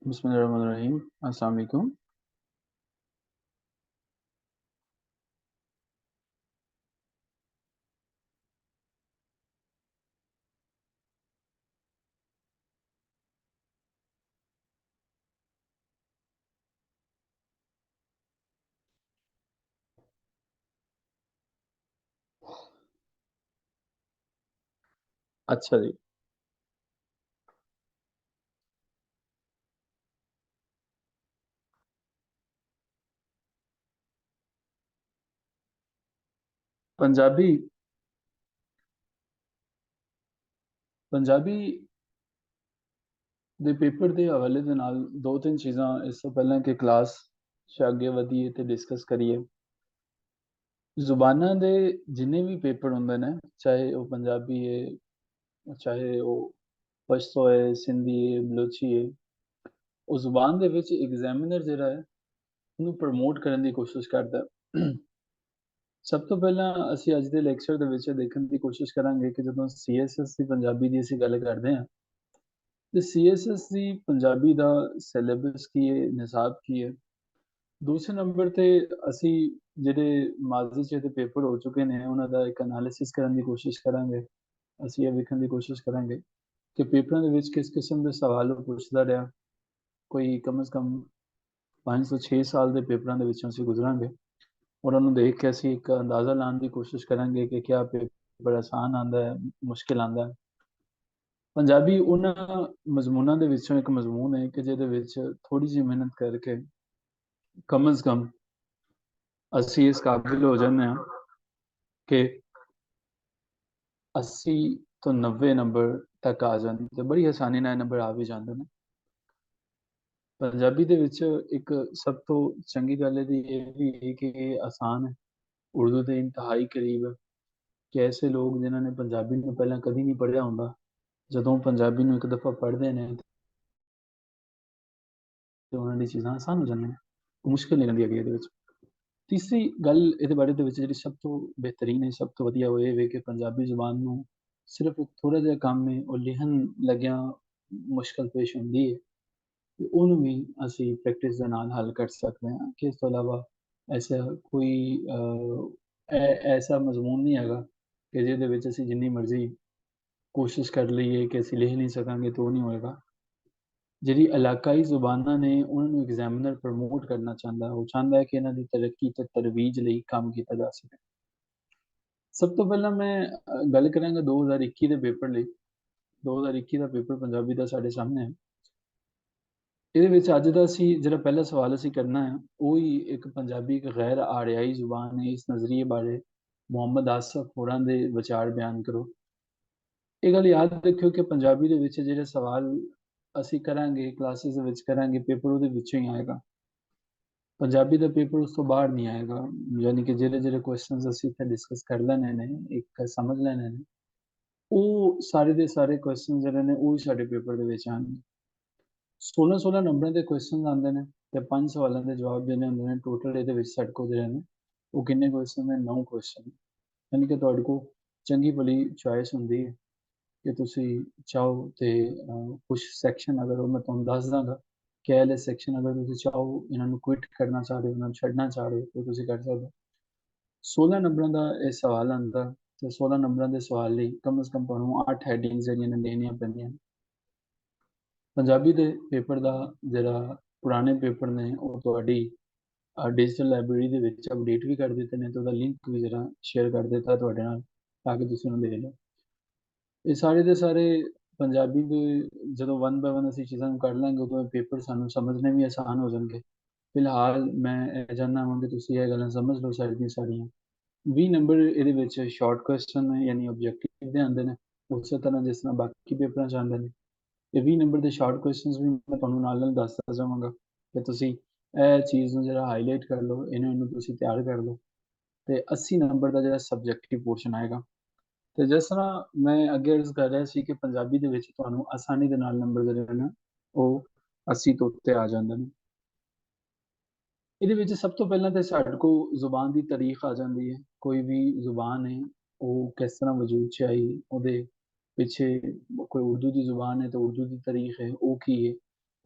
बिस्मिल्लाहिर्रहमानिर्रहीम। अस्सलाम वालेकुम। अच्छा जी। पंजाबी पंजाबी ਦੇ ਪੇਪਰ ਦੇ ਹਵਾਲੇ ਦੇ ਨਾਲ ਦੋ ਤਿੰਨ ਚੀਜ਼ਾਂ ਇਸ ਤੋਂ ਪਹਿਲਾਂ ਕਿ ਕਲਾਸ 'ਚ ਅੱਗੇ ਵਧੀਏ ਤੇ ਡਿਸਕਸ ਕਰੀਏ। ਜ਼ੁਬਾਨਾਂ ਦੇ ਜਿੰਨੇ ਵੀ ਪੇਪਰ ਹੁੰਦੇ ਨੇ, ਚਾਹੇ ਉਹ ਪੰਜਾਬੀ ਹੈ, ਚਾਹੇ ਉਹ ਪਸ਼ਤੋ ਹੈ, ਸਿੰਧੀ ਹੈ, ਬਲੋਚੀ ਹੈ, ਉਹ ਜ਼ੁਬਾਨ ਦੇ ਵਿੱਚ ਐਗਜ਼ਾਮੀਨਰ ਜਿਹੜਾ ਹੈ ਉਹਨੂੰ ਪ੍ਰਮੋਟ ਕਰਨ ਦੀ ਕੋਸ਼ਿਸ਼ ਕਰਦਾ ਹੈ। ਸਭ ਤੋਂ ਪਹਿਲਾਂ ਅਸੀਂ ਅੱਜ ਦੇ ਲੈਕਚਰ ਦੇ ਵਿੱਚ ਇਹ ਦੇਖਣ ਦੀ ਕੋਸ਼ਿਸ਼ ਕਰਾਂਗੇ ਕਿ ਜਦੋਂ ਸੀਐਸਐਸ ਦੀ ਪੰਜਾਬੀ ਦੀ ਅਸੀਂ ਗੱਲ ਕਰਦੇ ਹਾਂ ਤੇ ਸੀਐਸਐਸ ਦੀ ਪੰਜਾਬੀ ਦਾ ਸਿਲੇਬਸ ਕੀ ਹੈ, ਨਿਸਾਬ ਕੀ ਹੈ। ਦੂਸਰੇ ਨੰਬਰ ਤੇ ਅਸੀਂ ਜਿਹੜੇ ਮਾਜ਼ੀ 'ਚ ਇਹਦੇ ਪੇਪਰ ਹੋ ਚੁੱਕੇ ਨੇ ਉਹਨਾਂ ਦਾ ਇੱਕ ਐਨਾਲਿਸਿਸ ਕਰਨ ਦੀ ਕੋਸ਼ਿਸ਼ ਕਰਾਂਗੇ। ਅਸੀਂ ਇਹ ਵੇਖਣ ਦੀ ਕੋਸ਼ਿਸ਼ ਕਰਾਂਗੇ ਕਿ ਪੇਪਰਾਂ ਦੇ ਵਿੱਚ ਕਿਸ ਕਿਸਮ ਦੇ ਸਵਾਲ ਉਹ ਪੁੱਛਦਾ ਰਿਹਾ। ਕੋਈ ਕਮ ਸੇ ਕਮ 5 ਤੋਂ 6 ਸਾਲ ਦੇ ਪੇਪਰਾਂ ਦੇ ਵਿੱਚੋਂ ਅਸੀਂ ਗੁਜ਼ਰਾਂਗੇ। ਉਹਨਾਂ ਨੂੰ ਦੇਖ ਕੇ ਅਸੀਂ ਇੱਕ ਅੰਦਾਜ਼ਾ ਲਾਉਣ ਦੀ ਕੋਸ਼ਿਸ਼ ਕਰਾਂਗੇ ਕਿ ਕਿਆ ਪੇਪਰ ਆਸਾਨ ਆਉਂਦਾ ਹੈ, ਮੁਸ਼ਕਿਲ ਆਉਂਦਾ ਹੈ। ਪੰਜਾਬੀ ਉਹਨਾਂ ਮਜ਼ਮੂਨਾਂ ਦੇ ਵਿੱਚੋਂ ਇੱਕ ਮਜ਼ਮੂਨ ਹੈ ਕਿ ਜਿਹਦੇ ਵਿੱਚ ਥੋੜੀ ਜਿਹੀ ਮਿਹਨਤ ਕਰਕੇ ਕਮ ਸੇ ਕਮ ਅਸੀਂ ਇਸ ਕਾਬਿਲ ਹੋ ਜਾਂਦੇ ਹਾਂ ਕਿ 80 ਤੋਂ 90 ਨੰਬਰ ਤੱਕ ਆ ਜਾਣ ਤੇ ਬੜੀ ਆਸਾਨੀ ਨਾਲ ਇਹ ਨੰਬਰ ਆ ਵੀ ਜਾਂਦੇ ਨੇ। ਪੰਜਾਬੀ ਦੇ ਵਿੱਚ ਇੱਕ ਸਭ ਤੋਂ ਚੰਗੀ ਗੱਲ ਇਹਦੀ ਇਹ ਵੀ ਹੈ ਕਿ ਇਹ ਆਸਾਨ ਹੈ, ਉਰਦੂ ਦੇ ਇੰਤਹਾਈ ਕਰੀਬ ਹੈ। ਕਿ ਐਸੇ ਲੋਕ ਜਿਨ੍ਹਾਂ ਨੇ ਪੰਜਾਬੀ ਨੂੰ ਪਹਿਲਾਂ ਕਦੀ ਨਹੀਂ ਪੜ੍ਹਿਆ ਹੁੰਦਾ, ਜਦੋਂ ਪੰਜਾਬੀ ਨੂੰ ਇੱਕ ਦਫਾ ਪੜ੍ਹਦੇ ਨੇ ਤੇ ਉਹਨਾਂ ਦੀ ਚੀਜ਼ਾਂ ਆਸਾਨ ਹੋ ਜਾਂਦੀਆਂ ਨੇ, ਮੁਸ਼ਕਿਲ ਨਹੀਂ ਰਹਿੰਦੀ ਅੱਗੇ ਇਹਦੇ ਵਿੱਚ। ਤੀਸਰੀ ਗੱਲ ਇਹਦੇ ਬਾਰੇ ਦੇ ਵਿੱਚ ਜਿਹੜੀ ਸਭ ਤੋਂ ਬਿਹਤਰੀਨ ਹੈ, ਸਭ ਤੋਂ ਵਧੀਆ ਉਹ ਇਹ ਵੇ ਕਿ ਪੰਜਾਬੀ ਜ਼ੁਬਾਨ ਨੂੰ ਸਿਰਫ ਇੱਕ ਥੋੜਾ ਜਿਹਾ ਕੰਮ ਹੈ, ਉਹ ਲਿਖਣ ਲੱਗਿਆ ਮੁਸ਼ਕਲ ਪੇਸ਼ ਹੁੰਦੀ ਹੈ ਤੇ ਉਹਨੂੰ ਵੀ ਅਸੀਂ ਪ੍ਰੈਕਟਿਸ ਦੇ ਨਾਲ ਹੱਲ ਕਰ ਸਕਦੇ ਹਾਂ। ਕਿ ਇਸ ਤੋਂ ਇਲਾਵਾ ਐਸਾ ਕੋਈ ਐਸਾ ਮਜ਼ਮੂਨ ਨਹੀਂ ਹੈਗਾ ਕਿ ਜਿਹਦੇ ਵਿੱਚ ਅਸੀਂ ਜਿੰਨੀ ਮਰਜ਼ੀ ਕੋਸ਼ਿਸ਼ ਕਰ ਲਈਏ ਕਿ ਅਸੀਂ ਲਿਖ ਨਹੀਂ ਸਕਾਂਗੇ ਤਾਂ ਉਹ ਨਹੀਂ ਹੋਏਗਾ। ਜਿਹੜੀ ਇਲਾਕਾਈ ਜ਼ੁਬਾਨਾਂ ਨੇ ਉਹਨਾਂ ਨੂੰ ਐਗਜ਼ਾਮੀਨਰ ਪ੍ਰਮੋਟ ਕਰਨਾ ਚਾਹੁੰਦਾ, ਉਹ ਚਾਹੁੰਦਾ ਹੈ ਕਿ ਇਹਨਾਂ ਦੀ ਤਰੱਕੀ ਤੇ ਤਰਵੀਜ ਲਈ ਕੰਮ ਕੀਤਾ ਜਾ ਸਕੇ। ਸਭ ਤੋਂ ਪਹਿਲਾਂ ਮੈਂ ਗੱਲ ਕਰਾਂਗਾ 2021 ਦੇ ਪੇਪਰ ਲਈ। 2021 ਦਾ ਪੇਪਰ ਪੰਜਾਬੀ ਦਾ ਸਾਡੇ ਸਾਹਮਣੇ ਹੈ। ਇਹਦੇ ਵਿੱਚ ਅੱਜ ਦਾ ਅਸੀਂ ਜਿਹੜਾ ਪਹਿਲਾ ਸਵਾਲ ਅਸੀਂ ਕਰਨਾ ਹੈ ਉਹ ਹੀ ਇੱਕ ਪੰਜਾਬੀ ਇੱਕ ਗੈਰ ਆਰਿਆਈ ਜ਼ੁਬਾਨ ਹੈ, ਇਸ ਨਜ਼ਰੀਏ ਬਾਰੇ ਮੁਹੰਮਦ ਆਸਫ ਹੋਰਾਂ ਦੇ ਵਿਚਾਰ ਬਿਆਨ ਕਰੋ। ਇਹ ਗੱਲ ਯਾਦ ਰੱਖਿਓ ਕਿ ਪੰਜਾਬੀ ਦੇ ਵਿੱਚ ਜਿਹੜੇ ਸਵਾਲ ਅਸੀਂ ਕਰਾਂਗੇ ਕਲਾਸਿਸ ਦੇ ਵਿੱਚ ਕਰਾਂਗੇ, ਪੇਪਰ ਉਹਦੇ ਵਿੱਚੋਂ ਹੀ ਆਏਗਾ। ਪੰਜਾਬੀ ਦਾ ਪੇਪਰ ਉਸ ਤੋਂ ਬਾਹਰ ਨਹੀਂ ਆਏਗਾ। ਯਾਨੀ ਕਿ ਜਿਹੜੇ ਜਿਹੜੇ ਕੁਐਸਚਨਸ ਅਸੀਂ ਇੱਥੇ ਡਿਸਕਸ ਕਰ ਲੈਣੇ ਨੇ, ਇੱਕ ਸਮਝ ਲੈਣੇ ਨੇ, ਉਹ ਸਾਰੇ ਦੇ ਸਾਰੇ ਕੁਐਸਚਨ ਜਿਹੜੇ ਨੇ ਉਹ ਹੀ ਸਾਡੇ ਪੇਪਰ ਦੇ ਵਿੱਚ ਆਉਣਗੇ। 16 ਨੰਬਰਾਂ ਦੇ ਕੁਐਸਚਨ ਆਉਂਦੇ ਨੇ ਤੇ 5 ਸਵਾਲਾਂ ਦੇ ਜਵਾਬ ਦੇਣੇ ਹੁੰਦੇ ਨੇ। ਟੋਟਲ ਇਹਦੇ ਵਿੱਚ ਸਾਡੇ ਕੋਲ ਜਿਹੜੇ ਨੇ ਉਹ ਕਿੰਨੇ ਕੁਐਸਚਨ ਨੇ? 9 ਕੁਐਸਚਨ। ਯਾਨੀ ਕਿ ਤੁਹਾਡੇ ਕੋਲ ਚੰਗੀ ਭਲੀ ਚੁਆਇਸ ਹੁੰਦੀ ਹੈ ਕਿ ਤੁਸੀਂ ਚਾਹੋ ਤੇ ਕੁਝ ਸੈਕਸ਼ਨ ਅਗਰ ਉਹ ਮੈਂ ਤੁਹਾਨੂੰ ਦੱਸ ਦਾਂਗਾ ਕਿ ਇਹ ਸੈਕਸ਼ਨ ਅਗਰ ਤੁਸੀਂ ਚਾਹੋ ਇਹਨਾਂ ਨੂੰ ਕੁਇਟ ਕਰਨਾ ਚਾਹ ਰਹੇ ਹੋ, ਇਹਨਾਂ ਨੂੰ ਛੱਡਣਾ ਚਾਹ ਰਹੇ ਹੋ ਤਾਂ ਤੁਸੀਂ ਕਰ ਸਕਦੇ ਹੋ। 16 ਨੰਬਰਾਂ ਦਾ ਇਹ ਸਵਾਲ ਆਉਂਦਾ ਤੇ 16 ਨੰਬਰਾਂ ਦੇ ਸਵਾਲ ਲਈ ਕਮ ਸੇ ਕਮ ਤੁਹਾਨੂੰ 8 ਹੈਡਿੰਗਸ ਜਿਹੜੀਆਂ ਨੇ ਦੇਣੀਆਂ ਪੈਂਦੀਆਂ ਨੇ। ਪੰਜਾਬੀ ਦੇ ਪੇਪਰ ਦਾ ਜਿਹੜਾ ਪੁਰਾਣੇ ਪੇਪਰ ਨੇ ਉਹ ਤੁਹਾਡੀ ਡਿਜੀਟਲ ਲਾਇਬ੍ਰੇਰੀ ਦੇ ਵਿੱਚ ਅਪਡੇਟ ਵੀ ਕਰ ਦਿੱਤੇ ਨੇ ਤੇ ਉਹਦਾ ਲਿੰਕ ਵੀ ਜਿਹੜਾ ਸ਼ੇਅਰ ਕਰ ਦਿੱਤਾ ਤੁਹਾਡੇ ਨਾਲ ਤਾਂ ਕਿ ਤੁਸੀਂ ਉਹਨੂੰ ਦੇਖ ਲਓ। ਇਹ ਸਾਰੇ ਦੇ ਸਾਰੇ ਪੰਜਾਬੀ ਦੇ ਜਦੋਂ ਵਨ ਬਾਏ ਵਨ ਅਸੀਂ ਚੀਜ਼ਾਂ ਨੂੰ ਕਰ ਲਾਂਗੇ ਉਦੋਂ ਪੇਪਰ ਸਾਨੂੰ ਸਮਝਣੇ ਵੀ ਆਸਾਨ ਹੋ ਜਾਣਗੇ। ਫਿਲਹਾਲ ਮੈਂ ਇਹ ਚਾਹੁੰਦਾ ਹਾਂ ਕਿ ਤੁਸੀਂ ਇਹ ਗੱਲਾਂ ਸਮਝ ਲਓ ਸਾਰੀਆਂ ਸਾਰੀਆਂ। 20 ਨੰਬਰ ਇਹਦੇ ਵਿੱਚ ਸ਼ਾਰਟ ਕੁਐਸਚਨ ਨੇ, ਯਾਨੀ ਆਬਜੈਕਟਿਵ ਦੇ ਆਉਂਦੇ ਨੇ, ਉਸੇ ਤਰ੍ਹਾਂ ਜਿਸ ਤਰ੍ਹਾਂ ਬਾਕੀ ਪੇਪਰਾਂ 'ਚ ਆਉਂਦੇ ਨੇ। ਇਹ 20 ਨੰਬਰ ਦੇ ਸ਼ਾਰਟ ਕੁਐਸਚਨਸ ਵੀ ਮੈਂ ਤੁਹਾਨੂੰ ਨਾਲ ਨਾਲ ਦੱਸਦਾ ਜਾਵਾਂਗਾ ਕਿ ਤੁਸੀਂ ਇਹ ਚੀਜ਼ ਨੂੰ ਜਿਹੜਾ ਹਾਈਲਾਈਟ ਕਰ ਲਓ, ਇਹਨੂੰ ਤੁਸੀਂ ਤਿਆਰ ਕਰ ਲਓ। ਤੇ 80 ਨੰਬਰ ਦਾ ਜਿਹੜਾ ਸਬਜੈਕਟਿਵ ਪੋਰਸ਼ਨ ਆਏਗਾ। ਤੇ ਜਿਸ ਤਰ੍ਹਾਂ ਮੈਂ ਅੱਗੇ ਅਰਜ਼ ਕਰ ਰਿਹਾ ਸੀ ਕਿ ਪੰਜਾਬੀ ਦੇ ਵਿੱਚ ਤੁਹਾਨੂੰ ਆਸਾਨੀ ਦੇ ਨਾਲ ਨੰਬਰ ਜਿਹੜੇ ਨੇ ਉਹ 80 ਤੋਂ ਉੱਤੇ ਆ ਜਾਂਦੇ ਨੇ। ਇਹਦੇ ਵਿੱਚ ਸਭ ਤੋਂ ਪਹਿਲਾਂ ਤਾਂ ਸਾਡੇ ਕੋਲ ਜ਼ੁਬਾਨ ਦੀ ਤਾਰੀਖ ਆ ਜਾਂਦੀ ਹੈ। ਕੋਈ ਵੀ ਜ਼ੁਬਾਨ ਹੈ ਉਹ ਕਿਸ ਤਰ੍ਹਾਂ ਵਜੂਦ 'ਚ ਆਈ, ਉਹਦੇ ਪਿੱਛੇ ਕੋਈ ਉਰਦੂ ਦੀ ਜ਼ੁਬਾਨ ਹੈ ਤਾਂ ਉਰਦੂ ਦੀ ਤਾਰੀਖ ਹੈ ਉਹ ਕੀ ਹੈ।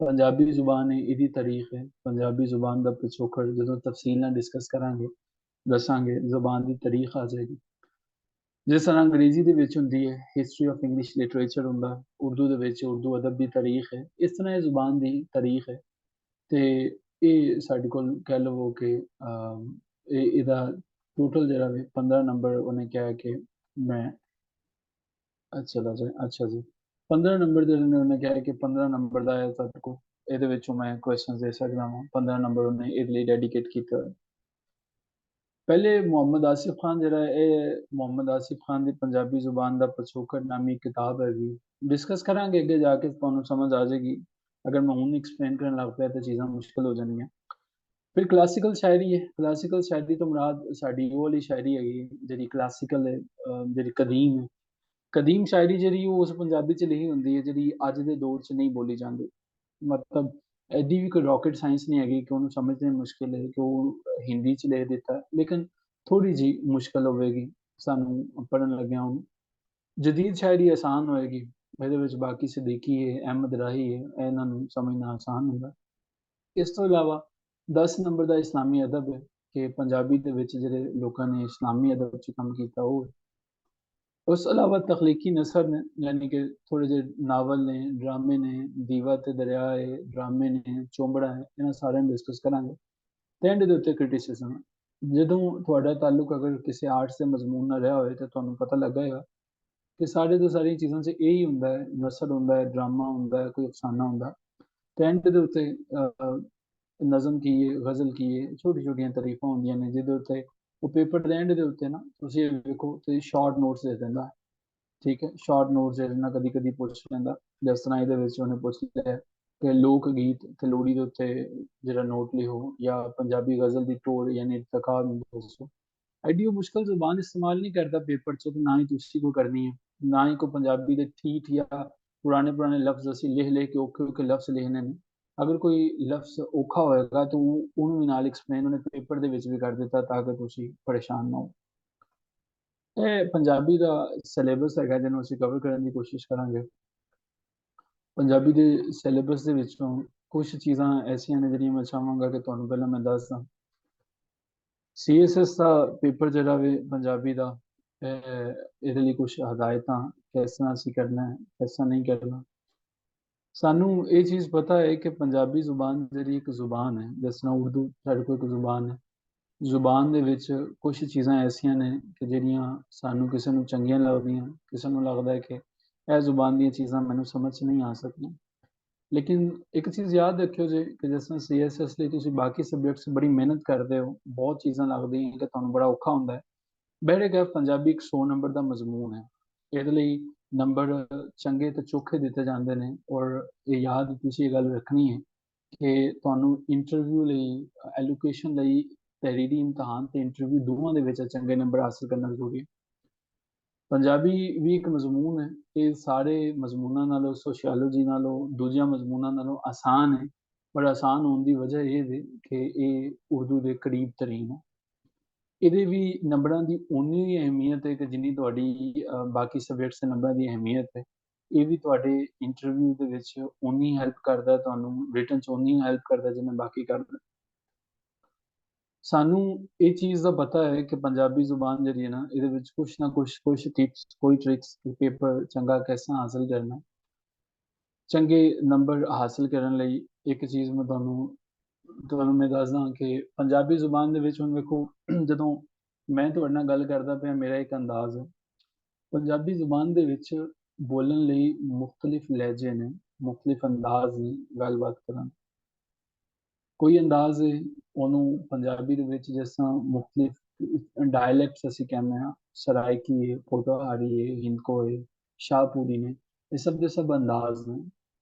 पंजाबी ज़ुबान है, इहदी तारीख है, पंजाबी ज़ुबान दा पिछोकड़ जदों तफसील नाल डिस्कस करांगे, दसांगे, ज़ुबान दी तारीख आ जाएगी। जिस तरह अंग्रेज़ी दे विच हुंदी है, हिस्ट्री ऑफ इंग्लिश लिटरेचर हुंदा, उर्दू दे विच उर्दू अदब दी तारीख है, इस तरह इह ज़ुबान दी तारीख है ते इह साडे कोल कह लवो कि इहदा टोटल जेह्ड़ा वे 15 नंबर उन्हें क्या है कि मैं चला जाए अच्छा जी। 15 नंबर ਜਿਹੜੇ ਨੇ ਉਹਨੇ ਕਿਹਾ ਕਿ 15 ਨੰਬਰ ਦਾ ਹੈ ਸਾਡੇ ਕੋਲ ਇਹਦੇ ਵਿੱਚੋਂ ਮੈਂ ਕੁਐਸਚਨਸ ਦੇ ਸਕਦਾ ਹਾਂ 15 ਨੰਬਰ ਉਹਨੇ ਇਹਦੇ ਲਈ ਡੈਡੀਕੇਟ ਕੀਤਾ ਹੋਇਆ ਪਹਿਲੇ ਮੁਹੰਮਦ ਆਸਿਫ ਖਾਨ ਜਿਹੜਾ ਹੈ ਇਹ ਮੁਹੰਮਦ ਆਸਿਫ ਖਾਨ ਦੀ ਪੰਜਾਬੀ ਜ਼ੁਬਾਨ ਦਾ ਪਿਛੋਕੜ ਨਾਮੀ ਕਿਤਾਬ ਹੈਗੀ ਡਿਸਕਸ ਕਰਾਂਗੇ ਅੱਗੇ ਜਾ ਕੇ ਤੁਹਾਨੂੰ ਸਮਝ ਆ ਜਾਏਗੀ ਅਗਰ ਮੈਂ ਹੁਣ ਐਕਸਪਲੇਨ ਕਰਨ ਲੱਗ ਪਿਆ ਤਾਂ ਚੀਜ਼ਾਂ ਮੁਸ਼ਕਲ ਹੋ ਜਾਣਗੀਆਂ ਫਿਰ ਕਲਾਸੀਕਲ ਸ਼ਾਇਰੀ ਹੈ ਕਲਾਸੀਕਲ ਸ਼ਾਇਰੀ ਤੋਂ ਮੁਰਾਦ ਸਾਡੀ ਉਹ ਵਾਲੀ ਸ਼ਾਇਰੀ ਹੈਗੀ ਜਿਹੜੀ ਕਲਾਸੀਕਲ ਹੈ ਜਿਹੜੀ ਕਦੀਮ ਹੈ ਕਦੀਮ ਸ਼ਾਇਰੀ ਜਿਹੜੀ ਉਹ ਉਸ ਪੰਜਾਬੀ 'ਚ ਲਿਖੀ ਹੁੰਦੀ ਹੈ ਜਿਹੜੀ ਅੱਜ ਦੇ ਦੌਰ 'ਚ ਨਹੀਂ ਬੋਲੀ ਜਾਂਦੀ ਮਤਲਬ ਐਡੀ ਵੀ ਕੋਈ ਰੌਕਟ ਸਾਇੰਸ ਨਹੀਂ ਹੈਗੀ ਕਿ ਉਹਨੂੰ ਸਮਝਣਾ ਮੁਸ਼ਕਿਲ ਹੈ ਕਿ ਉਹ ਹਿੰਦੀ 'ਚ ਲਿਖ ਦਿੱਤਾ ਲੇਕਿਨ ਥੋੜ੍ਹੀ ਜਿਹੀ ਮੁਸ਼ਕਿਲ ਹੋਵੇਗੀ ਸਾਨੂੰ ਪੜ੍ਹਨ ਲੱਗਿਆਂ ਉਹਨੂੰ ਜਦੀਦ ਸ਼ਾਇਰੀ ਆਸਾਨ ਹੋਏਗੀ ਇਹਦੇ ਵਿੱਚ ਬਾਕੀ ਸਦੀਕੀ ਹੈ ਅਹਿਮਦ ਰਾਹੀ ਹੈ ਇਹਨਾਂ ਨੂੰ ਸਮਝਣਾ ਆਸਾਨ ਹੁੰਦਾ ਇਸ ਤੋਂ ਇਲਾਵਾ 10 ਨੰਬਰ ਦਾ ਇਸਲਾਮੀ ਅਦਬ ਹੈ ਕਿ ਪੰਜਾਬੀ ਦੇ ਵਿੱਚ ਜਿਹੜੇ ਲੋਕਾਂ ਨੇ ਇਸਲਾਮੀ ਅਦਬ 'ਚ ਕੰਮ ਕੀਤਾ ਉਹ ਉਸ ਤੋਂ ਇਲਾਵਾ ਤਖਲੀਕੀ ਨਸਰ ਨੇ ਯਾਨੀ ਕਿ ਥੋੜ੍ਹੇ ਜਿਹੇ ਨਾਵਲ ਨੇ ਡਰਾਮੇ ਨੇ ਦੀਵਾ ਤੇ ਦਰਿਆ ਹੈ ਡਰਾਮੇ ਨੇ ਚੋਂਬੜਾ ਹੈ ਇਹਨਾਂ ਸਾਰਿਆਂ ਨੂੰ ਡਿਸਕਸ ਕਰਾਂਗੇ ਤੇ ਐਂਡ ਦੇ ਉੱਤੇ ਕ੍ਰਿਟਿਸਿਜ਼ਮ ਜਦੋਂ ਤੁਹਾਡਾ ਤਾਲੁਕ ਅਗਰ ਕਿਸੇ ਆਰਟਸ ਦੇ ਮਜ਼ਮੂਨ ਨਾਲ ਰਿਹਾ ਹੋਏ ਤਾਂ ਤੁਹਾਨੂੰ ਪਤਾ ਲੱਗੇਗਾ ਕਿ ਸਾਰੇ ਤੋਂ ਸਾਰੀਆਂ ਚੀਜ਼ਾਂ 'ਚ ਇਹੀ ਹੁੰਦਾ ਹੈ ਨਸਰ ਹੁੰਦਾ ਹੈ ਡਰਾਮਾ ਹੁੰਦਾ ਹੈ ਕੋਈ ਅਫਸਾਨਾ ਹੁੰਦਾ ਤੇ ਐਂਡ ਦੇ ਉੱਤੇ ਨਜ਼ਮ ਕੀ ਹੈ ਗਜ਼ਲ ਕੀ ਹੈ ਛੋਟੀ ਛੋਟੀਆਂ ਤਾਰੀਫਾਂ ਹੁੰਦੀਆਂ ਨੇ ਜਿਹਦੇ ਉੱਤੇ ਉਹ ਪੇਪਰ ਦੇ ਐਂਡ ਦੇ ਉੱਤੇ ਨਾ ਤੁਸੀਂ ਇਹ ਵੇਖੋ ਤੇ ਸ਼ਾਰਟ ਨੋਟਸ ਦੇ ਦਿੰਦਾ ਠੀਕ ਹੈ ਸ਼ਾਰਟ ਨੋਟਸ ਦੇ ਦਿੰਦਾ ਕਦੀ ਕਦੀ ਪੁੱਛ ਲੈਂਦਾ ਜਿਸ ਤਰ੍ਹਾਂ ਇਹਦੇ ਵਿੱਚ ਉਹਨੇ ਪੁੱਛ ਲਿਆ ਕਿ ਲੋਕ ਗੀਤ ਤੇ ਲੋਹੜੀ ਦੇ ਉੱਤੇ ਜਿਹੜਾ ਨੋਟ ਲਿਖੋ ਜਾਂ ਪੰਜਾਬੀ ਗਜ਼ਲ ਦੀ ਟੋਰ ਯਾਨੀ ਇਰਤਕਾ ਨੂੰ ਦੱਸੋ ਐਡੀ ਉਹ ਮੁਸ਼ਕਲ ਜ਼ੁਬਾਨ ਇਸਤੇਮਾਲ ਨਹੀਂ ਕਰਦਾ ਪੇਪਰ 'ਚ ਤੇ ਨਾ ਹੀ ਤੁਸੀਂ ਕੋਈ ਕਰਨੀ ਹੈ ਨਾ ਹੀ ਕੋਈ ਪੰਜਾਬੀ ਦੇ ਠੀਠ ਜਾਂ ਪੁਰਾਣੇ ਲਫ਼ਜ਼ ਅਸੀਂ ਲਿਖ ਕੇ ਔਖੇ ਲਫ਼ਜ਼ ਲਿਖਣੇ ਨੇ ਅਗਰ ਕੋਈ ਲਫ਼ਜ਼ ਔਖਾ ਹੋਏਗਾ ਤਾਂ ਉਹਨੂੰ ਵੀ ਨਾਲ ਐਕਸਪਲੇਨ ਉਹਨੇ ਪੇਪਰ ਦੇ ਵਿੱਚ ਵੀ ਕਰ ਦਿੱਤਾ ਤਾਂ ਕਿ ਤੁਸੀਂ ਪਰੇਸ਼ਾਨ ਨਾ ਹੋ ਇਹ ਪੰਜਾਬੀ ਦਾ ਸਿਲੇਬਸ ਹੈਗਾ ਜਿਹਨੂੰ ਅਸੀਂ ਕਵਰ ਕਰਨ ਦੀ ਕੋਸ਼ਿਸ਼ ਕਰਾਂਗੇ ਪੰਜਾਬੀ ਦੇ ਸਿਲੇਬਸ ਦੇ ਵਿੱਚੋਂ ਕੁਝ ਚੀਜ਼ਾਂ ਐਸੀਆਂ ਨੇ ਜਿਹੜੀਆਂ ਮੈਂ ਚਾਹਾਂਗਾ ਕਿ ਤੁਹਾਨੂੰ ਪਹਿਲਾਂ ਮੈਂ ਦੱਸਦਾ CSS ਦਾ ਪੇਪਰ ਜਿਹੜਾ ਵੇ ਪੰਜਾਬੀ ਦਾ ਇਹਦੇ ਲਈ ਕੁਝ ਹਦਾਇਤਾਂ ਕਿਸ ਤਰ੍ਹਾਂ ਅਸੀਂ ਕਰਨਾ ਹੈ ਕਿਸ ਤਰ੍ਹਾਂ ਨਹੀਂ ਕਰਨਾ ਸਾਨੂੰ ਇਹ ਚੀਜ਼ ਪਤਾ ਹੈ ਕਿ ਪੰਜਾਬੀ ਜ਼ੁਬਾਨ ਜਿਹੜੀ ਇੱਕ ਜ਼ੁਬਾਨ ਹੈ ਜਿਸ ਤਰ੍ਹਾਂ ਉਰਦੂ ਸਾਡੇ ਕੋਲ ਇੱਕ ਜ਼ੁਬਾਨ ਹੈ ਜ਼ੁਬਾਨ ਦੇ ਵਿੱਚ ਕੁਝ ਚੀਜ਼ਾਂ ਐਸੀਆਂ ਨੇ ਕਿ ਜਿਹੜੀਆਂ ਸਾਨੂੰ ਕਿਸੇ ਨੂੰ ਚੰਗੀਆਂ ਲੱਗਦੀਆਂ ਕਿਸੇ ਨੂੰ ਲੱਗਦਾ ਹੈ ਕਿ ਇਹ ਜ਼ੁਬਾਨ ਦੀਆਂ ਚੀਜ਼ਾਂ ਮੈਨੂੰ ਸਮਝ 'ਚ ਨਹੀਂ ਆ ਸਕਦੀਆਂ ਲੇਕਿਨ ਇੱਕ ਚੀਜ਼ ਯਾਦ ਰੱਖਿਓ ਜੇ ਕਿ ਜਿਸ ਤਰ੍ਹਾਂ CSS ਲਈ ਤੁਸੀਂ ਬਾਕੀ ਸਬਜੈਕਟਸ ਬੜੀ ਮਿਹਨਤ ਕਰਦੇ ਹੋ ਬਹੁਤ ਚੀਜ਼ਾਂ ਲੱਗਦੀਆਂ ਕਿ ਤੁਹਾਨੂੰ ਬੜਾ ਔਖਾ ਹੁੰਦਾ ਹੈ ਬਹਿਰੇ ਗੈਰ ਪੰਜਾਬੀ ਇੱਕ 100 ਨੰਬਰ ਦਾ ਮਜ਼ਮੂਨ ਹੈ ਇਹਦੇ ਲਈ ਨੰਬਰ ਚੰਗੇ ਤੇ ਚੋਖੇ ਦਿੱਤੇ ਜਾਂਦੇ ਨੇ ਔਰ ਇਹ ਯਾਦ ਤੁਸੀਂ ਇਹ ਗੱਲ ਰੱਖਣੀ ਹੈ ਕਿ ਤੁਹਾਨੂੰ ਇੰਟਰਵਿਊ ਲਈ ਐਲੋਕੇਸ਼ਨ ਲਈ ਤਹਿਰੀਰੀ ਇਮਤਿਹਾਨ ਤੇ ਇੰਟਰਵਿਊ ਦੋਵਾਂ ਦੇ ਵਿੱਚ ਚੰਗੇ ਨੰਬਰ ਹਾਸਲ ਕਰਨਾ ਜ਼ਰੂਰੀ ਹੈ ਪੰਜਾਬੀ ਵੀ ਇੱਕ ਮਜ਼ਮੂਨ ਹੈ ਇਹ ਸਾਰੇ ਮਜ਼ਮੂਨਾਂ ਨਾਲੋਂ ਸੋਸ਼ੀਓਲੋਜੀ ਨਾਲੋਂ ਦੂਜਿਆਂ ਮਜ਼ਮੂਨਾਂ ਨਾਲੋਂ ਆਸਾਨ ਹੈ ਪਰ ਆਸਾਨ ਹੋਣ ਦੀ ਵਜ੍ਹਾ ਇਹ ਹੈ ਕਿ ਇਹ ਉਰਦੂ ਦੇ ਕਰੀਬ ਤਰੀਨ ਹੈ ਇਹਦੇ ਵੀ ਨੰਬਰਾਂ ਦੀ ਉਨੀ ਹੀ ਅਹਿਮੀਅਤ ਹੈ ਕਿ ਜਿੰਨੀ ਤੁਹਾਡੀ ਬਾਕੀ ਸਬਜੈਕਟਸ ਦੇ ਨੰਬਰਾਂ ਦੀ ਅਹਿਮੀਅਤ ਹੈ ਇਹ ਵੀ ਤੁਹਾਡੇ ਇੰਟਰਵਿਊ ਦੇ ਵਿੱਚ ਉਨੀ ਹੈਲਪ ਕਰਦਾ ਤੁਹਾਨੂੰ ਰਿਟਨ 'ਚ ਉਨੀ ਹੈਲਪ ਕਰਦਾ ਜਿੰਨਾ ਬਾਕੀ ਕਰਦਾ ਸਾਨੂੰ ਇਹ ਚੀਜ਼ ਦਾ ਪਤਾ ਹੈ ਕਿ ਪੰਜਾਬੀ ਜ਼ੁਬਾਨ ਜਿਹੜੀ ਹੈ ਨਾ ਇਹਦੇ ਵਿੱਚ ਕੁਛ ਨਾ ਕੁਛ ਟਿਪਸ ਕੋਈ ਟ੍ਰਿਕਸ ਪੇਪਰ ਚੰਗਾ ਕਿਸਾਂ ਹਾਸਲ ਕਰਨਾ ਚੰਗੇ ਨੰਬਰ ਹਾਸਲ ਕਰਨ ਲਈ ਇੱਕ ਚੀਜ਼ ਮੈਂ ਤੁਹਾਨੂੰ ਮੈਂ ਦੱਸਦਾ ਕਿ ਪੰਜਾਬੀ ਜ਼ੁਬਾਨ ਦੇ ਵਿੱਚ ਹੁਣ ਵੇਖੋ ਜਦੋਂ ਮੈਂ ਤੁਹਾਡੇ ਨਾਲ ਗੱਲ ਕਰਦਾ ਪਿਆ ਮੇਰਾ ਇੱਕ ਅੰਦਾਜ਼ ਹੈ ਪੰਜਾਬੀ ਜ਼ੁਬਾਨ ਦੇ ਵਿੱਚ ਬੋਲਣ ਲਈ ਮੁxtਲਿਫ ਲਹਿਜੇ ਨੇ ਮੁxtਲਿਫ ਅੰਦਾਜ਼ ਨੇ ਗੱਲਬਾਤ ਕਰਨ ਕੋਈ ਅੰਦਾਜ਼ ਹੈ ਉਹਨੂੰ ਪੰਜਾਬੀ ਦੇ ਵਿੱਚ ਜਿਸ ਤਰ੍ਹਾਂ ਮੁxtਲਿਫ ਡਾਇਲੈਕਟਸ ਅਸੀਂ ਕਹਿੰਦੇ ਹਾਂ ਸਰਾਇਕੀ ਹੈ ਪੋਠੋਹਾਰੀ ਹੈ ਹਿੰਦਕੋ ਹੈ ਸ਼ਾਹਪੂਰੀ ਨੇ ਇਹ ਸਭ ਦੇ ਸਭ ਅੰਦਾਜ਼ ਨੇ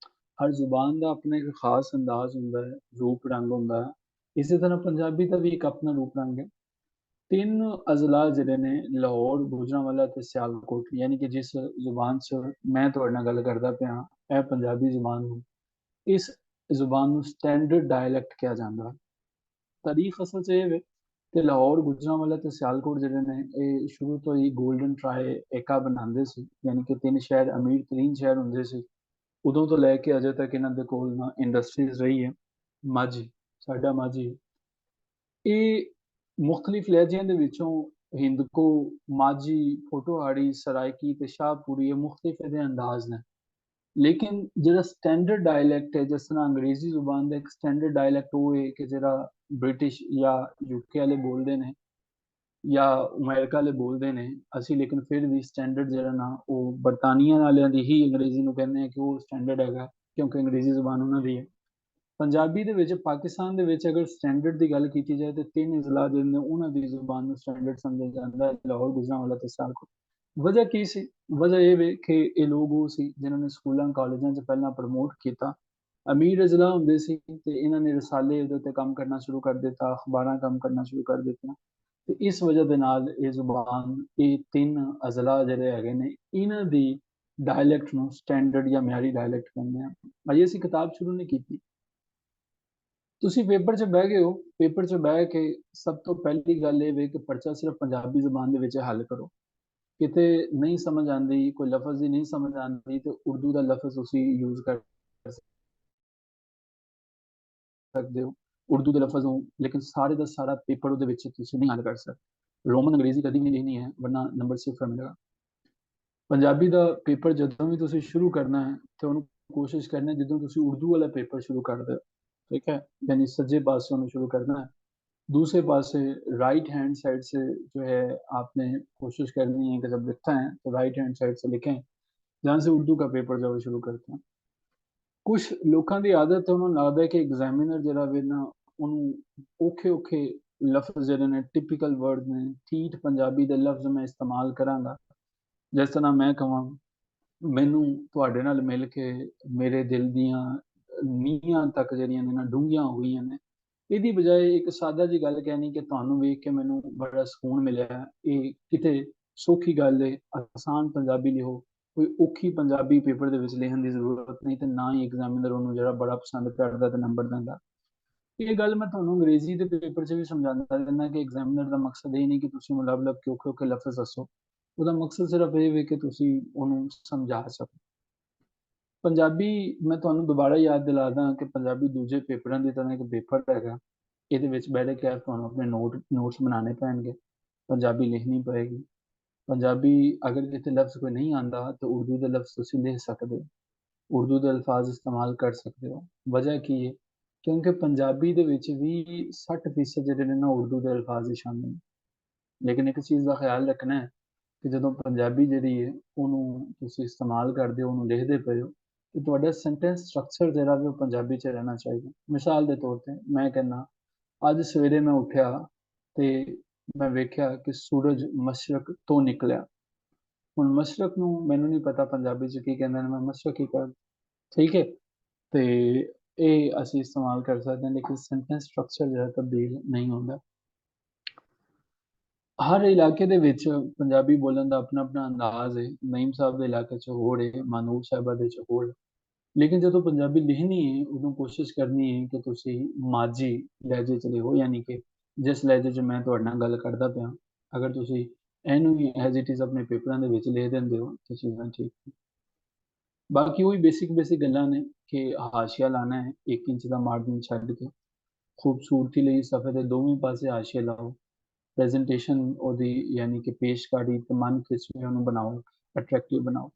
ਹਰ ਜ਼ੁਬਾਨ ਦਾ ਆਪਣਾ ਇੱਕ ਖਾਸ ਅੰਦਾਜ਼ ਹੁੰਦਾ ਹੈ ਰੂਪ ਰੰਗ ਹੁੰਦਾ ਹੈ ਇਸੇ ਤਰ੍ਹਾਂ ਪੰਜਾਬੀ ਦਾ ਵੀ ਇੱਕ ਆਪਣਾ ਰੂਪ ਰੰਗ ਹੈ ਤਿੰਨ ਅਜ਼ਲਾ ਜਿਹੜੇ ਨੇ ਲਾਹੌਰ ਗੁਜਰਾਂਵਾਲਾ ਤੇ ਸਿਆਲਕੋਟ ਯਾਨੀ ਕਿ ਜਿਸ ਜ਼ੁਬਾਨ 'ਚ ਮੈਂ ਤੁਹਾਡੇ ਨਾਲ ਗੱਲ ਕਰਦਾ ਪਿਆ ਇਹ ਪੰਜਾਬੀ ਜ਼ੁਬਾਨ ਨੂੰ ਇਸ ਜ਼ੁਬਾਨ ਨੂੰ ਸਟੈਂਡਰਡ ਡਾਇਲੈਕਟ ਕਿਹਾ ਜਾਂਦਾ ਤਾਰੀਖ ਅਸਲ 'ਚ ਇਹ ਵੇ ਕਿ ਲਾਹੌਰ ਗੁਜਰਾਂਵਾਲਾ ਤੇ ਸਿਆਲਕੋਟ ਜਿਹੜੇ ਨੇ ਇਹ ਸ਼ੁਰੂ ਤੋਂ ਹੀ ਗੋਲਡਨ ਟਰਾਈ ਏਕਾ ਬਣਾਉਂਦੇ ਸੀ ਯਾਨੀ ਕਿ ਤਿੰਨ ਸ਼ਹਿਰ ਅਮੀਰ ਤਰੀਨ ਸ਼ਹਿਰ ਹੁੰਦੇ ਸੀ ਉਦੋਂ ਤੋਂ ਲੈ ਕੇ ਅਜੇ ਤੱਕ ਇਹਨਾਂ ਦੇ ਕੋਲ ਨਾ ਇੰਡਸਟਰੀਜ਼ ਰਹੀ ਹੈ। ਮਾਝੀ, ਸਾਡਾ ਮਾਝੀ, ਇਹ ਮੁਖਤਲਿਫ ਲਹਿਜਿਆਂ ਦੇ ਵਿੱਚੋਂ ਹਿੰਦਕੋ, ਮਾਝੀ, ਪੋਠੋਹਾੜੀ, ਸਰਾਇਕੀ ਤੇ ਸ਼ਾਹਪੁਰੀ, ਇਹ ਮੁਖਤਲਿਫ ਇਹਦੇ ਅੰਦਾਜ਼ ਨੇ। ਲੇਕਿਨ ਜਿਹੜਾ ਸਟੈਂਡਰਡ ਡਾਇਲੈਕਟ ਹੈ, ਜਿਸ ਤਰ੍ਹਾਂ ਅੰਗਰੇਜ਼ੀ ਜ਼ੁਬਾਨ ਦਾ ਇੱਕ ਸਟੈਂਡਰਡ ਡਾਇਲੈਕਟ ਉਹ ਹੈ ਕਿ ਜਿਹੜਾ ਬ੍ਰਿਟਿਸ਼ ਜਾਂ ਯੂਕੇ ਵਾਲੇ ਬੋਲਦੇ ਨੇ ਜਾਂ ਅਮਰੀਕਾ ਵਾਲੇ ਬੋਲਦੇ ਨੇ, ਅਸੀਂ ਲੇਕਿਨ ਫਿਰ ਵੀ ਸਟੈਂਡਰਡ ਜਿਹੜਾ ਨਾ ਉਹ ਬਰਤਾਨੀਆ ਵਾਲਿਆਂ ਦੀ ਹੀ ਅੰਗਰੇਜ਼ੀ ਨੂੰ ਕਹਿੰਦੇ ਆ ਕਿ ਉਹ ਸਟੈਂਡਰਡ ਹੈਗਾ, ਕਿਉਂਕਿ ਅੰਗਰੇਜ਼ੀ ਜ਼ੁਬਾਨ ਉਹਨਾਂ ਦੀ ਹੈ। ਪੰਜਾਬੀ ਦੇ ਵਿੱਚ, ਪਾਕਿਸਤਾਨ ਦੇ ਵਿੱਚ ਅਗਰ ਸਟੈਂਡਰਡ ਦੀ ਗੱਲ ਕੀਤੀ ਜਾਏ ਤਾਂ ਤਿੰਨ ਅਜ਼ਲਾ ਜਿਹੜੇ ਨੇ ਉਹਨਾਂ ਦੀ ਜ਼ੁਬਾਨ ਨੂੰ ਸਟੈਂਡਰਡ ਸਮਝਿਆ ਜਾਂਦਾ ਹੈ, ਲਾਹੌਰ, ਗੁਜਰਾਂਵਾਲਾ ਤੇ ਸਿਆਲਕੋਟ। ਵਜ੍ਹਾ ਕੀ ਸੀ? ਵਜ੍ਹਾ ਇਹ ਵੇ ਕਿ ਇਹ ਲੋਕ ਉਹ ਸੀ ਜਿਨ੍ਹਾਂ ਨੇ ਸਕੂਲਾਂ ਕਾਲਜਾਂ 'ਚ ਪਹਿਲਾਂ ਪ੍ਰਮੋਟ ਕੀਤਾ। ਅਮੀਰ ਅਜ਼ਲਾ ਹੁੰਦੇ ਸੀ ਤੇ ਇਹਨਾਂ ਨੇ ਰਸਾਲੇ ਉਹਦੇ ਉੱਤੇ ਕੰਮ ਕਰਨਾ ਸ਼ੁਰੂ ਕਰ ਦਿੱਤਾ, ਅਖਬਾਰਾਂ ਕੰਮ ਕਰਨਾ ਸ਼ੁਰੂ ਕਰ ਦਿੱਤੀਆਂ। ਤੇ ਇਸ ਵਜ੍ਹਾ ਦੇ ਨਾਲ ਇਹ ਜ਼ੁਬਾਨ, ਇਹ ਤਿੰਨ ਅਜ਼ਲਾ ਜਿਹੜੇ ਹੈਗੇ ਨੇ, ਇਹਨਾਂ ਦੀ ਡਾਇਲੈਕਟ ਨੂੰ ਸਟੈਂਡਰਡ ਜਾਂ ਮਿਆਰੀ ਡਾਇਲੈਕਟ ਕਹਿੰਦੇ ਆ। ਅਜੇ ਅਸੀਂ ਕਿਤਾਬ ਸ਼ੁਰੂ ਨਹੀਂ ਕੀਤੀ। ਤੁਸੀਂ ਪੇਪਰ 'ਚ ਬਹਿ ਗਏ ਹੋ, ਪੇਪਰ 'ਚ ਬਹਿ ਕੇ ਸਭ ਤੋਂ ਪਹਿਲੀ ਗੱਲ ਇਹ ਵੇ ਕਿ ਪਰਚਾ ਸਿਰਫ ਪੰਜਾਬੀ ਜ਼ੁਬਾਨ ਦੇ ਵਿੱਚ ਹੱਲ ਕਰੋ। ਕਿਤੇ ਨਹੀਂ ਸਮਝ ਆਉਂਦੀ, ਕੋਈ ਲਫ਼ਜ਼ ਹੀ ਨਹੀਂ ਸਮਝ ਆਉਂਦੀ ਤੇ ਉਰਦੂ ਦਾ ਲਫ਼ਜ਼ ਤੁਸੀਂ ਯੂਜ਼ ਕਰ ਸਕਦੇ ਹੋ, ਉਰਦੂ ਦੇ ਲਫ਼ਜ਼ ਨੂੰ, ਲੇਕਿਨ ਸਾਰੇ ਦਾ ਸਾਰਾ ਪੇਪਰ ਉਹਦੇ ਵਿੱਚ ਤੁਸੀਂ ਨਹੀਂ ਹੱਲ ਕਰ ਸਕਦੇ। ਰੋਮਨ ਅੰਗਰੇਜ਼ੀ ਕਦੀ ਵੀ ਲਿਖਣੀ ਹੈ, ਵਰਨਾ ਨੰਬਰ ਸਿਫਰ ਮਿਲੇਗਾ। ਪੰਜਾਬੀ ਦਾ ਪੇਪਰ ਜਦੋਂ ਵੀ ਤੁਸੀਂ ਸ਼ੁਰੂ ਕਰਨਾ ਹੈ ਤੇ ਉਹਨੂੰ ਕੋਸ਼ਿਸ਼ ਕਰਨਾ ਜਦੋਂ ਤੁਸੀਂ ਉਰਦੂ ਵਾਲਾ ਪੇਪਰ ਸ਼ੁਰੂ ਕਰਦੇ ਹੋ, ठीक है, यानी सज्जे पास से शुरू करना है। दूसरे पास से राइट हैंड साइड से जो है आपने कोशिश करनी है कि जब लिखता है तो राइट हैंड साइड से लिखें, जहाँ से उर्दू का पेपर जो शुरू करते हैं। कुछ लोगों की आदत है, उन्होंने लगता है कि एग्जामिनर जरा वे ना उन्होंने औखे औखे लफ्ज़ ਜਿਹੜੇ ਨੇ ਟਿਪੀਕਲ ਵਰਡ ਨੇ, ਠੀਠ ਪੰਜਾਬੀ ਦੇ ਲਫ਼ਜ਼ ਮੈਂ ਇਸਤੇਮਾਲ ਕਰਾਂਗਾ। ਜਿਸ ਤਰ੍ਹਾਂ ਮੈਂ ਕਹਾਂ, ਮੈਨੂੰ ਤੁਹਾਡੇ ਨਾਲ ਮਿਲ ਕੇ ਮੇਰੇ ਦਿਲ ਦੀਆਂ ਨੀਹਾਂ ਤੱਕ ਜਿਹੜੀਆਂ ਨੇ ਨਾ ਡੂੰਘੀਆਂ ਹੋ ਗਈਆਂ ਨੇ। ਇਹਦੀ ਬਜਾਏ ਇੱਕ ਸਾਦਾ ਜੀ ਗੱਲ ਕਹਿਣੀ ਕਿ ਤੁਹਾਨੂੰ ਵੇਖ ਕੇ ਮੈਨੂੰ ਬੜਾ ਸਕੂਨ ਮਿਲਿਆ। ਇਹ ਕਿਤੇ ਸੌਖੀ ਗੱਲ ਹੈ, ਆਸਾਨ ਪੰਜਾਬੀ ਲਿਖੋ, ਕੋਈ ਔਖੀ ਪੰਜਾਬੀ ਪੇਪਰ ਦੇ ਵਿੱਚ ਲਿਖਣ ਦੀ ਜ਼ਰੂਰਤ ਨਹੀਂ ਤੇ ਨਾ ਹੀ ਐਗਜ਼ਾਮੀਨਰ ਉਹਨੂੰ ਜਿਹੜਾ ਬੜਾ ਪਸੰਦ ਕਰਦਾ ਤੇ ਨੰਬਰ ਦਿੰਦਾ। ਇਹ ਗੱਲ ਮੈਂ ਤੁਹਾਨੂੰ ਅੰਗਰੇਜ਼ੀ ਦੇ ਪੇਪਰ 'ਚ ਵੀ ਸਮਝਾਉਂਦਾ ਰਹਿੰਦਾ ਕਿ ਐਗਜ਼ਾਮੀਨਰ ਦਾ ਮਕਸਦ ਇਹ ਨਹੀਂ ਕਿ ਤੁਸੀਂ ਉਹਨੂੰ ਲੱਭ ਲੱਭ ਕੇ ਔਖੇ ਔਖੇ ਲਫ਼ਜ਼ ਦੱਸੋ, ਉਹਦਾ ਮਕਸਦ ਸਿਰਫ ਇਹ ਵੇ ਕਿ ਤੁਸੀਂ ਉਹਨੂੰ ਸਮਝਾ ਸਕੋ। ਪੰਜਾਬੀ, ਮੈਂ ਤੁਹਾਨੂੰ ਦੁਬਾਰਾ ਯਾਦ ਦਿਲਾਦਾ ਕਿ ਪੰਜਾਬੀ ਦੂਜੇ ਪੇਪਰਾਂ ਦੀ ਤਰ੍ਹਾਂ ਇੱਕ ਪੇਪਰ ਹੈਗਾ। ਇਹਦੇ ਵਿੱਚ ਬਹਿ ਕੇ ਤੁਹਾਨੂੰ ਆਪਣੇ ਨੋਟਸ ਬਣਾਉਣੇ ਪੈਣਗੇ, ਪੰਜਾਬੀ ਲਿਖਣੀ ਪਏਗੀ। ਪੰਜਾਬੀ ਅਗਰ ਕਿਤੇ ਲਫ਼ਜ਼ ਕੋਈ ਨਹੀਂ ਆਉਂਦਾ ਤਾਂ ਉਰਦੂ ਦੇ ਲਫ਼ਜ਼ ਤੁਸੀਂ ਲਿਖ ਸਕਦੇ ਹੋ, ਉਰਦੂ ਦੇ ਅਲਫਾਜ਼ ਇਸਤੇਮਾਲ ਕਰ ਸਕਦੇ ਹੋ। ਵਜ੍ਹਾ ਕੀ ਹੈ? ਕਿਉਂਕਿ ਪੰਜਾਬੀ ਦੇ ਵਿੱਚ ਵੀ 60% ਜਿਹੜੇ ਨੇ ਨਾ ਉਰਦੂ ਦੇ ਅਲਫਾਜ਼ ਹੀ ਸ਼ਾਮਿਲ ਨੇ। ਲੇਕਿਨ ਇੱਕ ਚੀਜ਼ ਦਾ ਖਿਆਲ ਰੱਖਣਾ ਹੈ ਕਿ ਜਦੋਂ ਪੰਜਾਬੀ ਜਿਹੜੀ ਹੈ ਉਹਨੂੰ ਤੁਸੀਂ ਇਸਤੇਮਾਲ ਕਰਦੇ ਹੋ, ਉਹਨੂੰ ਲਿਖਦੇ ਪਏ ਹੋ, ਤੇ ਤੁਹਾਡਾ ਸੈਂਟੈਂਸ ਸਟਰਕਚਰ ਜਿਹੜਾ ਵੀ ਉਹ ਪੰਜਾਬੀ 'ਚ ਰਹਿਣਾ ਚਾਹੀਦਾ। ਮਿਸਾਲ ਦੇ ਤੌਰ ਤੇ ਮੈਂ ਕਹਿੰਦਾ, ਅੱਜ ਸਵੇਰੇ ਮੈਂ ਉੱਠਿਆ ਤੇ ਮੈਂ ਵੇਖਿਆ ਕਿ ਸੂਰਜ ਮਸ਼ਰਕ ਤੋਂ ਨਿਕਲਿਆ। ਹੁਣ ਮਸ਼ਰਕ ਨੂੰ ਮੈਨੂੰ ਨਹੀਂ ਪਤਾ ਪੰਜਾਬੀ 'ਚ ਕੀ ਕਹਿੰਦੇ ਨੇ, ਮੈਂ ਮਸ਼ਰਕ ਹੀ ਕਰ, ਠੀਕ ਹੈ। ਤੇ ਇਹ ਅਸੀਂ ਇਸਤੇਮਾਲ ਕਰ ਸਕਦੇ ਹਾਂ, ਲੇਕਿਨ ਸੈਂਟੈਂਸ ਸਟਰਕਚਰ ਜਿਹੜਾ ਤਬਦੀਲ ਨਹੀਂ ਹੁੰਦਾ। ਹਰ ਇਲਾਕੇ ਦੇ ਵਿੱਚ ਪੰਜਾਬੀ ਬੋਲਣ ਦਾ ਆਪਣਾ ਆਪਣਾ ਅੰਦਾਜ਼ ਹੈ। ਨਈਮ ਸਾਹਿਬ ਦੇ ਇਲਾਕੇ 'ਚ ਹੋਰ ਹੈ, ਮਾਨੂਰ ਸਾਹਿਬਾ ਦੇ 'ਚ ਹੋਰ ਹੈ। ਲੇਕਿਨ ਜਦੋਂ ਪੰਜਾਬੀ ਲਿਖਣੀ ਹੈ ਉਦੋਂ ਕੋਸ਼ਿਸ਼ ਕਰਨੀ ਹੈ ਕਿ ਤੁਸੀਂ ਮਾਝੀ ਲਹਿਜੇ 'ਚ ਲਿਖੋ, ਯਾਨੀ ਕਿ ਜਿਸ ਲਹਿਜੇ 'ਚ ਮੈਂ ਤੁਹਾਡੇ ਨਾਲ ਗੱਲ ਕਰਦਾ ਪਿਆ, ਅਗਰ ਤੁਸੀਂ ਇਹਨੂੰ ਹੀ ਐਜ਼ ਇਟ ਇਜ਼ ਆਪਣੇ ਪੇਪਰਾਂ ਦੇ ਵਿੱਚ ਲਿਖ ਦਿੰਦੇ ਹੋ ਤਾਂ ਚੀਜ਼ਾਂ ਠੀਕ ਨੇ। ਬਾਕੀ ਉਹੀ ਬੇਸਿਕ ਗੱਲਾਂ ਨੇ ਕਿ ਹਾਸ਼ੀਆ ਲਾਣਾ ਹੈ 1 ਇੰਚ ਦਾ ਮਾਰਜਨ ਛੱਡ ਕੇ, ਖੂਬਸੂਰਤੀ ਲਈ ਸਫ਼ੇ ਦੇ ਦੋਵੇਂ ਪਾਸੇ ਹਾਸ਼ੀਆ ਲਾਓ, ਪ੍ਰੈਜੈਂਟੇਸ਼ਨ ਉਹਦੀ ਯਾਨੀ ਕਿ ਪੇਸ਼ਕਾਰੀ ਤੇ ਮਨ ਖਿੱਚਵੇਂ ਉਹਨੂੰ ਬਣਾਓ, ਅਟਰੈਕਟਿਵ ਬਣਾਓ।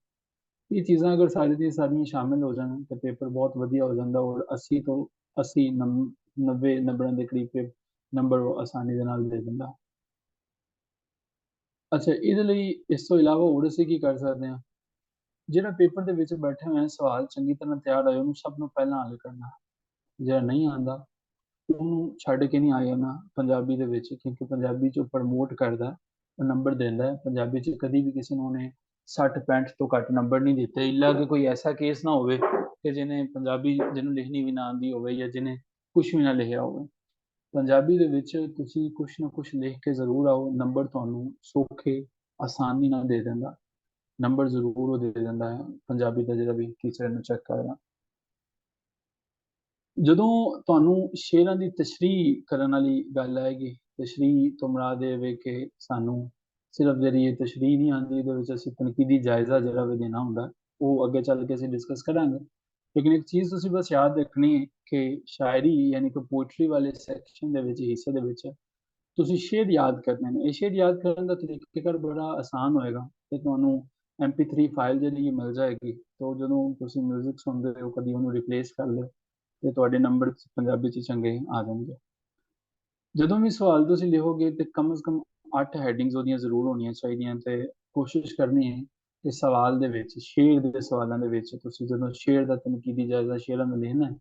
ਇਹ ਚੀਜ਼ਾਂ ਅਗਰ ਸਾਰੀ ਦੀਆਂ ਸਾਰੀਆਂ ਸ਼ਾਮਿਲ ਹੋ ਜਾਣ ਤਾਂ ਪੇਪਰ ਬਹੁਤ ਵਧੀਆ ਹੋ ਜਾਂਦਾ ਔਰ 80 ਤੋਂ 80 90 ਨੰਬਰਾਂ ਦੇ ਕਰੀਬ ਨੰਬਰ ਉਹ ਆਸਾਨੀ ਦੇ ਨਾਲ ਦੇ ਦਿੰਦਾ। ਅੱਛਾ, ਇਹਦੇ ਲਈ ਇਸ ਤੋਂ ਇਲਾਵਾ ਹੋਰ ਅਸੀਂ ਕੀ ਕਰ ਸਕਦੇ ਹਾਂ? ਜਿਹੜਾ ਪੇਪਰ ਦੇ ਵਿੱਚ ਬੈਠੇ ਹੋਏ ਸਵਾਲ ਚੰਗੀ ਤਰ੍ਹਾਂ ਤਿਆਰ ਹੋਏ ਉਹਨੂੰ ਸਭ ਨੂੰ ਪਹਿਲਾਂ ਹੱਲ ਕਰਨਾ। ਜਿਹੜਾ ਨਹੀਂ ਆਉਂਦਾ ਉਹਨੂੰ ਛੱਡ ਕੇ ਨਹੀਂ ਆ ਜਾਣਾ ਪੰਜਾਬੀ ਦੇ ਵਿੱਚ, ਕਿਉਂਕਿ ਪੰਜਾਬੀ 'ਚ ਪ੍ਰਮੋਟ ਕਰਦਾ, ਉਹ ਨੰਬਰ ਦਿੰਦਾ। ਪੰਜਾਬੀ 'ਚ ਕਦੀ ਵੀ ਕਿਸੇ ਨੂੰ ਉਹਨੇ 60 65 ਤੋਂ ਘੱਟ ਨੰਬਰ ਨਹੀਂ ਦਿੱਤੇ, ਇਲਾ ਕਿ ਕੋਈ ਐਸਾ ਕੇਸ ਨਾ ਹੋਵੇ ਕਿ ਜਿਹਨੇ ਪੰਜਾਬੀ ਜਿਹਨੂੰ ਲਿਖਣੀ ਵੀ ਨਾ ਆਉਂਦੀ ਹੋਵੇ ਜਾਂ ਜਿਹਨੇ ਕੁਛ ਵੀ ਨਾ ਲਿਖਿਆ ਹੋਵੇ। ਪੰਜਾਬੀ ਦੇ ਵਿੱਚ ਤੁਸੀਂ ਕੁਛ ਨਾ ਕੁਛ ਲਿਖ ਕੇ ਜ਼ਰੂਰ ਆਓ, ਨੰਬਰ ਤੁਹਾਨੂੰ ਸੌਖੇ ਆਸਾਨੀ ਨਾਲ ਦੇ ਦਿੰਦਾ, ਨੰਬਰ ਜ਼ਰੂਰ ਉਹ ਦੇ ਦਿੰਦਾ ਹੈ ਪੰਜਾਬੀ ਦਾ ਜਿਹੜਾ ਵੀ ਟੀਚਰ ਨੂੰ ਚੈੱਕ ਕਰਦਾ। ਜਦੋਂ ਤੁਹਾਨੂੰ ਸ਼ੇਰਾਂ ਦੀ ਤਸ਼ਰੀਹ ਕਰਨ ਵਾਲੀ ਗੱਲ ਆਏਗੀ, ਤਸ਼ਰੀਹ ਤੋਂ ਮੁਰਾਦ ਇਹ ਵੇ ਕਿ ਸਾਨੂੰ ਸਿਰਫ ਜਿਹੜੀ ਇਹ ਤਸ਼ਰੀਹ ਨਹੀਂ ਆਉਂਦੀ, ਇਹਦੇ ਵਿੱਚ ਅਸੀਂ ਤਨਕੀਦੀ ਜਾਇਜ਼ਾ ਜਿਹੜਾ ਵੀ ਦੇਣਾ ਹੁੰਦਾ। वो अगे चल के ਅਸੀਂ डिस्कस करांगे। लेकिन एक चीज़ ਤੁਸੀਂ बस याद रखनी है कि शायरी यानी कि पोइट्री वाले सैक्शन ਦੇ ਵਿੱਚ ਹਿੱਸੇ ਦੇ ਵਿੱਚ ਤੁਸੀਂ ਸ਼ੇਰ ਯਾਦ ਕਰਨੇ ਨੇ। ਇਹ ਸ਼ੇਰ ਯਾਦ ਕਰਨ ਦਾ ਤਰੀਕੇਕਾਰ ਬੜਾ ਆਸਾਨ ਹੋਏਗਾ ਤੇ ਤੁਹਾਨੂੰ MP3 ਫਾਈਲ ਜਿਹੜੀ ਮਿਲ ਜਾਏਗੀ। तो ਜਦੋਂ ਤੁਸੀਂ ਮਿਊਜ਼ਿਕ ਸੁਣਦੇ ਹੋ ਕਦੀ ਉਹਨੂੰ ਰਿਪਲੇਸ ਕਰ ਲਿਓ ਤੇ ਤੁਹਾਡੇ ਨੰਬਰ ਪੰਜਾਬੀ 'ਚ ਚੰਗੇ ਆ ਜਾਣਗੇ। ਜਦੋਂ ਵੀ ਸਵਾਲ ਤੁਸੀਂ ਲਿਖੋਗੇ ਤੇ ਕਮ ਸੇ ਕਮ 8 ਹੈਡਿੰਗਸ ਉਹਦੀਆਂ ਜ਼ਰੂਰ ਹੋਣੀਆਂ ਚਾਹੀਦੀਆਂ ਤੇ ਕੋਸ਼ਿਸ਼ ਕਰਨੀ ਹੈ ਕਿ ਸਵਾਲ ਦੇ ਵਿੱਚ ਸ਼ੇਰ ਦੇ ਸਵਾਲਾਂ ਦੇ ਵਿੱਚ ਤੁਸੀਂ ਜਦੋਂ ਸ਼ੇਰ ਦਾ ਤਨਕੀਦੀ ਜਾਇਜ਼ਾ ਸ਼ੇਰਾਂ ਨੂੰ ਲਿਖਣਾ ਹੈ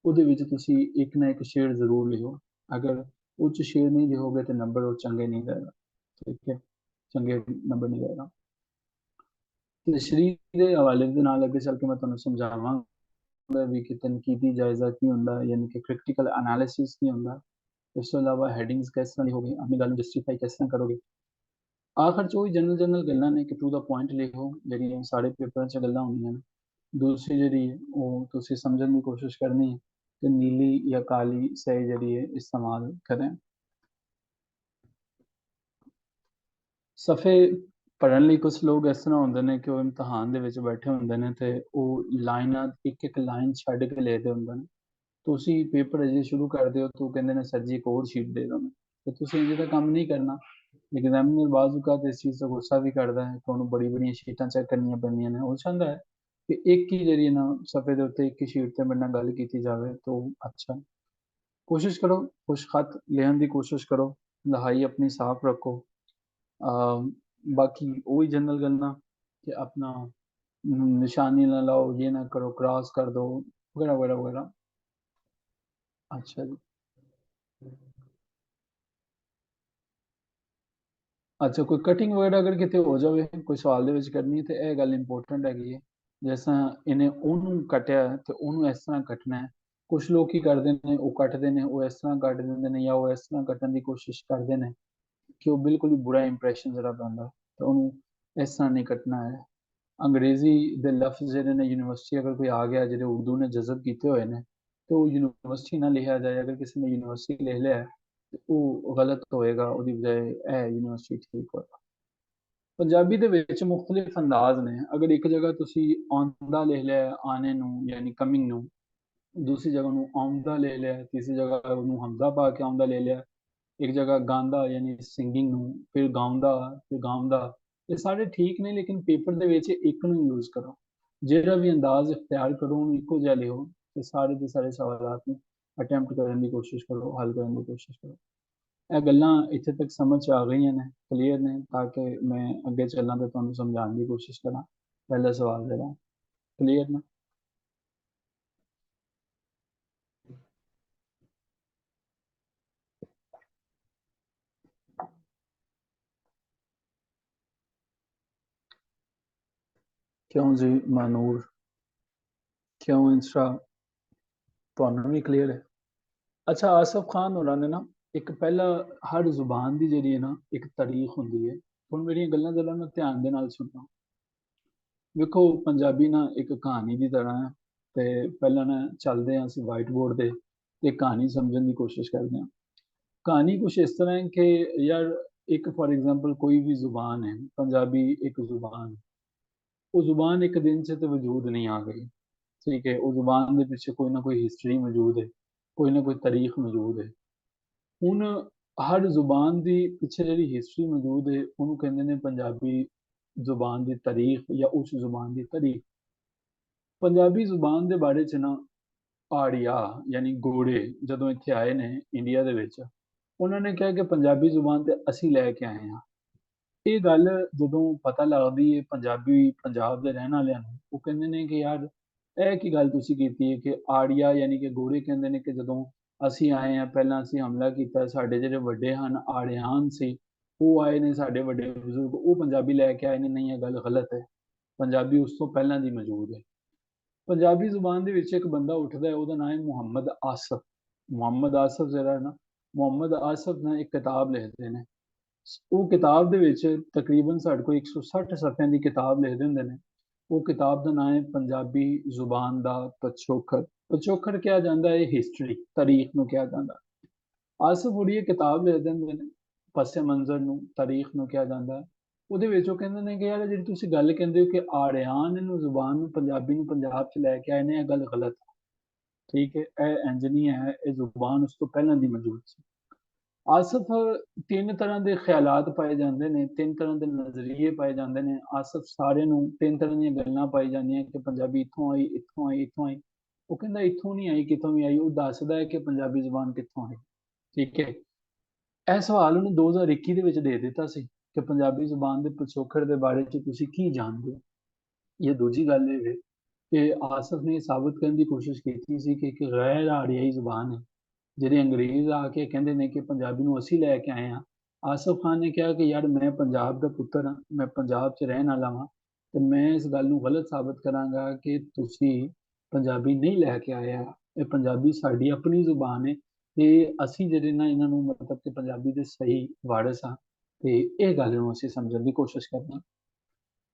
ਉਹਦੇ ਵਿੱਚ ਤੁਸੀਂ ਇੱਕ ਨਾ ਇੱਕ ਸ਼ੇਰ ਜ਼ਰੂਰ ਲਿਖੋ। ਅਗਰ ਉਹ 'ਚ ਸ਼ੇਰ ਨਹੀਂ ਲਿਖੋਗੇ ਤੇ ਨੰਬਰ ਉਹ ਚੰਗੇ ਨਹੀਂ ਜਾਏਗਾ। ਠੀਕ ਹੈ, ਚੰਗੇ ਨੰਬਰ ਨਹੀਂ ਜਾਏਗਾ। ਤਸ਼ਰੀਹ ਦੇ ਹਵਾਲੇ ਦੇ ਨਾਲ ਅੱਗੇ ਚੱਲ ਕੇ ਮੈਂ ਤੁਹਾਨੂੰ ਸਮਝਾਵਾਂਗਾ ਵੀ ਕਿ ਤਨਕੀਦੀ ਜਾਇਜ਼ਾ ਕੀ ਹੁੰਦਾ ਹੈ, ਯਾਨੀ ਕਿ ਕ੍ਰਿਟੀਕਲ ਐਨਾਲਿਸਿਸ ਕੀ ਹੁੰਦਾ। ਇਸ ਤੋਂ ਇਲਾਵਾ ਹੈਡਿੰਗਸ ਕਿਸ ਤਰ੍ਹਾਂ ਲਿਖੋਗੇ, ਆਪਣੀ ਗੱਲ ਨੂੰ ਜਸਟੀਫਾਈ ਕਿਸ ਤਰ੍ਹਾਂ ਕਰੋਗੇ। ਆਖਰ 'ਚ ਉਹੀ ਜਨਰਲ ਗੱਲਾਂ ਨੇ ਕਿ ਟੂ ਦਾ ਪੁਆਇੰਟ ਲਿਖੋ ਜਿਹੜੀਆਂ ਸਾਰੇ ਪੇਪਰਾਂ 'ਚ ਗੱਲਾਂ ਹੁੰਦੀਆਂ ਨੇ। ਦੂਸਰੀ ਜਿਹੜੀ ਉਹ ਤੁਸੀਂ ਸਮਝਣ ਦੀ ਕੋਸ਼ਿਸ਼ ਕਰਨੀ ਹੈ ਕਿ ਨੀਲੀ ਜਾਂ ਕਾਲੀ ਸਿਆਹੀ ਜਿਹੜੀ ਹੈ ਇਸਤੇਮਾਲ ਕरें। ਸਫ਼ੇ ਪੜ੍ਹਨ ਲਈ ਕੁਛ ਲੋਕ ਇਸ ਤਰ੍ਹਾਂ ਹੁੰਦੇ ਨੇ ਕਿ ਉਹ ਇਮਤਿਹਾਨ ਦੇ ਵਿੱਚ ਬੈਠੇ ਹੁੰਦੇ ਨੇ ਤੇ ਉਹ ਲਾਈਨਾਂ ਇੱਕ ਇੱਕ ਲਾਈਨ ਛੱਡ ਕੇ ਲਿਖਦੇ ਹੁੰਦੇ ਨੇ। ਤੁਸੀਂ ਪੇਪਰ ਅਜੇ ਸ਼ੁਰੂ ਕਰਦੇ ਹੋ ਤਾਂ ਉਹ ਕਹਿੰਦੇ ਨੇ ਸਰ ਜੀ ਇੱਕ ਹੋਰ ਸ਼ੀਟ ਦੇ ਦਿਓ ਤੇ ਤੁਸੀਂ ਇੰਝ ਦਾ ਕੰਮ ਨਹੀਂ ਕਰਨਾ। ਐਗਜ਼ਾਮੀਨਰ ਬਾਅਦ ਔਕਾਤ ਇਸ ਚੀਜ਼ ਤੋਂ ਗੁੱਸਾ ਵੀ ਕਰਦਾ ਹੈ ਕਿ ਉਹਨੂੰ ਬੜੀਆਂ ਸ਼ੀਟਾਂ ਚੈੱਕ ਕਰਨੀਆਂ ਪੈਂਦੀਆਂ ਨੇ। ਉਹ ਚਾਹੁੰਦਾ ਹੈ ਕਿ ਇੱਕ ਹੀ ਜਿਹੜੀ ਨਾ ਸਫ਼ੇ ਦੇ ਉੱਤੇ ਇੱਕ ਹੀ ਸ਼ੀਟ ਤੇ ਮੇਰੇ ਨਾਲ ਗੱਲ ਕੀਤੀ ਜਾਵੇ ਤਾਂ ਅੱਛਾ। ਕੋਸ਼ਿਸ਼ ਕਰੋ ਕੁਛ ਖਤ ਲਿਖਣ ਦੀ ਕੋਸ਼ਿਸ਼ ਕਰੋ, ਲਿਖਾਈ ਆਪਣੀ ਸਾਫ਼ ਰੱਖੋ। बाकी वही जनरल गल्लां कि अपना निशानी ना लाओ, ये ना करो, क्रॉस कर दो वगैरह वगैरह वगैरह। अच्छा जी, अच्छा कोई कटिंग वगैरह अगर कितने हो जाए कोई सवाल ਦੇ ਵਿੱਚ ਕਰਨੀ ਹੈ ਤੇ ਇਹ ਗੱਲ ਇੰਪੋਰਟੈਂਟ ਹੈਗੀ ਹੈ। ਜਿਸ ਤਰ੍ਹਾਂ ਇਹਨੇ ਉਹਨੂੰ ਕੱਟਿਆ ਤੇ ਉਹਨੂੰ ਇਸ ਤਰ੍ਹਾਂ ਕੱਟਣਾ ਹੈ। ਕੁਝ ਲੋਕ ਕੀ ਕਰਦੇ ਨੇ ਉਹ ਕੱਟਦੇ ਨੇ ਉਹ ਇਸ ਤਰ੍ਹਾਂ ਕੱਟ ਦਿੰਦੇ ਨੇ ਜਾਂ ਉਹ ਇਸ ਤਰ੍ਹਾਂ ਕੱਟਣ ਦੀ ਕੋਸ਼ਿਸ਼ ਕਰਦੇ ਨੇ ਕਿ ਉਹ ਬਿਲਕੁਲ ਹੀ ਬੁਰਾ ਇੰਪ੍ਰੈਸ਼ਨ ਜਿਹੜਾ ਪੈਂਦਾ ਤੇ ਉਹਨੂੰ ਇਸ ਤਰ੍ਹਾਂ ਨਹੀਂ ਕੱਟਣਾ ਹੈ। ਅੰਗਰੇਜ਼ੀ ਦੇ ਲਫ਼ਜ਼ ਜਿਹੜੇ ਨੇ ਯੂਨੀਵਰਸਿਟੀ ਅਗਰ ਕੋਈ ਆ ਗਿਆ ਜਿਹੜੇ ਉਰਦੂ ਨੇ ਜਜ਼ਬ ਕੀਤੇ ਹੋਏ ਨੇ ਤੇ ਉਹ ਯੂਨੀਵਰਸਿਟੀ ਨਾ ਲਿਖਿਆ ਜਾਏ। ਅਗਰ ਕਿਸੇ ਨੇ ਯੂਨੀਵਰਸਿਟੀ ਲਿਖ ਲਿਆ ਤੇ ਉਹ ਗਲਤ ਹੋਏਗਾ, ਉਹਦੀ ਬਜਾਏ ਇਹ ਯੂਨੀਵਰਸਿਟੀ ਠੀਕ ਹੋਏਗਾ। ਪੰਜਾਬੀ ਦੇ ਵਿੱਚ ਮੁxtਲਿਫ ਅੰਦਾਜ਼ ਨੇ। ਅਗਰ ਇੱਕ ਜਗ੍ਹਾ ਤੁਸੀਂ ਆਉਂਦਾ ਲਿਖ ਲਿਆ ਆਣੇ ਨੂੰ ਯਾਨੀ ਕਮਿੰਗ ਨੂੰ, ਦੂਸਰੀ ਜਗ੍ਹਾ ਨੂੰ ਆਉਂਦਾ ਲਿਖ ਲਿਆ, ਤੀਸਰੀ ਜਗ੍ਹਾ ਉਹਨੂੰ ਹਮਜ਼ਾ ਪਾ ਕੇ ਆਉਂਦਾ ਲਿਖ ਲਿਆ, ਇੱਕ ਜਗ੍ਹਾ ਗਾਉਂਦਾ ਯਾਨੀ ਸਿੰਗਿੰਗ ਨੂੰ, ਫਿਰ ਗਾਉਂਦਾ ਫਿਰ ਗਾਉਂਦਾ। ਇਹ ਸਾਰੇ ਠੀਕ ਨੇ ਲੇਕਿਨ ਪੇਪਰ ਦੇ ਵਿੱਚ ਇੱਕ ਨੂੰ ਯੂਜ਼ ਕਰੋ। ਜਿਹੜਾ ਵੀ ਅੰਦਾਜ਼ ਇਖਤਿਆਰ ਕਰੋ ਉਹਨੂੰ ਇੱਕੋ ਜਿਹਾ ਲਿਖੋ ਤੇ ਸਾਰੇ ਦੇ ਸਾਰੇ ਸਵਾਲਾਤ ਨੂੰ ਅਟੈਂਪਟ ਕਰਨ ਦੀ ਕੋਸ਼ਿਸ਼ ਕਰੋ, ਹੱਲ ਕਰਨ ਦੀ ਕੋਸ਼ਿਸ਼ ਕਰੋ। ਇਹ ਗੱਲਾਂ ਇੱਥੇ ਤੱਕ ਸਮਝ 'ਚ ਆ ਗਈਆਂ ਨੇ, ਕਲੀਅਰ ਨੇ, ਤਾਂ ਕਿ ਮੈਂ ਅੱਗੇ ਚੱਲਾਂ ਤੇ ਤੁਹਾਨੂੰ ਸਮਝਾਉਣ ਦੀ ਕੋਸ਼ਿਸ਼ ਕਰਾਂ। ਪਹਿਲਾ ਸਵਾਲ ਜਿਹੜਾ ਕਲੀਅਰ ਨਾ। क्यों जी मानूर, क्यों इंस्टा ਤੁਹਾਨੂੰ ਵੀ ਕਲੀਅਰ ਹੈ। ਅੱਛਾ ਆਸਫ ਖਾਨ ਹੋਰਾਂ ਨੇ ਨਾ ਇੱਕ ਪਹਿਲਾ ਹਰ ਜ਼ੁਬਾਨ ਦੀ ਜਿਹੜੀ ਹੈ ਨਾ ਇੱਕ ਤਾਰੀਖ ਹੁੰਦੀ ਹੈ। ਹੁਣ ਮੇਰੀਆਂ ਗੱਲਾਂ ਜ਼ਰਾ ਨਾ ਧਿਆਨ ਦੇ ਨਾਲ ਸੁਣਨਾ। ਵੇਖੋ ਪੰਜਾਬੀ ਨਾ ਇੱਕ ਕਹਾਣੀ ਦੀ ਤਰ੍ਹਾਂ ਹੈ ਤੇ ਪਹਿਲਾਂ ਨਾ ਚੱਲਦੇ ਹਾਂ ਅਸੀਂ ਵਾਈਟ ਬੋਰਡ ਤੇ ਕਹਾਣੀ ਸਮਝਣ ਦੀ ਕੋਸ਼ਿਸ਼ ਕਰਦੇ ਹਾਂ। ਕਹਾਣੀ ਕੁਛ ਇਸ ਤਰ੍ਹਾਂ ਹੈ ਕਿ ਯਾਰ ਇੱਕ ਫॉर एग्जांपल कोई भी ज़ुबान है, पंजाबी एक ज़ुबान, वो ज़ुबान एक दिन से तो वजूद नहीं आ गई। ठीक है, वो ज़ुबान के पीछे कोई ना कोई हिस्टरी मौजूद है, कोई ना कोई तारीख मौजूद है। ਹੁਣ ਹਰ ਜ਼ੁਬਾਨ ਦੀ ਪਿੱਛੇ ਜਿਹੜੀ ਹਿਸਟਰੀ ਮੌਜੂਦ ਹੈ ਉਹਨੂੰ ਕਹਿੰਦੇ ਨੇ ਪੰਜਾਬੀ ਜ਼ੁਬਾਨ ਦੀ ਤਾਰੀਖ ਜਾਂ ਉਸ ਜ਼ੁਬਾਨ ਦੀ ਤਾਰੀਖ। ਪੰਜਾਬੀ ਜ਼ੁਬਾਨ ਦੇ ਬਾਰੇ 'ਚ ਨਾ ਆੜੀਆ ਯਾਨੀ ਗੋੜੇ ਜਦੋਂ ਇੱਥੇ ਆਏ ਨੇ ਇੰਡੀਆ ਦੇ ਵਿੱਚ, ਉਹਨਾਂ ਨੇ ਕਿਹਾ ਕਿ ਪੰਜਾਬੀ ਜ਼ੁਬਾਨ ਤੇ ਅਸੀਂ ਲੈ ਕੇ ਆਏ ਹਾਂ। ਇਹ ਗੱਲ ਜਦੋਂ ਪਤਾ ਲੱਗਦੀ ਹੈ ਪੰਜਾਬੀ ਪੰਜਾਬ ਦੇ ਰਹਿਣ ਵਾਲਿਆਂ ਨੂੰ, ਉਹ ਕਹਿੰਦੇ ਨੇ ਕਿ ਯਾਰ ਇਹ ਕੀ ਗੱਲ ਤੁਸੀਂ ਕੀਤੀ ਹੈ ਕਿ ਆੜੀਆ ਯਾਨੀ ਕਿ ਗੋਰੇ ਕਹਿੰਦੇ ਨੇ ਕਿ ਜਦੋਂ ਅਸੀਂ ਆਏ ਹਾਂ ਪਹਿਲਾਂ ਅਸੀਂ ਹਮਲਾ ਕੀਤਾ, ਸਾਡੇ ਜਿਹੜੇ ਵੱਡੇ ਹਨ ਆੜਿਆਨ ਸੀ ਉਹ ਆਏ ਨੇ, ਸਾਡੇ ਵੱਡੇ ਬਜ਼ੁਰਗ ਉਹ ਪੰਜਾਬੀ ਲੈ ਕੇ ਆਏ ਨੇ। ਨਹੀਂ, ਇਹ ਗੱਲ ਗਲਤ ਹੈ। ਪੰਜਾਬੀ ਉਸ ਤੋਂ ਪਹਿਲਾਂ ਦੀ ਮੌਜੂਦ ਹੈ। ਪੰਜਾਬੀ ਜ਼ੁਬਾਨ ਦੇ ਵਿੱਚ ਇੱਕ ਬੰਦਾ ਉੱਠਦਾ ਹੈ, ਉਹਦਾ ਨਾਮ ਹੈ ਮੁਹੰਮਦ ਆਸਫ। ਮੁਹੰਮਦ ਆਸਫ ਜਿਹੜਾ ਹੈ ਨਾ, ਮੁਹੰਮਦ ਆਸਫ ਨੇ ਇੱਕ ਕਿਤਾਬ ਲਿਖਦੇ ਨੇ। ਉਹ ਕਿਤਾਬ ਦੇ ਵਿੱਚ ਤਕਰੀਬਨ ਸਾਡੇ ਕੋਲ 160 ਸਫ਼ਿਆਂ ਦੀ ਕਿਤਾਬ ਲਿਖਦੇ ਹੁੰਦੇ ਨੇ। ਉਹ ਕਿਤਾਬ ਦਾ ਨਾਮ ਹੈ ਪੰਜਾਬੀ ਜ਼ੁਬਾਨ ਦਾ ਪਿਛੋਕੜ। ਪਿਛੋਕੜ ਕਿਹਾ ਜਾਂਦਾ ਹੈ ਹਿਸਟਰੀ, ਤਾਰੀਖ ਨੂੰ ਕਿਹਾ ਜਾਂਦਾ। ਆਸਫ ਹੁਰੀ ਇਹ ਕਿਤਾਬ ਲਿਖਦੇ ਹੁੰਦੇ ਨੇ, ਪਸੇ ਮੰਜ਼ਰ ਨੂੰ ਤਾਰੀਖ ਨੂੰ ਕਿਹਾ ਜਾਂਦਾ ਹੈ। ਉਹਦੇ ਵਿੱਚ ਉਹ ਕਹਿੰਦੇ ਨੇ ਕਿ ਯਾਰ ਜਿਹੜੀ ਤੁਸੀਂ ਗੱਲ ਕਹਿੰਦੇ ਹੋ ਕਿ ਆਰਿਆਨ ਨੂੰ ਜ਼ੁਬਾਨ ਨੂੰ ਪੰਜਾਬੀ ਨੂੰ ਪੰਜਾਬ 'ਚ ਲੈ ਕੇ ਆਏ ਨੇ, ਇਹ ਗੱਲ ਗਲਤ ਹੈ। ਠੀਕ ਹੈ, ਇਹ ਇੰਜ ਨਹੀਂ ਹੈ, ਇਹ ਜ਼ੁਬਾਨ ਉਸ ਤੋਂ ਪਹਿਲਾਂ ਦੀ ਮੌਜੂਦ ਸੀ। ਆਸਫ ਤਿੰਨ ਤਰ੍ਹਾਂ ਦੇ ਖਿਆਲਾਤ ਪਾਏ ਜਾਂਦੇ ਨੇ, ਤਿੰਨ ਤਰ੍ਹਾਂ ਦੇ ਨਜ਼ਰੀਏ ਪਾਏ ਜਾਂਦੇ ਨੇ। ਆਸਫ ਸਾਰਿਆਂ ਨੂੰ ਤਿੰਨ ਤਰ੍ਹਾਂ ਦੀਆਂ ਗੱਲਾਂ ਪਾਈ ਜਾਂਦੀਆਂ ਕਿ ਪੰਜਾਬੀ ਇੱਥੋਂ ਆਈ, ਇੱਥੋਂ ਆਈ, ਇੱਥੋਂ ਆਈ। ਉਹ ਕਹਿੰਦਾ ਇੱਥੋਂ ਨਹੀਂ ਆਈ, ਕਿਤੋਂ ਵੀ ਆਈ। ਉਹ ਦੱਸਦਾ ਹੈ ਕਿ ਪੰਜਾਬੀ ਜ਼ੁਬਾਨ ਕਿੱਥੋਂ ਆਈ। ਠੀਕ ਹੈ, ਇਹ ਸਵਾਲ ਉਹਨੂੰ 2021 ਦੇ ਵਿੱਚ ਦੇ ਦਿੱਤਾ ਸੀ ਕਿ ਪੰਜਾਬੀ ਜ਼ੁਬਾਨ ਦੇ ਪਿਛੋਕੜ ਦੇ ਬਾਰੇ 'ਚ ਤੁਸੀਂ ਕੀ ਜਾਣਦੇ ਹੋ। ਇਹ ਦੂਜੀ ਗੱਲ ਇਹ ਹੈ ਕਿ ਆਸਫ ਨੇ ਸਾਬਤ ਕਰਨ ਦੀ ਕੋਸ਼ਿਸ਼ ਕੀਤੀ ਸੀ ਕਿ ਇੱਕ ਗੈਰ ਆਰੀਆਈ ਜ਼ੁਬਾਨ ਹੈ। ਜਿਹੜੇ ਅੰਗਰੇਜ਼ ਆ ਕੇ ਕਹਿੰਦੇ ਨੇ ਕਿ ਪੰਜਾਬੀ ਨੂੰ ਅਸੀਂ ਲੈ ਕੇ ਆਏ ਹਾਂ। ਆਸਫ ਖਾਨ ਨੇ ਕਿਹਾ ਕਿ ਯਾਰ ਮੈਂ ਪੰਜਾਬ ਦਾ ਪੁੱਤਰ ਹਾਂ, ਮੈਂ ਪੰਜਾਬ 'ਚ ਰਹਿਣ ਵਾਲਾ ਵਾਂ, ਤੇ ਮੈਂ ਇਸ ਗੱਲ ਨੂੰ ਗਲਤ ਸਾਬਤ ਕਰਾਂਗਾ ਕਿ ਤੁਸੀਂ ਪੰਜਾਬੀ ਨਹੀਂ ਲੈ ਕੇ ਆਏ ਆ। ਇਹ ਪੰਜਾਬੀ ਸਾਡੀ ਆਪਣੀ ਜ਼ੁਬਾਨ ਹੈ ਤੇ ਅਸੀਂ ਜਿਹੜੇ ਨਾ ਇਹਨਾਂ ਨੂੰ ਮਤਲਬ ਕਿ ਪੰਜਾਬੀ ਦੇ ਸਹੀ ਵਾਰਸ ਹਾਂ, ਤੇ ਇਹ ਗੱਲ ਨੂੰ ਅਸੀਂ ਸਮਝਣ ਦੀ ਕੋਸ਼ਿਸ਼ ਕਰਦੇ ਹਾਂ।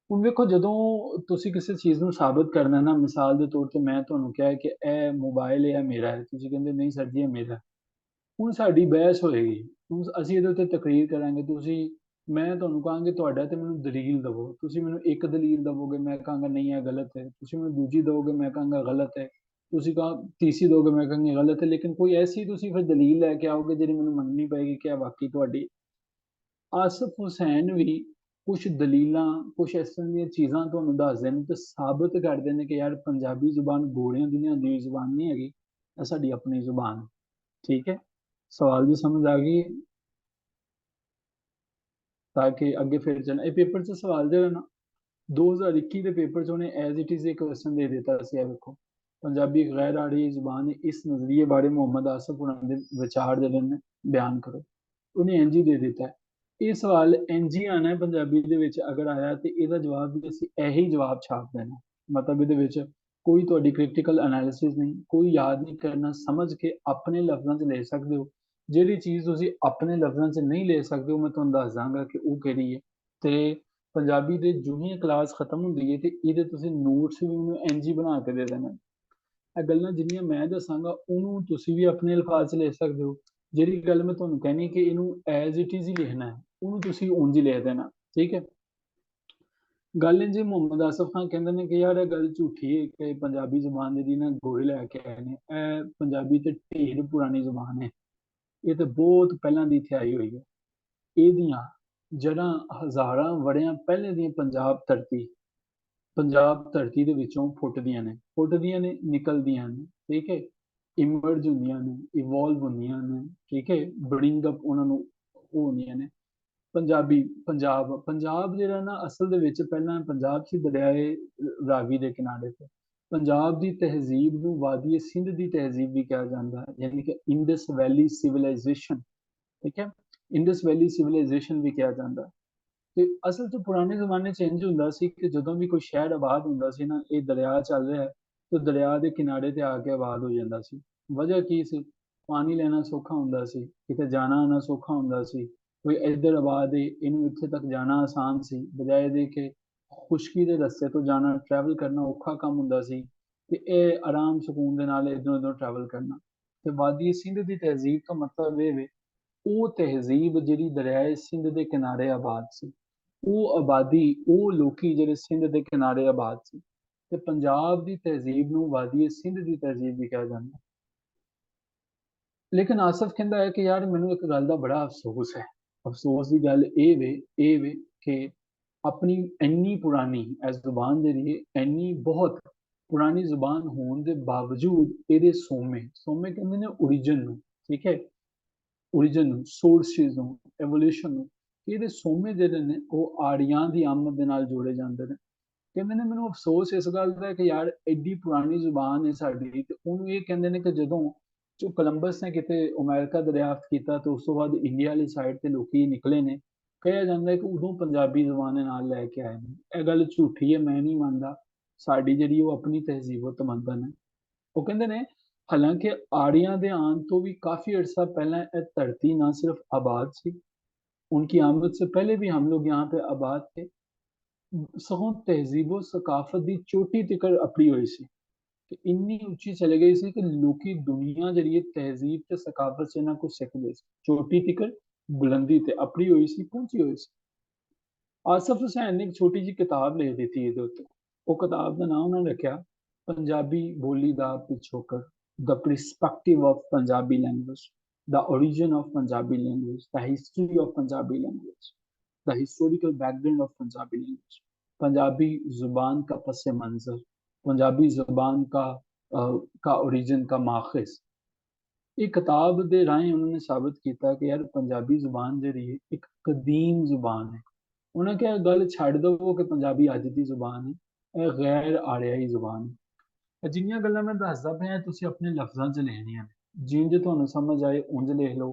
ਹੁਣ ਵੇਖੋ, ਜਦੋਂ ਤੁਸੀਂ ਕਿਸੇ ਚੀਜ਼ ਨੂੰ ਸਾਬਤ ਕਰਨਾ ਨਾ, ਮਿਸਾਲ ਦੇ ਤੌਰ ਤੇ ਮੈਂ ਤੁਹਾਨੂੰ ਕਿਹਾ ਕਿ ਇਹ ਮੋਬਾਈਲ ਇਹ ਮੇਰਾ ਹੈ, ਤੁਸੀਂ ਕਹਿੰਦੇ ਨਹੀਂ ਸਰ ਜੀ ਇਹ ਮੇਰਾ ਹੈ। ਹੁਣ ਸਾਡੀ ਬਹਿਸ ਹੋਏਗੀ, ਹੁਣ ਅਸੀਂ ਇਹਦੇ ਉੱਤੇ ਤਕਰੀਰ ਕਰਾਂਗੇ। ਮੈਂ ਤੁਹਾਨੂੰ ਕਹਾਂਗੇ ਤੁਹਾਡਾ, ਤੇ ਮੈਨੂੰ ਦਲੀਲ ਦਵੋ। ਤੁਸੀਂ ਮੈਨੂੰ ਇੱਕ ਦਲੀਲ ਦਵੋਗੇ, ਮੈਂ ਕਹਾਂਗਾ ਨਹੀਂ ਇਹ ਗਲਤ ਹੈ। ਤੁਸੀਂ ਮੈਨੂੰ ਦੂਜੀ ਦਵੋਗੇ, ਮੈਂ ਕਹਾਂਗਾ ਗਲਤ ਹੈ। ਤੁਸੀਂ ਤੀਸਰੀ ਦੋਗੇ, ਮੈਂ ਕਹਾਂਗੀ ਗਲਤ ਹੈ। ਲੇਕਿਨ ਕੋਈ ਐਸੀ ਤੁਸੀਂ ਫਿਰ ਦਲੀਲ ਲੈ ਕੇ ਆਓਗੇ ਜਿਹੜੀ ਮੈਨੂੰ ਮੰਨਣੀ ਪਏਗੀ ਕਿ ਇਹ ਵਾਕਈ ਤੁਹਾਡੀ। ਆਸਫ ਹੁਸੈਨ ਵੀ ਕੁਛ ਦਲੀਲਾਂ, ਕੁਛ ਇਸ ਤਰ੍ਹਾਂ ਦੀਆਂ ਚੀਜ਼ਾਂ ਤੁਹਾਨੂੰ ਦੱਸਦੇ ਨੇ ਤੇ ਸਾਬਤ ਕਰਦੇ ਨੇ ਕਿ ਯਾਰ ਪੰਜਾਬੀ ਜ਼ੁਬਾਨ ਗੋਰਿਆਂ ਦੀ ਲਿਆਂਦੀ ਹੋਈ ਜ਼ੁਬਾਨ ਨਹੀਂ ਹੈਗੀ, ਇਹ ਸਾਡੀ ਆਪਣੀ ਜ਼ੁਬਾਨ। ਠੀਕ ਹੈ, ਸਵਾਲ ਦੀ ਸਮਝ ਆ ਗਈ? ਤਾਂ ਕਿ ਅੱਗੇ ਫਿਰ ਚੱਲਣਾ। ਇਹ ਪੇਪਰ 'ਚ ਸਵਾਲ ਜਿਹੜਾ ਨਾ 2021 ਦੇ ਪੇਪਰ 'ਚ ਉਹਨੇ ਐਜ਼ ਇਟ ਇਜ਼ ਇੱਕ ਕੁਐਸਚਨ ਦੇ ਦਿੱਤਾ ਸੀ। ਇਹ ਵੇਖੋ, ਪੰਜਾਬੀ ਇੱਕ ਗੈਰ ਆੜੀ ਜ਼ੁਬਾਨ ਹੈ, ਇਸ ਨਜ਼ਰੀਏ ਬਾਰੇ ਮੁਹੰਮਦ ਆਸਫ ਉਹਨਾਂ ਦੇ ਵਿਚਾਰ ਜਿਹੜੇ ਨੇ ਬਿਆਨ ਕਰੋ। ਉਹਨੇ ਇੰਝ ਹੀ ਦੇ ਦਿੱਤਾ ਹੈ। ਇਹ ਸਵਾਲ ਇੰਝ ਹੀ ਆਉਣਾ ਹੈ ਪੰਜਾਬੀ ਦੇ ਵਿੱਚ, ਅਗਰ ਆਇਆ ਤੇ ਇਹਦਾ ਜਵਾਬ ਵੀ ਅਸੀਂ ਇਹੀ ਜਵਾਬ ਛਾਪ ਦੇਣਾ। ਮਤਲਬ ਇਹਦੇ ਵਿੱਚ ਕੋਈ ਤੁਹਾਡੀ ਕ੍ਰਿਟੀਕਲ ਐਨਾਲਿਸਿਸ ਨਹੀਂ, ਕੋਈ ਯਾਦ ਨਹੀਂ ਕਰਨਾ, ਸਮਝ ਕੇ ਆਪਣੇ ਲਫ਼ਜ਼ਾਂ 'ਚ ਲੈ ਸਕਦੇ ਹੋ। ਜਿਹੜੀ ਚੀਜ਼ ਤੁਸੀਂ ਆਪਣੇ ਲਫ਼ਜ਼ਾਂ 'ਚ ਨਹੀਂ ਲੈ ਸਕਦੇ, ਉਹ ਮੈਂ ਤੁਹਾਨੂੰ ਦੱਸ ਦਾਂਗਾ ਕਿ ਉਹ ਕਿਹੜੀ ਹੈ। ਤੇ ਪੰਜਾਬੀ ਦੇ ਜਿਉਂ ਹੀ ਕਲਾਸ ਖਤਮ ਹੁੰਦੀ ਹੈ ਤੇ ਇਹਦੇ ਤੁਸੀਂ ਨੋਟਸ ਵੀ ਉਹਨੂੰ ਇੰਝ ਹੀ ਬਣਾ ਕੇ ਦੇ ਦੇਣਾ। ਇਹ ਗੱਲਾਂ ਜਿੰਨੀਆਂ ਮੈਂ ਦੱਸਾਂਗਾ ਉਹਨੂੰ ਤੁਸੀਂ ਵੀ ਆਪਣੇ ਅਲਫਾਜ਼ 'ਚ ਲਿਖ ਸਕਦੇ ਹੋ। ਜਿਹੜੀ ਗੱਲ ਮੈਂ ਤੁਹਾਨੂੰ ਕਹਿਣੀ ਕਿ ਇਹਨੂੰ ਐਜ਼ ਇਟ ਇਜ਼ ਹੀ ਲਿਖਣਾ ਹੈ, ਉਹਨੂੰ ਤੁਸੀਂ ਉਂਝ ਹੀ ਲਿਖ ਦੇਣਾ। ਠੀਕ ਹੈ, ਗੱਲ ਇੰਝ ਮੁਹੰਮਦ ਆਸਫ ਖਾਨ ਕਹਿੰਦੇ ਨੇ ਕਿ ਯਾਰ ਇਹ ਗੱਲ ਝੂਠੀ ਹੈ ਕਿ ਪੰਜਾਬੀ ਜ਼ੁਬਾਨ ਜਿਹੜੀ ਨਾ ਗੋਰੇ ਲੈ ਕੇ ਆਏ ਨੇ। ਇਹ ਪੰਜਾਬੀ ਤੇ ਢੇਰ ਪੁਰਾਣੀ ਜ਼ੁਬਾਨ ਹੈ, ਇਹ ਤੇ ਬਹੁਤ ਪਹਿਲਾਂ ਦੀ ਇੱਥੇ ਆਈ ਹੋਈ ਹੈ। ਇਹਦੀਆਂ ਜੜ੍ਹਾਂ ਹਜ਼ਾਰਾਂ ਵਰ੍ਹਿਆਂ ਪਹਿਲੇ ਦੀਆਂ ਪੰਜਾਬ ਧਰਤੀ ਦੇ ਵਿੱਚੋਂ ਫੁੱਟਦੀਆਂ ਨੇ, ਨਿਕਲਦੀਆਂ ਨੇ। ਠੀਕ ਹੈ, ਇਮਰਜ ਹੁੰਦੀਆਂ ਨੇ, ਇਵੋਲਵ ਹੁੰਦੀਆਂ ਨੇ। ਠੀਕ ਹੈ, ਬ੍ਰਿੰਗ ਅਪ ਉਹਨਾਂ ਨੂੰ ਉਹ ਹੁੰਦੀਆਂ ਨੇ। ਪੰਜਾਬ ਜਿਹੜਾ ਨਾ ਅਸਲ ਦੇ ਵਿੱਚ ਪਹਿਲਾਂ ਪੰਜਾਬ ਸੀ ਦਰਿਆਏ ਰਾਵੀ ਦੇ ਕਿਨਾਰੇ ਤੇ। ਪੰਜਾਬ ਦੀ ਤਹਿਜ਼ੀਬ ਨੂੰ ਵਾਦੀ ਸਿੰਧ ਦੀ ਤਹਿਜ਼ੀਬ ਵੀ ਕਿਹਾ ਜਾਂਦਾ ਹੈ, ਯਾਨੀ ਕਿ ਇੰਡਸ ਵੈਲੀ ਸਿਵਲਾਈਜੇਸ਼ਨ। ਠੀਕ ਹੈ, ਇੰਡਸ ਵੈਲੀ ਸਿਵਲਾਈਜੇਸ਼ਨ ਵੀ ਕਿਹਾ ਜਾਂਦਾ ਹੈ। ਤੇ ਅਸਲ 'ਚ ਪੁਰਾਣੇ ਜ਼ਮਾਨੇ 'ਚ ਇੰਝ ਹੁੰਦਾ ਸੀ ਕਿ ਜਦੋਂ ਵੀ ਕੋਈ ਸ਼ਹਿਰ ਆਬਾਦ ਹੁੰਦਾ ਸੀ ਨਾ, ਇਹ ਦਰਿਆ ਚੱਲ ਰਿਹਾ ਹੈ ਤੇ ਦਰਿਆ ਦੇ ਕਿਨਾਰੇ ਤੇ ਆ ਕੇ ਆਬਾਦ ਹੋ ਜਾਂਦਾ ਸੀ। ਵਜ੍ਹਾ ਕੀ ਸੀ? ਪਾਣੀ ਲੈਣਾ ਸੌਖਾ ਹੁੰਦਾ ਸੀ, ਕਿਤੇ ਜਾਣਾ ਆਉਣਾ ਸੌਖਾ ਹੁੰਦਾ ਸੀ। ਕੋਈ ਇੱਧਰ ਆਬਾਦ ਹੈ, ਇਹਨੂੰ ਇੱਥੇ ਤੱਕ ਜਾਣਾ ਆਸਾਨ ਸੀ, ਬਜਾਏ ਦੇ ਕਿ ਖੁਸ਼ਕੀ ਦੇ ਰਸਤੇ ਤੋਂ ਜਾਣਾ, ਟਰੈਵਲ ਕਰਨਾ ਔਖਾ ਕੰਮ ਹੁੰਦਾ ਸੀ। ਤੇ ਇਹ ਆਰਾਮ ਸਕੂਨ ਦੇ ਨਾਲ ਇੱਧਰੋਂ ਉੱਧਰੋਂ ਟਰੈਵਲ ਕਰਨਾ। ਤੇ ਵਾਦੀ ਸਿੰਧ ਦੀ ਤਹਿਜ਼ੀਬ ਦਾ ਮਤਲਬ ਇਹ ਵੇ, ਉਹ ਤਹਿਜ਼ੀਬ ਜਿਹੜੀ ਦਰਿਆਏ ਸਿੰਧ ਦੇ ਕਿਨਾਰੇ ਆਬਾਦ ਸੀ। ਉਹ ਆਬਾਦੀ, ਉਹ ਲੋਕੀ ਜਿਹੜੇ ਸਿੰਧ ਦੇ ਕਿਨਾਰੇ ਆਬਾਦ ਸੀ। ਤੇ ਪੰਜਾਬ ਦੀ ਤਹਿਜ਼ੀਬ ਨੂੰ ਵਾਦੀ ਸਿੰਧ ਦੀ ਤਹਿਜ਼ੀਬ ਵੀ ਕਿਹਾ ਜਾਂਦਾ। ਲੇਕਿਨ ਆਸਫ ਕਹਿੰਦਾ ਹੈ ਕਿ ਯਾਰ ਮੈਨੂੰ ਇੱਕ ਗੱਲ ਦਾ ਬੜਾ ਅਫਸੋਸ ਹੈ। ਅਫਸੋਸ ਦੀ ਗੱਲ ਇਹ ਵੇ ਕਿ ਆਪਣੀ ਇੰਨੀ ਪੁਰਾਣੀ ਇਸ ਜ਼ੁਬਾਨ ਦੇ ਲਈ ਇੰਨੀ ਬਹੁਤ ਪੁਰਾਣੀ ਜ਼ੁਬਾਨ ਹੋਣ ਦੇ ਬਾਵਜੂਦ ਇਹਦੇ ਸੋਮੇ ਕਹਿੰਦੇ ਨੇ ਓਰੀਜਨ ਨੂੰ। ਠੀਕ ਹੈ, ਓਰੀਜਨ ਨੂੰ, ਸੋਰਸਿਸ ਨੂੰ, ਐਵੋਲਿਊਸ਼ਨ ਨੂੰ। ਇਹਦੇ ਸੋਮੇ ਜਿਹੜੇ ਨੇ ਉਹ ਆਰੀਆਂ ਦੀ ਆਮਦ ਦੇ ਨਾਲ ਜੋੜੇ ਜਾਂਦੇ ਨੇ। ਕਹਿੰਦੇ ਨੇ ਮੈਨੂੰ ਅਫਸੋਸ ਇਸ ਗੱਲ ਦਾ ਕਿ ਯਾਰ ਐਡੀ ਪੁਰਾਣੀ ਜ਼ੁਬਾਨ ਹੈ ਸਾਡੀ, ਤੇ ਉਹਨੂੰ ਇਹ ਕਹਿੰਦੇ ਨੇ ਕਿ ਜਦੋਂ ਜੋ ਕੋਲੰਬਸ ਨੇ ਕਿਤੇ ਅਮਰੀਕਾ ਦਰਿਆਫਤ ਕੀਤਾ ਤੇ ਉਸ ਤੋਂ ਬਾਅਦ ਇੰਡੀਆ ਵਾਲੀ ਸਾਈਡ ਤੇ ਲੋਕੀ ਨਿਕਲੇ ਨੇ, ਕਿਹਾ ਜਾਂਦਾ ਹੈ ਕਿ ਉਦੋਂ ਪੰਜਾਬੀ ਜ਼ੁਬਾਨ ਦੇ ਨਾਲ ਲੈ ਕੇ ਆਏ ਨੇ। ਇਹ ਗੱਲ ਝੂਠੀ ਹੈ, ਮੈਂ ਨਹੀਂ ਮੰਨਦਾ। ਸਾਡੀ ਜਿਹੜੀ ਉਹ ਆਪਣੀ ਤਹਿਜ਼ੀਬ ਉਹ ਤਮਦਨ ਹੈ। ਉਹ ਕਹਿੰਦੇ ਨੇ ਹਾਲਾਂਕਿ ਆਰੀਆਂ ਦੇ ਆਉਣ ਤੋਂ भी काफी अरसा पहले यह धरती ना सिर्फ आबाद थी, उनकी आमद से पहले भी हम लोग यहाँ पे आबाद थे। सगों तहजीबो सकाफत की चोटी तिकर अपनी हुई सी कि इन्नी ਉੱਚੀ चले गई सी कि लोकी दुनिया जरिए तहजीब ते सकाफत से ना कुछ सीखते सी। चोटी तिकर बुलंदी ते अपनी हुई सी, पहुंची हुई सी। ਆਸਫ ਹੁਸੈਨ ਨੇ ਇੱਕ ਛੋਟੀ ਜਿਹੀ ਕਿਤਾਬ ਲਿਖ ਦਿੱਤੀ ਇਹਦੇ ਉੱਤੇ। ਉਹ ਕਿਤਾਬ ਦਾ ਨਾਮ ਉਹਨਾਂ ਨੇ ਰੱਖਿਆ ਪੰਜਾਬੀ ਬੋਲੀ ਦਾ ਪਿਛੋਕੜ, the perspective of Punjabi language, ਦ origin of Punjabi language, the history of Punjabi language, the historical background of Punjabi language, Punjabi जुबान का पस मंजर, पंजाबी जुबान का ओरिजिन का माखिज। ये किताब दे राहें उन्होंने साबित किया कि यार पंजाबी जुबान जी एक कदीम जुबान है। उन्हें क्या गल छड़ दवो कि पंजाबी अज की जुबान है, यह गैर आड़ियाई जुबान है। जिन्नियां गल्लां मैं दसदा पिया तुसीं अपने लफ्ज़ां च लिखणियां ने, जिंज तुहानूं समझ आए उंज लिख लो।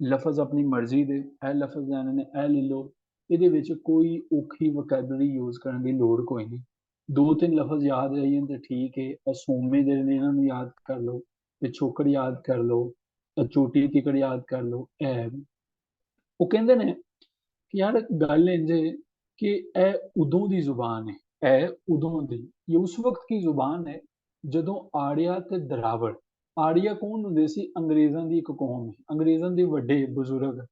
लफज अपनी मर्जी दे ए लफज लैने ने ए ले लो। ਇਹਦੇ ਵਿੱਚ ਕੋਈ ਔਖੀ ਵੋਕੈਬਲਰੀ ਯੂਜ਼ ਕਰਨ ਦੀ ਲੋੜ ਕੋਈ ਨਹੀਂ। ਦੋ ਤਿੰਨ ਲਫ਼ਜ਼ ਯਾਦ ਰਹੀਏ ਤੇ ਠੀਕ ਹੈ। ਅਸੂਮੇ ਜਿਹੜੇ ਨੇ ਇਹਨਾਂ ਨੂੰ ਯਾਦ ਕਰ ਲਓ, ਪਿਛੋਕੜ ਯਾਦ ਕਰ ਲਓ, ਚੋਟੀ ਤਿਕੜ ਯਾਦ ਕਰ ਲਓ। ਉਹ ਕਹਿੰਦੇ ਨੇ ਕਿ ਯਾਰ ਗੱਲ ਇੰਜ ਹੈ ਕਿ ਇਹ ਉਦੋਂ ਦੀ ਜ਼ੁਬਾਨ ਹੈ, ਇਹ ਉਦੋਂ ਦੀ, ਇਹ ਉਸ ਵਕਤ ਕੀ ਜ਼ੁਬਾਨ ਹੈ ਜਦੋਂ ਆੜਿਆ ਤੇ ਦਰਾਵੜ, ਆੜੀਆ ਕੌਣ ਹੁੰਦੇ ਸੀ? ਅੰਗਰੇਜ਼ਾਂ ਦੀ ਇੱਕ ਕੌਮ, ਅੰਗਰੇਜ਼ਾਂ ਦੇ ਵੱਡੇ ਬਜ਼ੁਰਗ।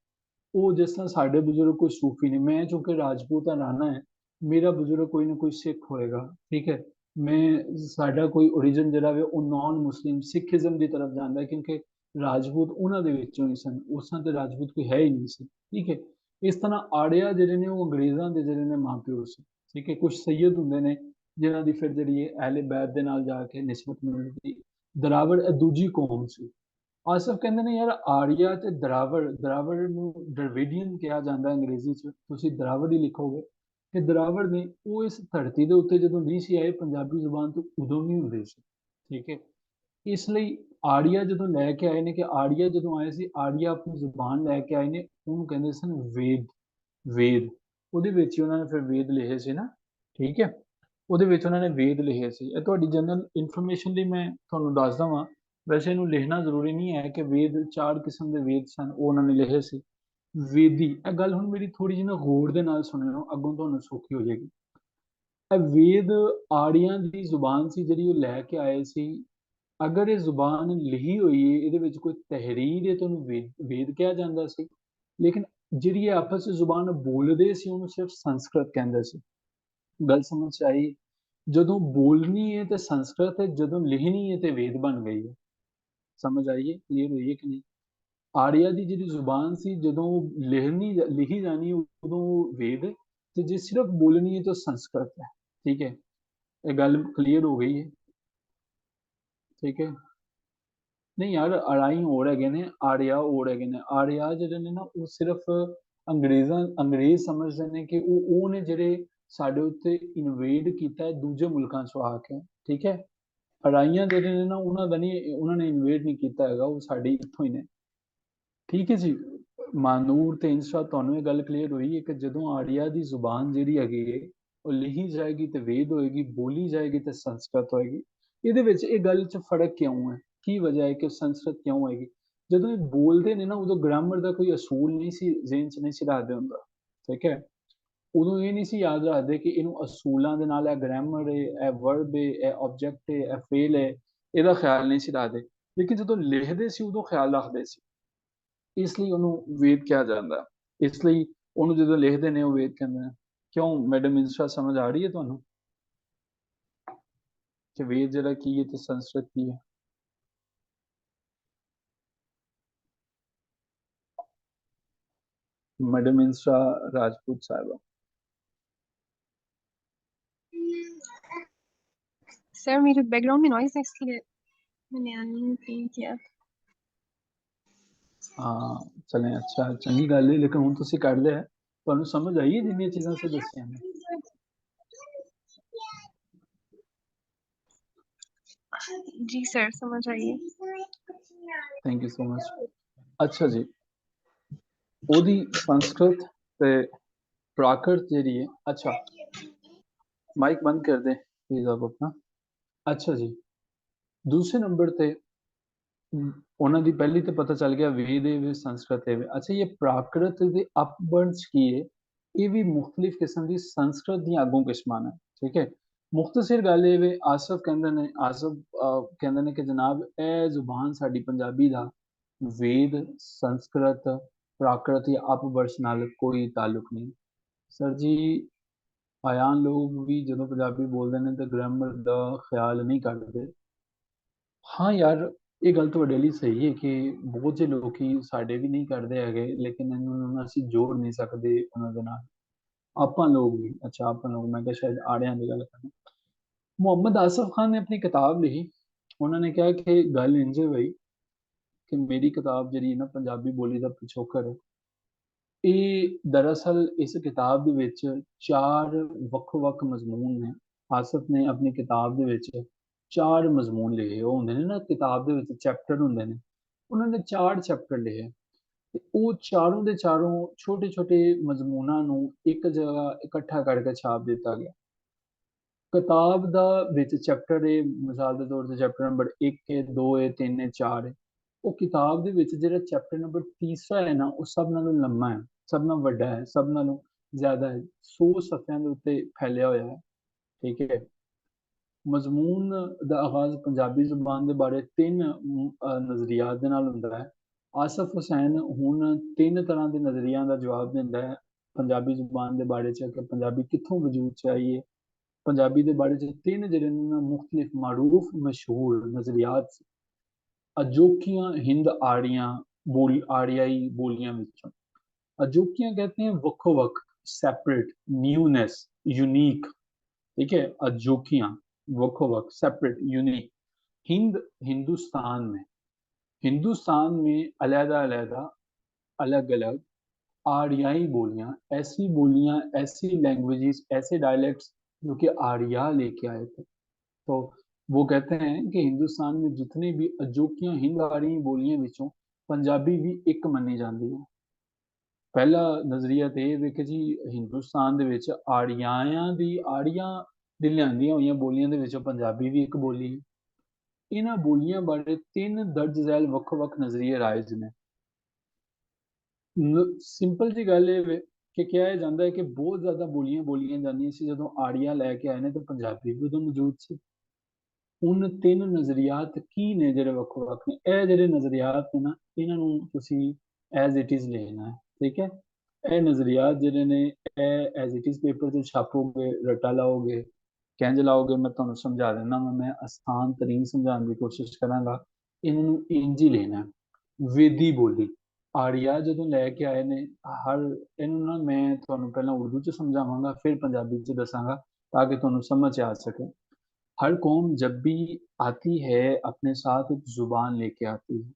ਉਹ ਜਿਸ ਤਰ੍ਹਾਂ ਸਾਡੇ ਬਜ਼ੁਰਗ ਕੋਈ ਸੂਫੀ ਨੇ, ਮੈਂ ਚूंकि ਰਾਜਪੂਤ ਰਾਣਾ ਹੈ, ਮੇਰਾ ਬਜ਼ੁਰਗ ਕੋਈ ਨਾ ਕੋਈ ਸਿੱਖ ਹੋਏਗਾ, ਠੀਕ ਹੈ। ਮੈਂ ਸਾਡਾ ਕੋਈ ਓਰੀਜਨ ਜਿਹੜਾ ਵੇ ਉਹ ਨਾਨ ਮੁਸਲਿਮ ਸਿੱਖੀਜ਼ਮ ਦੀ ਤਰਫ ਜਾਂਦਾ ਹੈ, ਕਿਉਂਕਿ ਰਾਜਪੂਤ ਉਹਨਾਂ ਦੇ ਵਿੱਚੋਂ ਹੀ ਸਨ, ਉਸਾਂ ਤੇ ਰਾਜਪੂਤ ਕੋਈ ਹੈ ਹੀ ਨਹੀਂ ਸੀ, ਠੀਕ ਹੈ। ਇਸ ਤਰ੍ਹਾਂ ਆੜਿਆ ਜਿਹੜੇ ਨੇ ਉਹ ਅੰਗਰੇਜ਼ਾਂ ਦੇ ਜਿਹੜੇ ਨੇ ਮਾਂ ਪਿਓ ਸੀ, ਠੀਕ ਹੈ। ਕੁਝ ਸੈਯਦ ਹੁੰਦੇ ਨੇ ਜਿਨ੍ਹਾਂ ਦੀ ਫਿਰ ਜਿਹੜੀ ਹੈ ਅਹਿਲੇ ਬੈਤ ਦੇ ਨਾਲ ਜਾ ਕੇ ਨਿਸਬਤ ਮਿਲਦੀ। ਦਰਾਵੜ ਇਹ ਦੂਜੀ ਕੌਮ ਸੀ। ਆਸਫ ਕਹਿੰਦੇ ਨੇ ਯਾਰ ਆਰੀਆ ਤੇ ਦਰਾਵੜ, ਦਰਾਵੜ ਨੂੰ ਡਰਵਿਡੀਅਨ ਕਿਹਾ ਜਾਂਦਾ ਅੰਗਰੇਜ਼ੀ 'ਚ, ਤੁਸੀਂ ਦਰਾਵੜ ਹੀ ਲਿਖੋਗੇ ਕਿ ਦਰਾਵੜ ਨੇ ਉਹ ਇਸ ਧਰਤੀ ਦੇ ਉੱਤੇ ਜਦੋਂ ਨਹੀਂ ਸੀ ਆਏ ਪੰਜਾਬੀ ਜ਼ੁਬਾਨ ਤੋਂ ਉਦੋਂ ਨਹੀਂ ਹੁੰਦੇ ਸੀ, ਠੀਕ ਹੈ। ਇਸ ਲਈ ਆੜੀਆ ਜਦੋਂ ਲੈ ਕੇ ਆਏ ਨੇ, ਕਿ ਆੜੀਆ ਜਦੋਂ ਆਏ ਸੀ, ਆੜੀਆ ਆਪਣੀ ਜ਼ੁਬਾਨ ਲੈ ਕੇ ਆਏ ਨੇ, ਉਹਨੂੰ ਕਹਿੰਦੇ ਸਨ ਵੇਦ। ਵੇਦ ਉਹਦੇ ਵਿੱਚ ਹੀ ਉਹਨਾਂ ਨੇ ਫਿਰ ਵੇਦ ਲਿਖੇ ਸੀ ਨਾ, ਠੀਕ ਹੈ। ਉਹਦੇ ਵਿੱਚ ਉਹਨਾਂ ਨੇ ਵੇਦ ਲਿਖੇ ਸੀ। ਇਹ ਤੁਹਾਡੀ ਜਨਰਲ ਇਨਫੋਰਮੇਸ਼ਨ ਲਈ ਮੈਂ ਤੁਹਾਨੂੰ ਦੱਸ ਦਵਾਂ। ਵੈਸੇ ਇਹਨੂੰ ਲਿਖਣਾ ਜ਼ਰੂਰੀ ਨਹੀਂ ਹੈ ਕਿ ਵੇਦ 4 ਕਿਸਮ ਦੇ ਵੇਦ ਸਨ, ਉਹ ਉਹਨਾਂ ਨੇ ਲਿਖੇ ਸੀ। ਵੇਦੀ, ਇਹ ਗੱਲ ਹੁਣ ਮੇਰੀ ਥੋੜੀ ਜਿਹੀ ਨਾ ਗੌਰ ਦੇ ਨਾਲ ਸੁਣਿਓ, ਅੱਗੋਂ ਤੁਹਾਨੂੰ ਸੌਖੀ ਹੋ ਜਾਏਗੀ। ਇਹ ਵੇਦ ਆੜੀਆਂ ਦੀ ਜ਼ੁਬਾਨ ਸੀ ਜਿਹੜੀ ਉਹ ਲੈ ਕੇ ਆਏ ਸੀ। ਅਗਰ ਇਹ ਜ਼ੁਬਾਨ ਲਿਖੀ ਹੋਈ ਹੈ, ਇਹਦੇ ਵਿੱਚ ਕੋਈ ਤਹਿਰੀਰ ਹੈ, ਤੁਹਾਨੂੰ ਵੇਦ ਕਿਹਾ ਜਾਂਦਾ ਸੀ। ਲੇਕਿਨ ਜਿਹੜੀ ਇਹ ਆਪਸ ਵਿੱਚ ਜ਼ੁਬਾਨ ਬੋਲਦੇ ਸੀ, ਉਹਨੂੰ ਸਿਰਫ ਸੰਸਕ੍ਰਿਤ ਕਹਿੰਦੇ ਸੀ। ਗੱਲ ਸਮਝ ਆਈ? ਜਦੋਂ ਬੋਲਣੀ ਹੈ ਤੇ ਸੰਸਕ੍ਰਿਤ ਹੈ, ਜਦੋਂ ਲਿਖਣੀ ਹੈ ਤੇ ਵੇਦ ਬਣ ਗਈ ਹੈ। ਸਮਝ ਆਈਏ? ਕਲੀਅਰ ਹੋਈ ਹੈ ਕਿ ਨਹੀਂ? ਆਰੀਆ ਦੀ ਜਿਹੜੀ ਜ਼ੁਬਾਨ ਸੀ, ਜਦੋਂ ਲਿਖੀ ਜਾਣੀ ਉਦੋਂ ਵੇਦ, ਤੇ ਜੇ ਸਿਰਫ ਬੋਲਣੀ ਹੈ ਤਾਂ ਸੰਸਕ੍ਰਿਤ ਹੈ, ਠੀਕ ਹੈ। ਇਹ ਗੱਲ ਕਲੀਅਰ ਹੋ ਗਈ ਹੈ, ਠੀਕ ਹੈ। ਨਹੀਂ ਯਾਰ, ਅੜਾਈ ਹੋਰ ਹੈਗੇ ਨੇ, ਆਰੀਆ ਹੋਰ ਹੈਗੇ ਨੇ। ਆਰੀਆ ਜਿਹੜੇ ਨੇ ਨਾ ਉਹ ਸਿਰਫ ਅੰਗਰੇਜ਼ ਸਮਝਦੇ ਨੇ ਕਿ ਉਹ ਨੇ ਜਿਹੜੇ ਸਾਡੇ ਉੱਤੇ ਇਨਵੇਡ ਕੀਤਾ ਦੂਜੇ ਮੁਲਕਾਂ 'ਚੋਂ ਆ ਕੇ, ਠੀਕ ਹੈ। ਅੜਾਈਆਂ ਜਿਹੜੇ ਨੇ ਨਾ ਉਹਨਾਂ ਦਾ ਨਹੀਂ, ਉਹਨਾਂ ਨੇ ਇਨਵੇਡ ਨਹੀਂ ਕੀਤਾ ਹੈਗਾ, ਉਹ ਸਾਡੇ ਇੱਥੋਂ ਹੀ ਨੇ, ਠੀਕ ਹੈ ਜੀ। ਮਾਨੂਰ ਤੇ ਇੰਸ਼ਾ ਤੁਹਾਨੂੰ ਇਹ ਗੱਲ ਕਲੀਅਰ ਹੋਈ ਹੈ ਕਿ ਜਦੋਂ ਆੜੀਆ ਦੀ ਜ਼ੁਬਾਨ ਜਿਹੜੀ ਹੈਗੀ ਹੈ ਉਹ ਲਿਖੀ ਜਾਏਗੀ ਤੇ ਵੇਦ ਹੋਏਗੀ, ਬੋਲੀ ਜਾਏਗੀ ਤੇ ਸੰਸਕ੍ਰਿਤ ਹੋਏਗੀ। ਇਹਦੇ ਵਿੱਚ ਇਹ ਗੱਲ 'ਚ ਫਰਕ ਕਿਉਂ ਹੈ? ਕੀ ਵਜ੍ਹਾ ਹੈ ਕਿ ਸੰਸਕ੍ਰਿਤ ਕਿਉਂ ਹੋਏਗੀ? ਜਦੋਂ ਇਹ ਬੋਲਦੇ ਨੇ ਨਾ, ਉਦੋਂ ਗ੍ਰਾਮਰ ਦਾ ਕੋਈ ਅਸੂਲ ਨਹੀਂ ਸੀ ਜ਼ਿਹਨ 'ਚ ਨਹੀਂ ਸੀ ਰੱਖਦੇ ਹੁੰਦਾ, ਠੀਕ ਹੈ। ਉਦੋਂ ਇਹ ਨਹੀਂ ਸੀ ਯਾਦ ਰੱਖਦੇ ਕਿ ਇਹਨੂੰ ਅਸੂਲਾਂ ਦੇ ਨਾਲ, ਇਹ ਗ੍ਰਾਮਰ ਹੈ, ਇਹ ਵਰਬ ਹੈ, ਇਹ ਆਬਜੈਕਟ ਹੈ, ਇਹ ਫੇਲ ਹੈ, ਇਹਦਾ ਖਿਆਲ ਨਹੀਂ ਸੀ ਰੱਖਦੇ। ਲੇਕਿਨ ਜਦੋਂ ਲਿਖਦੇ ਸੀ ਉਦੋਂ ਖਿਆਲ ਰੱਖਦੇ ਸੀ, ਇਸ ਲਈ ਉਹਨੂੰ ਵੇਦ ਕਿਹਾ ਜਾਂਦਾ। ਇਸ ਲਈ ਉਹਨੂੰ ਜਦੋਂ ਲਿਖਦੇ ਨੇ ਉਹ ਵੇਦ ਕਹਿੰਦੇ ਨੇ। ਕਿਉਂ ਮੈਡਮ ਇੰਸਟਾ ਸਮਝ ਆ ਰਹੀ ਹੈ ਤੁਹਾਨੂੰ ਕਿ ਵੇਦ ਜਿਹੜਾ ਕੀ ਹੈ ਤੇ ਸੰਸਕ੍ਰਿਤ ਕੀ ਹੈ? मैडम इंस्टा राजपूत साहिबा। सर मेरे बैकग्राउंड में नॉइज है इसलिए मैंने अनम्यूट किया। हाँ चलें, अच्छा चंगी गल है। लेकिन हुण तुसीं कर लिया, तुहानूं समझ आई है जिन्नियां चीज़ां से दस्सियां ने? जी सर समझ आई है। Thank you so much. अच्छा जी, ओदी संस्कृत ते प्राकृत ਜਿਹੜੀ है। अच्छा माइक बंद कर दें प्लीज आप अपना। अच्छा जी, दूसरे नंबर ते ਉਹਨਾਂ ਦੀ ਪਹਿਲੀ ਤੇ ਪਤਾ ਚੱਲ ਗਿਆ ਵੇਦ ਹੈ, ਸੰਸਕ੍ਰਿਤ ਹੈ। ਅੱਛਾ ਇਹ ਪ੍ਰਾਕ੍ਰਿਤ ਦੇ ਅਪਵਰਡਸ ਕੀ ਹੈ? ਇਹ ਵੀ ਮੁxtਲਿਫ ਕਿਸਮ ਦੀ ਸੰਸਕ੍ਰਿਤ ਦੀਆਂ ਅੱਗੋਂ ਕਿਸਮਾਂ ਨੇ, ਠੀਕ ਹੈ। ਮੁਖਤਸਰ ਗੱਲ ਇਹ ਵੇ, ਆਸਫ ਕਹਿੰਦੇ ਨੇ ਕਿ ਜਨਾਬ ਇਹ ਜ਼ੁਬਾਨ ਸਾਡੀ ਪੰਜਾਬੀ ਦਾ ਵੇਦ, ਸੰਸਕ੍ਰਿਤ, ਪ੍ਰਾਕ੍ਰਿਤ ਜਾਂ ਅਪਵਰਡਸ ਨਾਲ ਕੋਈ ਤਾਲੁਕ ਨਹੀਂ। सर जी, ਆਯਾਨ ਲੋਕ ਵੀ ਜਦੋਂ ਪੰਜਾਬੀ ਬੋਲਦੇ ਨੇ ਤਾਂ ਗ੍ਰਾਮਰ ਦਾ ਖਿਆਲ ਨਹੀਂ ਕਰਦੇ। ਹਾਂ ਯਾਰ, ਇਹ ਗੱਲ ਤੁਹਾਡੇ ਲਈ ਸਹੀ ਹੈ ਕਿ ਬਹੁਤ ਜਿਹੇ ਲੋਕੀ ਸਾਡੇ ਵੀ ਨਹੀਂ ਕਰਦੇ ਹੈਗੇ, ਲੇਕਿਨ ਇਹਨਾਂ ਨੂੰ ਅਸੀਂ ਜੋੜ ਨਹੀਂ ਸਕਦੇ ਉਹਨਾਂ ਦੇ ਨਾਲ। ਆਪਾਂ ਲੋਕ ਵੀ, ਅੱਛਾ ਆਪਾਂ ਲੋਕ, ਮੈਂ ਕਿਹਾ ਸ਼ਾਇਦ ਆੜਿਆਂ ਦੀ ਗੱਲ ਕਰਨੀ। ਮੁਹੰਮਦ ਆਸਫ ਖਾਨ ਨੇ ਆਪਣੀ ਕਿਤਾਬ ਲਿਖੀ। ਉਹਨਾਂ ਨੇ ਕਿਹਾ ਕਿ ਗੱਲ ਇੰਝ ਹੈ ਬਈ ਕਿ ਮੇਰੀ ਕਿਤਾਬ ਜਿਹੜੀ ਨਾ ਪੰਜਾਬੀ ਬੋਲੀ ਦਾ ਪਿਛੋਕੜ ਹੈ। ਇਹ ਦਰਅਸਲ ਇਸ ਕਿਤਾਬ ਦੇ ਵਿੱਚ ਚਾਰ ਵੱਖ-ਵੱਖ ਮਜ਼ਮੂਨ ਨੇ। ਆਸਫ ਨੇ ਆਪਣੀ ਕਿਤਾਬ ਦੇ ਵਿੱਚ ਚਾਰ ਮਜ਼ਮੂਨ ਲਿਖੇ। ਉਹ ਹੁੰਦੇ ਨੇ ਨਾ ਕਿਤਾਬ ਦੇ ਵਿੱਚ ਚੈਪਟਰ ਹੁੰਦੇ ਨੇ, ਉਹਨਾਂ ਨੇ ਚਾਰ ਚੈਪਟਰ ਲਿਖੇ ਤੇ ਉਹ ਚਾਰੋਂ ਦੇ ਚਾਰੋਂ ਛੋਟੇ-ਛੋਟੇ ਮਜ਼ਮੂਨਾਂ ਨੂੰ ਇੱਕ ਜਗ੍ਹਾ ਇਕੱਠਾ ਕਰਕੇ ਛਾਪ ਦਿੱਤਾ ਗਿਆ। ਕਿਤਾਬ ਦਾ ਵਿੱਚ ਚੈਪਟਰ ਹੈ, ਮਿਸਾਲ ਦੇ ਤੌਰ ਤੇ ਚੈਪਟਰ ਨੰਬਰ 1 ਹੈ, 2 ਹੈ, 3 ਹੈ, 4 ਹੈ। ਉਹ ਕਿਤਾਬ ਦੇ ਵਿੱਚ ਜਿਹੜਾ ਚੈਪਟਰ ਨੰਬਰ ਤੀਸਰਾ ਹੈ ਨਾ, ਉਹ ਸਭ ਨਾਲੋਂ ਲੰਮਾ ਹੈ, ਸਭ ਨਾਲੋਂ ਵੱਡਾ ਹੈ, ਸਭ ਨਾਲੋਂ ਜ਼ਿਆਦਾ ਹੈ, 100 ਸਫ਼ਿਆਂ ਦੇ ਉੱਤੇ ਫੈਲਿਆ ਹੋਇਆ ਹੈ। ਠੀਕ ਹੈ। ਮਜ਼ਮੂਨ ਦਾ ਆਗਾਜ਼ ਪੰਜਾਬੀ ਜ਼ੁਬਾਨ ਦੇ ਬਾਰੇ ਤਿੰਨ ਨਜ਼ਰੀਆਤ ਦੇ ਨਾਲ ਹੁੰਦਾ ਹੈ। ਆਸਫ ਹੁਸੈਨ ਹੁਣ ਤਿੰਨ ਤਰ੍ਹਾਂ ਦੇ ਨਜ਼ਰੀਆਂ ਦਾ ਜਵਾਬ ਦਿੰਦਾ ਹੈ ਪੰਜਾਬੀ ਜ਼ੁਬਾਨ ਦੇ ਬਾਰੇ ਚ ਕਿ ਪੰਜਾਬੀ ਕਿੱਥੋਂ ਵਜੂਦ ਚ ਆਈ ਹੈ। ਪੰਜਾਬੀ ਦੇ ਬਾਰੇ ਚ ਤਿੰਨ ਜਿਹੜੇ ਨੇ ਨਾ ਮੁਖਤਲਿਫ ਮਾਰੂਫ ਮਸ਼ਹੂਰ ਨਜ਼ਰੀਆਤ ਅਜੋਕੀਆਂ ਹਿੰਦ ਆੜੀਆਂ ਆੜਿਆਈ ਬੋਲੀਆਂ ਵਿੱਚੋਂ। ਅਜੋਕੀਆਂ कहते हैं ਵੱਖੋ ਵੱਖ, सेपरेट, न्यूनेस, यूनिक। ठीक है, अजोकियां वक्ो वक, सेपरेट, यूनिक। हिंद, हिंदुस्तान में अलहदा अलहदा, अलग अलग आर्याई बोलियां, ऐसी बोलियां, ऐसी लैंग्वेजेस, ऐसे डायलेक्ट्स जो कि आर्या लेके आए थे। तो वो कहते हैं कि हिंदुस्तान में जितनी भी अजोकियां हिंद आर्यी बोलियां विचों पंजाबी भी एक मनी जाती है। ਪਹਿਲਾ ਨਜ਼ਰੀਆ ਤੇ ਇਹ ਵੇ ਕਿ ਜੀ ਹਿੰਦੁਸਤਾਨ ਦੇ ਵਿੱਚ ਆੜੀਆਂ ਦੀ ਲਿਆਂਦੀਆਂ ਹੋਈਆਂ ਬੋਲੀਆਂ ਦੇ ਵਿੱਚੋਂ ਪੰਜਾਬੀ ਵੀ ਇੱਕ ਬੋਲੀ ਹੈ। ਇਹਨਾਂ ਬੋਲੀਆਂ ਬਾਰੇ ਤਿੰਨ ਦਰਜ ਜ਼ੈਲ ਵੱਖ-ਵੱਖ ਨਜ਼ਰੀਏ ਰਾਇਜ ਨੇ। ਸਿੰਪਲ ਜੀ ਗੱਲ ਇਹ ਵੇ ਕਿ ਕਿਹਾ ਜਾਂਦਾ ਹੈ ਕਿ ਬਹੁਤ ਜ਼ਿਆਦਾ ਬੋਲੀਆਂ ਬੋਲੀਆਂ ਜਾਂਦੀਆਂ ਸੀ ਜਦੋਂ ਆੜੀਆਂ ਲੈ ਕੇ ਆਏ ਨੇ ਤਾਂ ਪੰਜਾਬੀ ਵੀ ਉਦੋਂ ਮੌਜੂਦ ਸੀ। ਹੁਣ ਤਿੰਨ ਨਜ਼ਰੀਆਤ ਕੀ ਨੇ ਜਿਹੜੇ ਵੱਖ-ਵੱਖ ਨੇ? ਇਹ ਜਿਹੜੇ ਨਜ਼ਰੀਆਤ ਨੇ ਨਾ, ਇਹਨਾਂ ਨੂੰ ਤੁਸੀਂ ਐਜ਼ ਇਟ ਇਜ਼ ਲੈਣਾ ਹੈ। ਠੀਕ ਹੈ। ਇਹ ਨਜ਼ਰੀਆਤ ਜਿਹੜੇ ਨੇ ਇਹ ਐਜ਼ ਇਟ ਇਜ਼ ਪੇਪਰ ਤੇ ਛਾਪੋਗੇ, ਰੱਟਾ ਲਾਓਗੇ, ਕਿੰਝ ਲਾਓਗੇ ਮੈਂ ਤੁਹਾਨੂੰ ਸਮਝਾ ਦਿੰਦਾ ਵਾਂ। ਮੈਂ ਆਸਾਨ ਤਰੀਨ ਸਮਝਾਉਣ ਦੀ ਕੋਸ਼ਿਸ਼ ਕਰਾਂਗਾ। ਇਹਨਾਂ ਨੂੰ ਇੰਝ ਹੀ ਲੈਣਾ। ਵੇਦੀ ਬੋਲੀ ਆੜੀਆ ਜਦੋਂ ਲੈ ਕੇ ਆਏ ਨੇ, ਹਰ ਇਹਨੂੰ ਨਾ ਮੈਂ ਤੁਹਾਨੂੰ ਪਹਿਲਾਂ ਉਰਦੂ ਚ ਸਮਝਾਵਾਂਗਾ, ਫਿਰ ਪੰਜਾਬੀ ਚ ਦੱਸਾਂਗਾ ਤਾਂ ਕਿ ਤੁਹਾਨੂੰ समझ आ सके। हर कौम जब भी आती है अपने साथ एक जुबान लेके आती है।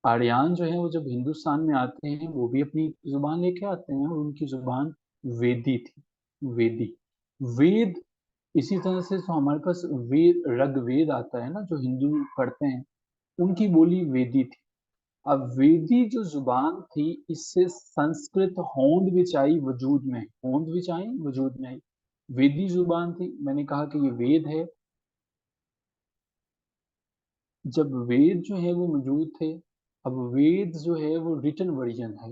आर्यन जो है वो जब हिंदुस्तान में आते हैं वो भी अपनी जुबान लेके आते हैं और उनकी जुबान वेदी थी। वेदी, वेद, इसी तरह से जो हमारे पास वेद, ऋग्वेद आता है ना जो हिंदू पढ़ते हैं, उनकी बोली वेदी थी। अब वेदी जो जुबान थी इससे संस्कृत होंद विच आई, वजूद में, होंद विच आई, वजूद में आई। वेदी जुबान थी, मैंने कहा कि ये वेद है। जब वेद जो है वो मौजूद थे, अब वेद जो है वो रिटन वर्जन है।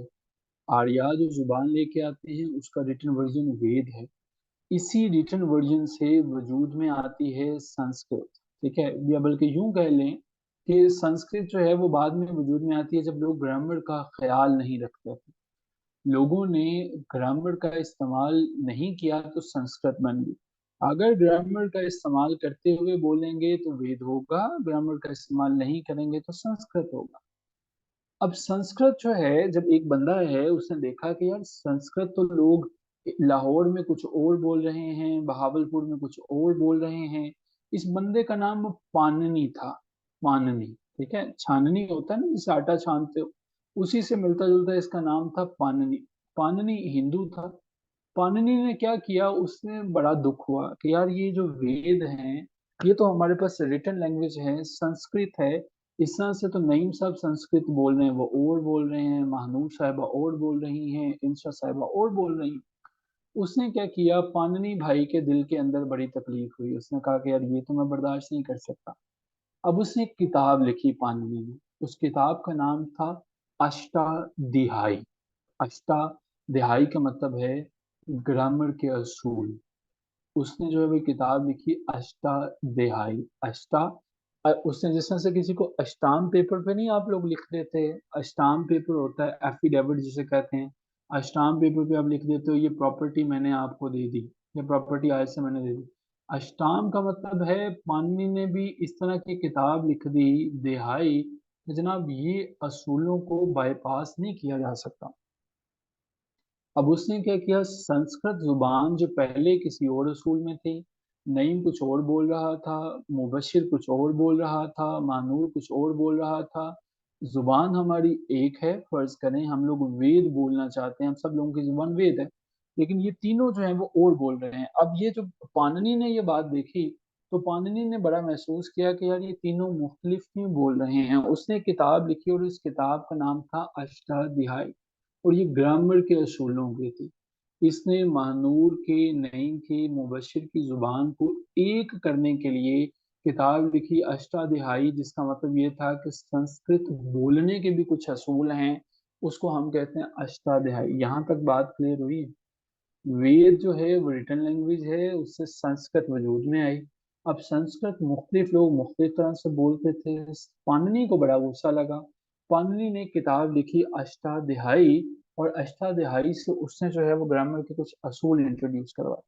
आर्या जो जुबान लेके आते हैं उसका रिटन वर्जन वेद है। इसी रिटन वर्जन से वजूद में आती है संस्कृत। ठीक है, या बल्कि यूं कह लें कि संस्कृत जो है वो बाद में वजूद में आती है जब लोग ग्रामर का ख्याल नहीं रखते थे। लोगों ने ग्रामर का इस्तेमाल नहीं किया तो संस्कृत बन गई। अगर ग्रामर का इस्तेमाल करते हुए बोलेंगे तो वेद होगा, ग्रामर का इस्तेमाल नहीं करेंगे तो संस्कृत होगा। अब संस्कृत जो है, जब एक बंदा है उसने देखा कि यार संस्कृत तो लोग लाहौर में कुछ और बोल रहे हैं, बहावलपुर में कुछ और बोल रहे हैं। इस बंदे का नाम पाननी था। पाननी, ठीक है, छाननी होता है ना जिसे आटा छानते हो, उसी से मिलता जुलता इसका नाम था पाननी। पाननी हिंदू था। पाणिनि ने क्या किया, उसने बड़ा दुख हुआ कि यार ये जो वेद हैं ये तो हमारे पास रिटन लैंग्वेज है, संस्कृत है, इस तरह से तो नईम साहब संस्कृत बोल रहे हैं, वो और बोल रहे हैं, महानूर साहिबा और बोल रही हैं, इंशा साहिबा और बोल रही हैं। उसने क्या किया, पाणिनि भाई के दिल के अंदर बड़ी तकलीफ हुई। उसने कहा कि यार ये तो मैं बर्दाश्त नहीं कर सकता। अब उसने एक किताब लिखी पाणिनि ने। उस किताब का नाम था अष्टाध्यायी। अष्टाध्यायी का मतलब है ग्रामर के असूल। उसने जो है वो किताब लिखी अष्टाध्यायी। उसने जिस तरह से किसी को अष्टाम पेपर पे नहीं आप लोग लिख देते, अष्टाम पेपर होता है, एफिडेविट जिसे कहते हैं, अष्टांग पेपर पे आप लिख देते हो ये प्रॉपर्टी मैंने आपको दे दी, ये प्रॉपर्टी आज से मैंने दे दी। अष्टांग का मतलब है पाणिनि ने भी इस तरह की किताब लिख दी दिहाई कि जनाब ये असूलों को बाईपास नहीं किया जा सकता। अब उसने क्या किया, संस्कृत जुबान जो पहले किसी और असूल में थी, नईम कुछ और बोल रहा था, मुबशिर कुछ और बोल रहा था, मानूर कुछ और बोल रहा था। जुबान हमारी एक है, फर्ज करें हम लोग वेद बोलना चाहते हैं, हम सब लोगों की जुबान वेद है, लेकिन ये तीनों जो है वो और बोल रहे हैं। अब ये जो पाणिनि ने ये बात देखी, तो पाणिनि ने बड़ा महसूस किया कि यार ये तीनों मुख्तलिफ क्यों बोल रहे हैं। उसने किताब लिखी और इस किताब का नाम था अष्टाध्यायी, और ये ग्रामर के असूलों की थी। इसने महानूर के, नईम के, मुबशिर की जुबान को एक करने के लिए किताब लिखी अष्टाध्यायी, जिसका मतलब ये था कि संस्कृत बोलने के भी कुछ असूल हैं, उसको हम कहते हैं अष्टाध्यायी। यहाँ तक बात क्लियर हुई। वेद जो है वो रिटन लैंग्वेज है, उससे संस्कृत वजूद में आई। अब संस्कृत मुख्तलिफ लोग मुख्तलिफ तरह से बोलते थे। पाणिनि को बड़ा गुस्सा लगा। पाणिनि ने किताब लिखी अष्टाध्यायी, और अष्टाध्यायी से उसने जो है वो ग्रामर के कुछ असूल इंट्रोड्यूस करवाए।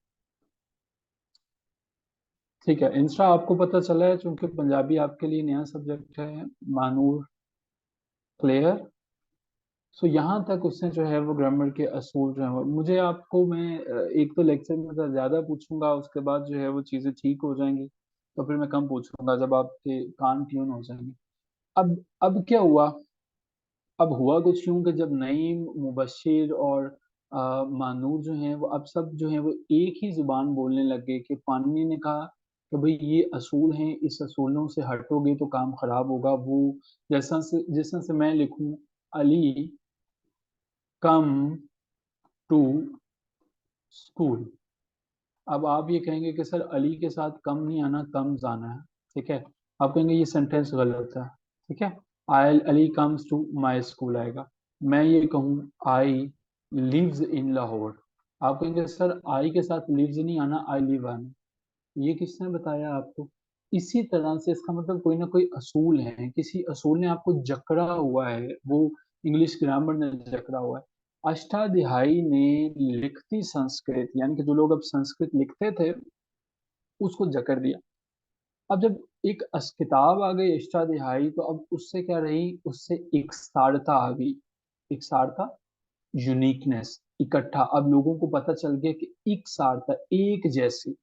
ठीक है, इंस्टा आपको पता चला है, चूंकि पंजाबी आपके लिए नया सब्जेक्ट है। मानूर क्लियर। सो यहाँ तक उसने जो है वो ग्रामर के असूल जो है मुझे आपको मैं एक तो लेक्चर में तो ज्यादा पूछूंगा, उसके बाद जो है वो चीजें ठीक हो जाएंगी, तो फिर मैं कम पूछूंगा जब आपके कान ट्यून हो जाएंगे। अब क्या हुआ। अब हुआ कुछ यूं कि जब नईम, मुबशिर और मानूर जो हैं वो अब सब जो है वो एक ही जुबान बोलने लग गए, कि पाणिनि ने कहा कि भाई ये असूल हैं, इस असूलों से हटोगे तो काम खराब होगा। वो जैसा से मैं लिखूं, अली कम टू स्कूल। अब आप ये कहेंगे कि सर अली के साथ कम नहीं आना, कम जाना है। ठीक है, आप कहेंगे ये सेंटेंस गलत है। ठीक है, I Ali comes to my school आएगा। मैं ये कहूँ आई लिव्स इन लाहौर, आप कहेंगे सर आई के साथ लिव्स नहीं आना, आई लिव आना। ये किसने बताया आपको। इसी तरह से इसका मतलब कोई ना कोई असूल है, किसी असूल ने आपको जकड़ा हुआ है, वो इंग्लिश ग्रामर ने जकड़ा हुआ है। अष्टाध्यायी ने लिखती संस्कृत, यानी कि जो लोग अब संस्कृत लिखते थे, उसको जकड़ दिया। अब जब एक किताब आ गई अष्टाध्यायी, तो अब उससे क्या रही, उससे एक सारता आ गई। एक सारता, यूनिकनेस, इकट्ठा। अब लोगों को पता चल गया कि एक सारता, एक जैसी,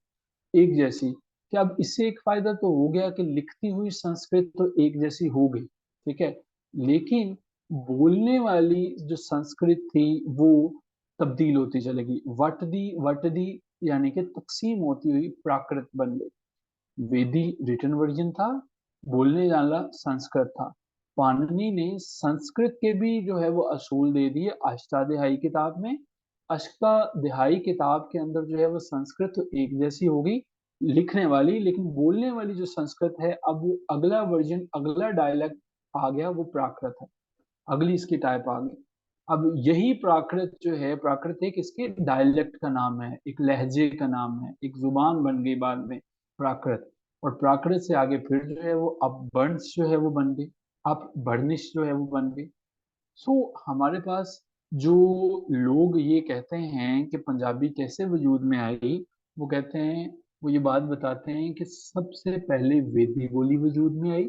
एक जैसी। कि अब इससे एक फायदा तो हो गया कि लिखती हुई संस्कृत तो एक जैसी हो गई। ठीक है, लेकिन बोलने वाली जो संस्कृत थी वो तब्दील होती चलेगी। वटदी यानी कि तकसीम होती हुई प्राकृत बन गई। वेदी रिटन वर्जन था, बोलने वाला संस्कृत था। पाणिनि ने संस्कृत के भी जो है वो असूल दे दिए अष्टाध्यायी किताब में। अष्टाध्यायी किताब के अंदर जो है वो संस्कृत तो एक जैसी होगी लिखने वाली, लेकिन बोलने वाली जो संस्कृत है, अब वो अगला वर्जन, अगला डायलेक्ट आ गया, वो प्राकृत है। अगली इसकी टाइप आ गई। अब यही प्राकृत जो है, प्राकृत एक इसके डायलेक्ट का नाम है, एक लहजे का नाम है, एक जुबान बन गई बाद में प्राकृत। और प्राकृत से आगे फिर जो है वो अपभ्रंश जो है वो बन गई, अपभ्रंश जो है वो बन गई। सो हमारे पास जो लोग ये कहते हैं कि पंजाबी कैसे वजूद में आई, वो कहते हैं, वो ये बात बताते हैं कि सबसे पहले वेदी बोली वजूद में आई,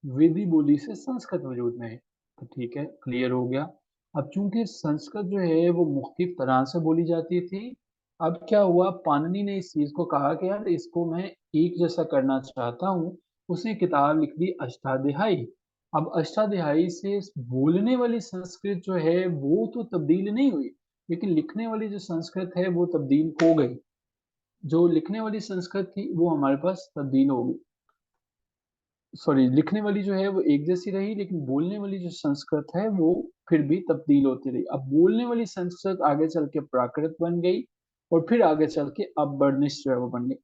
वेदी बोली से संस्कृत वजूद में आई। तो ठीक है, क्लियर हो गया। अब चूंकि संस्कृत जो है वो मुख्तलिफ तरह से बोली जाती थी, अब क्या हुआ, पाणिनि ने इस चीज को कहा कि यार इसको मैं एक जैसा करना चाहता हूँ। उसने किताब लिख दी अष्टाध्यायी। अब अष्टाध्यायी से बोलने वाली संस्कृत जो है वो तो तब्दील नहीं हुई, लेकिन लिखने वाली जो संस्कृत है वो तब्दील हो गई। जो लिखने वाली संस्कृत थी वो हमारे पास तब्दील हो गई। सॉरी, लिखने वाली जो है वो एक जैसी रही, लेकिन बोलने वाली जो संस्कृत है वो फिर भी तब्दील होती रही। अब बोलने वाली संस्कृत आगे चल के प्राकृत बन गई, और फिर आगे चल के अपभ्रंश जो है वो बन गई।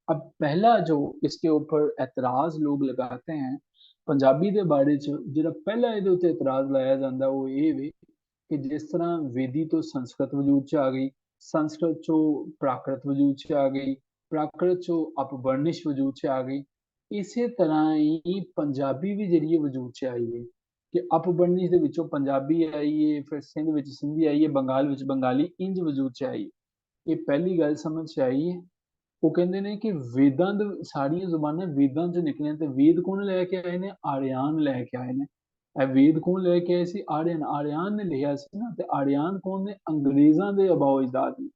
अब पहला जो इसके ऊपर एतराज लोग लगाते हैं पंजाबी ਦੇ ਬਾਰੇ ਚ, ਜਿਹੜਾ ਪਹਿਲਾ ਇਹਦੇ ਉੱਤੇ ਇਤਰਾਜ਼ ਲਾਇਆ ਜਾਂਦਾ ਉਹ ਇਹ ਵੇ ਕਿ ਜਿਸ ਤਰ੍ਹਾਂ वेदी तो संस्कृत वजूद ਚ आ गई, संस्कृत चो प्राकृत वजूद ਚ आ गई, प्राकृत चो अपभ्रंश वजूद ਚ आ गई, इसे तरह ही पंजाबी भी ਜਿਹੜੀ ਵਜੂਦ ਚ आई है। कि अपभरनिश ਦੇ ਵਿੱਚੋਂ ਪੰਜਾਬੀ ਆਈ ਹੈ, ਫਿਰ ਸਿੰਧ ਵਿੱਚ ਸਿੰਧੀ ਆਈ ਹੈ, ਬੰਗਾਲ ਵਿੱਚ ਬੰਗਾਲੀ ਇੰਜ ਵਜੂਦ ਚ ਆਈ ਹੈ। ਇਹ ਪਹਿਲੀ ਗੱਲ ਸਮਝ ਚ ਆਈ ਹੈ। ਉਹ ਕਹਿੰਦੇ ਨੇ ਕਿ ਵੇਦਾਂ ਦੇ ਸਾਰੀਆਂ ਜ਼ੁਬਾਨਾਂ ਵੇਦਾਂ ਚ ਨਿਕਲੀਆਂ, ਤੇ ਵੇਦ ਕੌਣ ਲੈ ਕੇ ਆਏ ਨੇ? ਆਰਿਆਨ ਲੈ ਕੇ ਆਏ ਨੇ। ਇਹ ਵੇਦ ਕੌਣ ਲੈ ਕੇ ਆਏ ਸੀ? ਆਰਿਆਨ। ਆਰਿਆਨ ਨੇ ਲਿਖਿਆ ਸੀ ਨਾ, ਤੇ ਆਰਿਆਨ ਕੌਣ ਨੇ? ਅੰਗਰੇਜ਼ਾਂ ਦੇ ਅਬਾਓ ਅਜਦਾਦ ਨੇ।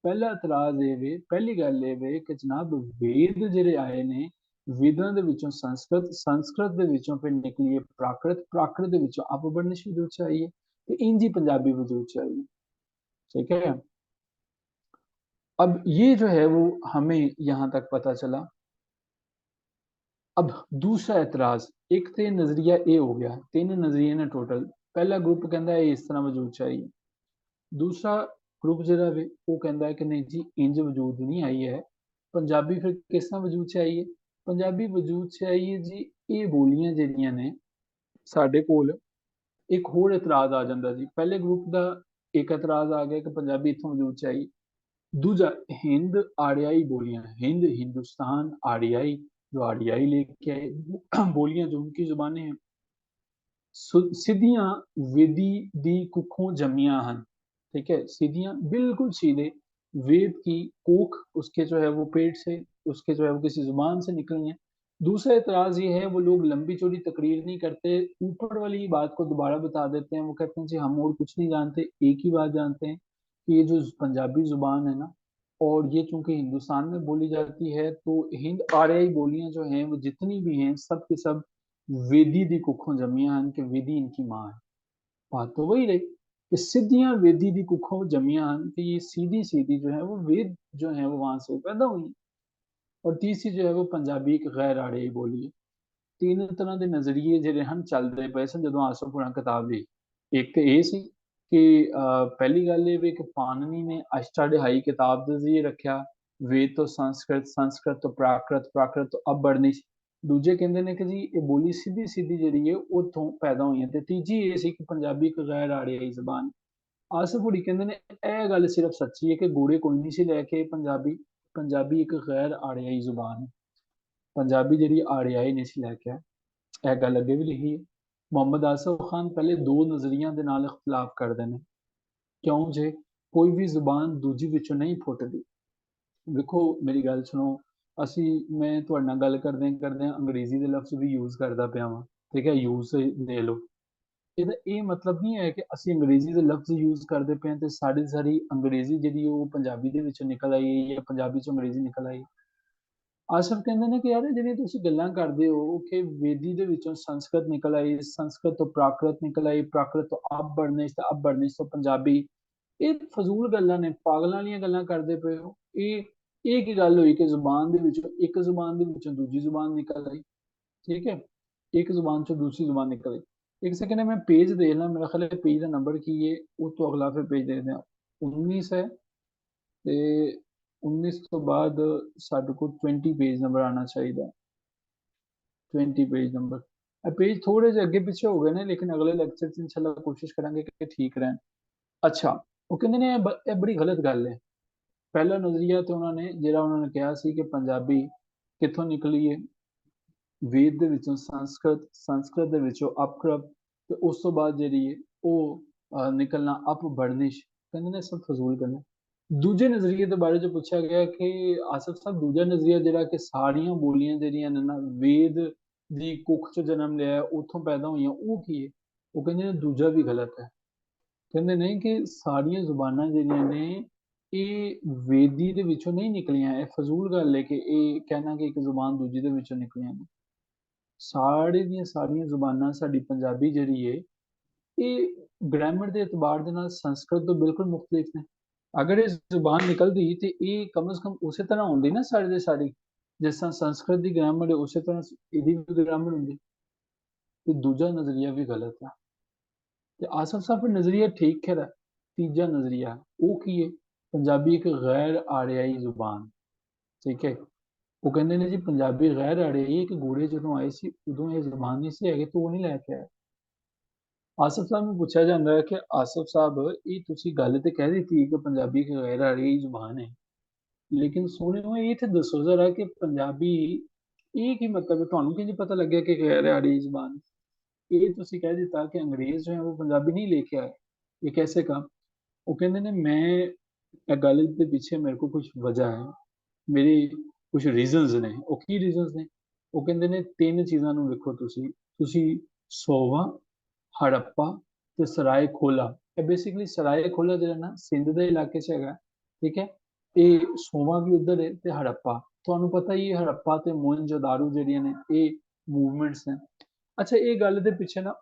ਪਹਿਲਾ ਇਤਰਾਜ਼ ਇਹ ਵੇ, ਪਹਿਲੀ ਗੱਲ ਇਹ ਵੇ ਕਿ ਜਨਾਬ ਵੇਦ ਜਿਹੜੇ ਆਏ ਨੇ, ਵੇਦਾਂ ਦੇ ਵਿੱਚੋਂ ਸੰਸਕ੍ਰਿਤ, ਸੰਸਕ੍ਰਿਤ ਦੇ ਵਿੱਚੋਂ ਫਿਰ ਨਿਕਲੀ ਹੈ ਪ੍ਰਾਕ੍ਰਿਤ, ਪ੍ਰਾਕ੍ਰਿਤ ਦੇ ਵਿੱਚੋਂ अपभ्रंश वजूद ਚ आई है, तो इंज ही पंजाबी वजूद ਚ आई है। ठीक है, अब ये जो है वो हमें यहां तक पता चला। अब दूसरा एतराज, एक तो नजरिया ये हो गया, तीन नजरिए ने टोटल। पहला ग्रुप कहता है इस तरह वजूद ਚ आई है, दूसरा ग्रुप ਜਿਹੜਾ ਵੇ ਉਹ ਕਹਿੰਦਾ ਹੈ ਕਿ ਨਹੀਂ ਜੀ ਇੰਜ ਵਜੂਦ ਨਹੀਂ ਆਈ ਹੈ। ਪੰਜਾਬੀ ਫਿਰ ਕਿਸ ਤਰ੍ਹਾਂ ਵਜੂਦ ਚ ਆਈ ਹੈ? ਪੰਜਾਬੀ ਵਜੂਦ ਚ ਆਈ ਹੈ ਜੀ, ਇਹ ਬੋਲੀਆਂ ਜਿਹੜੀਆਂ ਨੇ ਸਾਡੇ ਕੋਲ। ਇੱਕ ਹੋਰ ਇਤਰਾਜ਼ ਆ ਜਾਂਦਾ ਜੀ, ਪਹਿਲੇ ਗਰੁੱਪ ਦਾ ਇੱਕ ਇਤਰਾਜ਼ ਆ ਗਿਆ ਕਿ ਪੰਜਾਬੀ ਇੱਥੋਂ ਵਜੂਦ ਚ ਆਈ। दूजा हिंद आर्याई बोलियां, हिंद हिंदुस्तान आर्याई, जो आर्याई लेके आए बोलियां जो उनकी जुबानें हैं। सिद्धियां वेदी दी कुखों जमियां हैं। ठीक है, सिद्धियां बिल्कुल सीधे वेद की कोख उसके जो है वो पेट से, उसके जो है वो किसी जुबान से निकली है। दूसरा एतराज ये है, वो लोग लंबी चौड़ी तकरीर नहीं करते, ऊपर वाली बात को दोबारा बता देते हैं। वो कहते हैं जी हम और कुछ नहीं जानते, एक ही बात जानते हैं कि ये जो पंजाबी जुबान है ना, और ये चूंकि हिंदुस्तान में बोली जाती है, तो हिंद आर्याई बोलियां जो हैं वो जितनी भी हैं सब के सब वेदी दी कुखों जमियां हैं, कि वेदी इनकी माँ है। बात तो वही रही कि सिद्धियां वेदी दी कुखों जमियां हैं, कि ये सीधी सीधी जो है वो वेद जो है वो वहां से पैदा हुई। और तीसरी जो है वो पंजाबी एक गैर आर्याई बोली है। तीन तरह के नजरिए ਜਿਹੜੇ ਹਨ ਚੱਲਦੇ ਪਏ ਸਨ ਜਦੋਂ ਆਸਫਪੁਰਾ ਕਿਤਾਬ ਦੀ। ਇੱਕ ਤੇ ਇਹ ਸੀ ਕਿ ਪਹਿਲੀ ਗੱਲ ਇਹ ਵੀ ਕਿ ਪਾਣਨੀ ਨੇ ਅਸ਼ਟਾਧਿਆਈ ਕਿਤਾਬ ਦੇ ਜ਼ਰੀਏ ਰੱਖਿਆ, ਵੇਦ ਤੋਂ ਸੰਸਕ੍ਰਿਤ, ਸੰਸਕ੍ਰਿਤ ਤੋਂ ਪ੍ਰਾਕ੍ਰਿਤ, ਪ੍ਰਾਕ੍ਰਿਤ ਤੋਂ ਅਬਰਨਿਸ਼। ਦੂਜੇ ਕਹਿੰਦੇ ਨੇ ਕਿ ਜੀ ਇਹ ਬੋਲੀ ਸਿੱਧੀ ਸਿੱਧੀ ਜਿਹੜੀ ਹੈ ਉੱਥੋਂ ਪੈਦਾ ਹੋਈ ਹੈ। ਤੇ ਤੀਜੀ ਇਹ ਸੀ ਕਿ ਪੰਜਾਬੀ ਇੱਕ ਗੈਰ ਆਰਿਆਈ ਜ਼ਬਾਨ। ਆਸਫਪੁਰੀ ਕਹਿੰਦੇ ਨੇ ਇਹ ਗੱਲ ਸਿਰਫ ਸੱਚੀ ਹੈ ਕਿ ਗੋਰੇ ਕੋਈ ਨਹੀਂ ਸੀ ਲੈ ਕੇ ਪੰਜਾਬੀ, ਪੰਜਾਬੀ ਇੱਕ ਗੈਰ ਆਰਿਆਈ ਜ਼ੁਬਾਨ ਹੈ। ਪੰਜਾਬੀ ਜਿਹੜੀ ਆਰਿਆਈ ਨਹੀਂ ਸੀ ਲੈ ਕੇ ਆਏ। ਇਹ ਗੱਲ ਅੱਗੇ ਵੀ ਲਿਖੀ ਹੈ। ਮੁਹੰਮਦ ਆਸਫ ਖਾਨ ਪਹਿਲੇ ਦੋ ਨਜ਼ਰੀਆਂ ਦੇ ਨਾਲ ਇਖਤਲਾਫ ਕਰਦੇ ਨੇ, ਕਿਉਂ ਜੇ ਕੋਈ ਵੀ ਜ਼ੁਬਾਨ ਦੂਜੀ ਵਿੱਚੋਂ ਨਹੀਂ ਫੁੱਟਦੀ। ਵੇਖੋ ਮੇਰੀ ਗੱਲ ਸੁਣੋ, ਅਸੀਂ ਮੈਂ ਤੁਹਾਡੇ ਨਾਲ ਗੱਲ ਕਰਦੇ ਅੰਗਰੇਜ਼ੀ ਦੇ ਲਫ਼ਜ਼ ਵੀ ਯੂਜ਼ ਕਰਦਾ ਪਿਆ ਵਾਂ। ਠੀਕ ਹੈ, ਯੂਜ਼ ਲੈ ਲਓ। ਇਹਦਾ ਇਹ ਮਤਲਬ ਨਹੀਂ ਹੈ ਕਿ ਅਸੀਂ ਅੰਗਰੇਜ਼ੀ ਦੇ ਲਫ਼ਜ਼ ਯੂਜ਼ ਕਰਦੇ ਪਏ ਹਾਂ ਤੇ ਸਾਡੀ ਸਾਰੀ ਅੰਗਰੇਜ਼ੀ ਜਿਹੜੀ ਉਹ ਪੰਜਾਬੀ ਦੇ ਵਿੱਚੋਂ ਨਿਕਲ ਆਈ ਹੈ ਜਾਂ ਪੰਜਾਬੀ ਚੋਂ ਅੰਗਰੇਜ਼ੀ ਨਿਕਲ ਆਈ। ਆਸ਼ਫ ਕਹਿੰਦੇ ਨੇ ਕਿ ਯਾਰ ਜਿਹੜੀਆਂ ਤੁਸੀਂ ਗੱਲਾਂ ਕਰਦੇ ਹੋ ਕਿ ਵੇਦੀ ਦੇ ਵਿੱਚੋਂ ਸੰਸਕ੍ਰਿਤ ਨਿਕਲ ਆਈ, ਸੰਸਕ੍ਰਿਤ ਤੋਂ ਪ੍ਰਾਕ੍ਰਿਤ ਨਿਕਲ ਆਈ, ਪ੍ਰਾਕ੍ਰਿਤ ਤੋਂ ਅਬਰਨਿਸ਼ ਤੇ ਅਬਰਨਿਸ਼ ਤੋਂ ਪੰਜਾਬੀ, ਇਹ ਫਜ਼ੂਲ ਗੱਲਾਂ ਨੇ, ਪਾਗਲਾਂ ਵਾਲੀਆਂ ਗੱਲਾਂ ਕਰਦੇ ਪਏ ਹੋ। ਇਹ ਕੀ ਗੱਲ ਹੋਈ ਕਿ ਜ਼ੁਬਾਨ ਦੇ ਵਿੱਚੋਂ ਇੱਕ ਜ਼ੁਬਾਨ ਦੇ ਵਿੱਚੋਂ ਦੂਜੀ ਜ਼ੁਬਾਨ ਨਿਕਲ ਆਈ। ਠੀਕ ਹੈ, ਇੱਕ ਜ਼ੁਬਾਨ ਚੋਂ ਦੂਸਰੀ ਜ਼ੁਬਾਨ ਨਿਕਲ ਆਈ। ਇੱਕ ਸੈਕਿੰਡ ਹੈ, ਮੈਂ पेज देख ਲਾਂ, मेरा ख्याल है पेज का नंबर की है, उस तो अगला फिर पेज देखते हैं। 19 है ਤੇ 19 ਤੋਂ ਬਾਅਦ ਸਾਡੇ ਕੋਲ 20 पेज नंबर आना चाहिए। 20 पेज नंबर, पेज थोड़े ਜਿਹੇ ਅੱਗੇ ਪਿੱਛੇ ਹੋ ਗਏ ਨੇ, ਲੇਕਿਨ ਅਗਲੇ ਲੈਕਚਰ 'ਚ ਇਨਸ਼ਾਅੱਲਾ ਕੋਸ਼ਿਸ਼ ਕਰਾਂਗੇ ਕਿ ਠੀਕ ਰਹਿਣ। ਅੱਛਾ, ਉਹ ਕਹਿੰਦੇ ਨੇ ਇਹ ਬੜੀ ਗਲਤ ਗੱਲ ਹੈ। ਪਹਿਲਾ ਨਜ਼ਰੀਆ ਤੇ ਉਹਨਾਂ ਨੇ ਕਿਹਾ ਸੀ ਕਿ ਪੰਜਾਬੀ ਕਿੱਥੋਂ ਨਿਕਲੀ ਹੈ? ਵੇਦ ਦੇ ਵਿੱਚੋਂ ਸੰਸਕ੍ਰਿਤ, ਸੰਸਕ੍ਰਿਤ ਦੇ ਵਿੱਚੋਂ ਅਪਕ੍ਰਤ, ਤੇ ਉਸ ਤੋਂ ਬਾਅਦ ਜਿਹੜੀ ਹੈ ਉਹ ਨਿਕਲਣਾ ਅਪਭਰਨਿਸ਼। ਕਹਿੰਦੇ ਨੇ ਸਭ ਫਜ਼ੂਲ ਗੱਲਾਂ। ਦੂਜੇ ਨਜ਼ਰੀਏ ਦੇ ਬਾਰੇ 'ਚ ਪੁੱਛਿਆ ਗਿਆ ਕਿ ਆਸਫ ਸਾਹਿਬ ਦੂਜਾ ਨਜ਼ਰੀਆ ਜਿਹੜਾ ਕਿ ਸਾਰੀਆਂ ਬੋਲੀਆਂ ਜਿਹੜੀਆਂ ਨੇ ਨਾ ਵੇਦ ਦੀ ਕੁੱਖ 'ਚ ਜਨਮ ਲਿਆ, ਉੱਥੋਂ ਪੈਦਾ ਹੋਈਆਂ, ਉਹ ਕੀ ਹੈ? ਉਹ ਕਹਿੰਦੇ ਨੇ ਦੂਜਾ ਵੀ ਗਲਤ ਹੈ। ਕਹਿੰਦੇ ਨੇ ਕਿ ਸਾਰੀਆਂ ਜ਼ੁਬਾਨਾਂ ਜਿਹੜੀਆਂ ਨੇ ਇਹ ਵੇਦੀ ਦੇ ਵਿੱਚੋਂ ਨਹੀਂ ਨਿਕਲੀਆਂ। ਇਹ ਫਜ਼ੂਲ ਗੱਲ ਹੈ ਕਿ ਇਹ ਕਹਿਣਾ ਕਿ ਇੱਕ ਜ਼ੁਬਾਨ ਦੂਜੀ ਦੇ ਵਿੱਚੋਂ ਨਿਕਲੀਆਂ ਨੇ। ਸਾਰੀ ਦੀਆਂ ਸਾਰੀਆਂ ਜ਼ੁਬਾਨਾਂ ਸਾਡੀ ਪੰਜਾਬੀ ਜਿਹੜੀ ਹੈ ਇਹ ਗ੍ਰਾਮਰ ਦੇ ਇਤਬਾਰ ਦੇ ਨਾਲ ਸੰਸਕ੍ਰਿਤ ਤੋਂ ਬਿਲਕੁਲ ਮੁਖਤਲਿਫ ਨੇ। अगर ये जुबान निकलती तो ये कम से कम उस तरह होंगी ना सारी दे सारी, जिस तरह संस्कृत की ग्रामर है उस तरह ਇਹਦੀ भी ग्रामर होंगी। तो दूजा नजरिया भी गलत है। तो आसफ साहब नजरिया ठीक है। तीजा नजरिया वो की है? पंजाबी एक गैर आर्याई जुबान। ठीक है, वो कहते हैं जी पंजाबी गैर आर्याई एक घोड़े जो आए सी उदों ये जुबान नहीं सी है, तो वो नहीं लैके आए। ਆਸਫ ਸਾਹਿਬ ਨੂੰ ਪੁੱਛਿਆ ਜਾਂਦਾ ਹੈ ਕਿ ਆਸਫ ਸਾਹਿਬ ਇਹ ਤੁਸੀਂ ਗੱਲ ਤੇ ਕਹਿ ਦਿੱਤੀ ਕਿ ਪੰਜਾਬੀ ਇੱਕ ਗੈਰ ਆਰਿਆਈ ਜ਼ੁਬਾਨ ਹੈ, ਲੇਕਿਨ ਸੋਹਣਿਓ ਇਹ ਤੇ ਦੱਸੋ ਜ਼ਰਾ ਕਿ ਪੰਜਾਬੀ ਇਹ ਕੀ ਮਤਲਬ ਹੈ? ਤੁਹਾਨੂੰ ਕਿੰਜ ਪਤਾ ਲੱਗਿਆ ਕਿ ਗੈਰ ਆਰਿਆਈ ਜ਼ੁਬਾਨ? ਇਹ ਤੁਸੀਂ ਕਹਿ ਦਿੱਤਾ ਕਿ ਅੰਗਰੇਜ਼ ਜੋ ਹੈ ਉਹ ਪੰਜਾਬੀ ਨਹੀਂ ਲੈ ਕੇ ਆਏ, ਇਹ कैसे कहा? ਉਹ ਕਹਿੰਦੇ ਨੇ ਮੈਂ ਇਹ ਗੱਲ ਦੇ ਪਿੱਛੇ ਮੇਰੇ ਕੋਲ ਕੁਝ ਵਜ੍ਹਾ ਹੈ, ਮੇਰੇ ਕੁਝ ਰੀਜ਼ਨਸ ਨੇ। ਉਹ ਕੀ ਰੀਜ਼ਨਸ ਨੇ? ਉਹ ਕਹਿੰਦੇ ਨੇ ਤਿੰਨ ਚੀਜ਼ਾਂ ਨੂੰ ਵੇਖੋ ਤੁਸੀਂ, ਤੁਸੀਂ ਸੋਵਾ, ਹੜੱਪਾ ਤੇ ਸਰਾਏ ਖੋਲਾ। ਇਹ ਬੇਸਿਕਲੀ ਸਰਾਏ ਖੋਲਾ ਜਿਹੜਾ ਨਾ ਸਿੰਧ ਦੇ ਇਲਾਕੇ 'ਚ ਹੈਗਾ, ਠੀਕ ਹੈ। ਇਹ ਸੋਵਾ ਵੀ ਉੱਧਰ ਹੈ ਤੇ ਹੜੱਪਾ, ਤੁਹਾਨੂੰ ਪਤਾ ਹੀ ਹੈ ਹੜੱਪਾ ਤੇ ਮੋਹਨਜੋਦਾੜੋ ਜਿਹੜੀਆਂ ਨੇ ਇਹ ਮੂਵਮੈਂਟਸ ਨੇ। ਅੱਛਾ, ਇਹ ਗੱਲ ਦੇ ਪਿੱਛੇ ਨਾ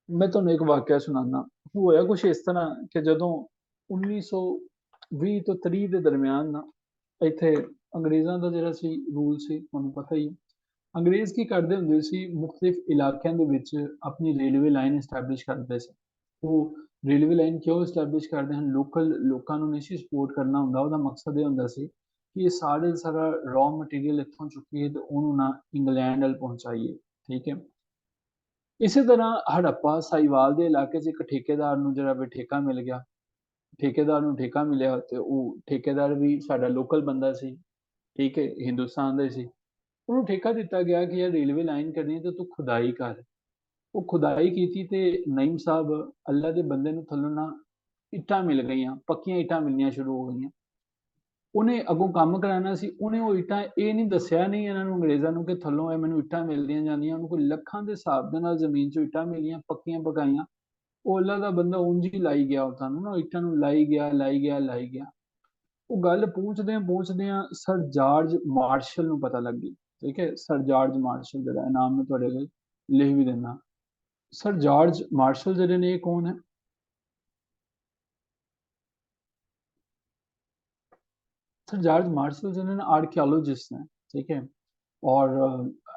ਮੈਂ ਤੁਹਾਨੂੰ ਇੱਕ ਵਾਕਿਆ ਸੁਣਾਉਂਦਾ। ਹੋਇਆ ਕੁਛ ਇਸ ਤਰ੍ਹਾਂ ਕਿ ਜਦੋਂ 1920 ਤੋਂ 30 ਦੇ ਦਰਮਿਆਨ ਨਾ ਇੱਥੇ ਅੰਗਰੇਜ਼ਾਂ ਦਾ ਜਿਹੜਾ ਸੀ ਰੂਲ ਸੀ, ਤੁਹਾਨੂੰ ਪਤਾ ਹੀ ਹੈ। ਅੰਗਰੇਜ਼ ਕੀ ਕਰਦੇ ਹੁੰਦੇ ਸੀ, ਮੁਖਤਲਿਫ ਇਲਾਕਿਆਂ ਦੇ ਵਿੱਚ ਆਪਣੀ ਰੇਲਵੇ ਲਾਈਨ ਇਸਟੈਬਲਿਸ਼ ਕਰਦੇ ਸੀ। ਉਹ ਰੇਲਵੇ ਲਾਈਨ ਕਿਉਂ ਇਸਟੈਬਲਿਸ਼ ਕਰਦੇ ਹਨ? ਲੋਕਲ ਲੋਕਾਂ ਨੂੰ ਨਹੀਂ ਸੀ ਸਪੋਰਟ ਕਰਨਾ ਹੁੰਦਾ, ਉਹਦਾ ਮਕਸਦ ਇਹ ਹੁੰਦਾ ਸੀ ਕਿ ਇਹ ਸਾਰਾ ਰॉ ਮਟੀਰੀਅਲ ਇੱਥੋਂ ਚੁੱਕੀਏ ਤੇ ਉਹਨੂੰ ਨਾ ਇੰਗਲੈਂਡ ਵੱਲ ਪਹੁੰਚਾਈਏ, ਠੀਕ ਹੈ। ਇਸੇ ਤਰ੍ਹਾਂ ਹੜੱਪਾ ਸਾਹੀਵਾਲ ਦੇ ਇਲਾਕੇ 'ਚ ਇੱਕ ਠੇਕੇਦਾਰ ਨੂੰ ਜਿਹੜਾ ਵੀ ਠੇਕਾ ਮਿਲ ਗਿਆ, ਠੇਕੇਦਾਰ ਨੂੰ ਠੇਕਾ ਮਿਲਿਆ ਤੇ ਉਹ ਠੇਕੇਦਾਰ ਵੀ ਸਾਡਾ ਲੋਕਲ ਬੰਦਾ ਸੀ, ਠੀਕ ਹੈ, ਹਿੰਦੁਸਤਾਨ ਦਾ ਸੀ। ਉਹਨੂੰ ਠੇਕਾ ਦਿੱਤਾ ਗਿਆ ਕਿ ਯਾਰ ਰੇਲਵੇ ਲਾਈਨ ਕਰਨੀ ਤੇ ਤੂੰ ਖੁਦਾਈ ਕਰ। ਉਹ ਖੁਦਾਈ ਕੀਤੀ ਤੇ ਨਈਮ ਸਾਹਿਬ ਅੱਲਾ ਦੇ ਬੰਦੇ ਨੂੰ ਥੱਲੋਂ ਨਾ ਇੱਟਾਂ ਮਿਲ ਗਈਆਂ, ਪੱਕੀਆਂ ਇੱਟਾਂ ਮਿਲਣੀਆਂ ਸ਼ੁਰੂ ਹੋ ਗਈਆਂ। ਉਹਨੇ ਅੱਗੋਂ ਕੰਮ ਕਰਾਉਣਾ ਸੀ, ਉਹਨੇ ਉਹ ਇੱਟਾਂ ਇਹ ਨਹੀਂ ਦੱਸਿਆ ਨਹੀਂ ਇਹਨਾਂ ਨੂੰ ਅੰਗਰੇਜ਼ਾਂ ਨੂੰ ਕਿ ਥੱਲੋਂ ਇਹ ਮੈਨੂੰ ਇੱਟਾਂ ਮਿਲਦੀਆਂ ਜਾਂਦੀਆਂ। ਉਹਨੂੰ ਕੋਈ ਲੱਖਾਂ ਦੇ ਹਿਸਾਬ ਦੇ ਨਾਲ ਜ਼ਮੀਨ 'ਚੋਂ ਇੱਟਾਂ ਮਿਲੀਆਂ, ਪੱਕੀਆਂ ਪਕਾਈਆਂ। ਉਹ ਅੱਲਾ ਦਾ ਬੰਦਾ ਉਂਝ ਹੀ ਲਾਈ ਗਿਆ, ਉਹ ਤੁਹਾਨੂੰ ਨਾ ਇੱਟਾਂ ਨੂੰ ਲਾਈ ਗਿਆ, ਲਾਈ ਗਿਆ, ਲਾਈ ਗਿਆ। ਉਹ ਗੱਲ ਪਹੁੰਚਦਿਆਂ ਸਰ ਜਾਰਜ ਮਾਰਸ਼ਲ ਨੂੰ ਪਤਾ ਲੱਗ ਗਈ, ਠੀਕ ਹੈ। ਸਰ ਜਾਰਜ ਮਾਰਸ਼ਲ ਜਿਹੜਾ ਨਾਮ ਮੈਂ ਤੁਹਾਡੇ ਕੋਲ ਲਿਖ ਵੀ ਦਿੰਦਾ। ਸਰ ਜਾਰਜ ਮਾਰਸ਼ਲ ਜਿਹੜੇ ਨੇ ਇਹ ਕੌਣ ਹੈ? सर जॉर्ज मार्शल जो है ना आर्कियोलॉजिस्ट हैं, ठीक है, और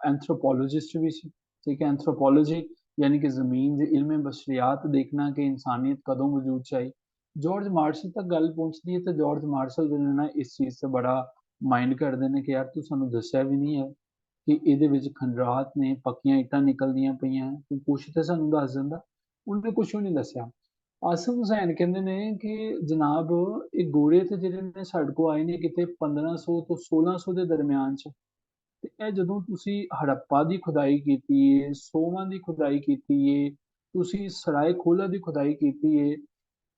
एंथ्रोपोलॉजिस्ट भी सी, ठीक है। एंथ्रोपोलॉजी यानी कि ज़मीन दे इल्म बशरियात देखना कि इंसानियत कदों वजूद च आई। जॉर्ज मार्शल तक गल पहुंचती है तो जॉर्ज मार्शल जो है ना इस चीज़ से बड़ा माइंड करते हैं कि यार तू सानू दस्सिया भी नहीं है कि ਇਹਦੇ ਵਿੱਚ ਖੰਡਰਾਤ ਨੇ, ਪੱਕੀਆਂ ਇੱਟਾਂ ਨਿਕਲਦੀਆਂ ਪਈਆਂ, ਤੂੰ ਕੁਛ ਤੇ ਸਾਨੂੰ ਦੱਸ ਦਿੰਦਾ। ਉਹਨੇ ਕੁਛ ਵੀ ਨਹੀਂ ਦੱਸਿਆ। ਆਸਿਫ ਹੁਸੈਨ ਕਹਿੰਦੇ ਨੇ ਕਿ ਜਨਾਬ ਇਹ ਗੋਰੇ ਤੇ ਜਿਹੜੇ ਨੇ ਸਾਡੇ ਕੋਲ ਆਏ ਨੇ ਕਿਤੇ 1500 ਤੋਂ 1600 ਦੇ ਦਰਮਿਆਨ ਚ, ਤੇ ਇਹ ਜਦੋਂ ਤੁਸੀਂ ਹੜੱਪਾ ਦੀ ਖੁਦਾਈ ਕੀਤੀ ਏ, ਸੋਵਾਂ ਦੀ ਖੁਦਾਈ ਕੀਤੀ ਏ, ਤੁਸੀਂ ਸਰਾਏ ਖੋਲਾ ਦੀ ਖੁਦਾਈ ਕੀਤੀ ਏ,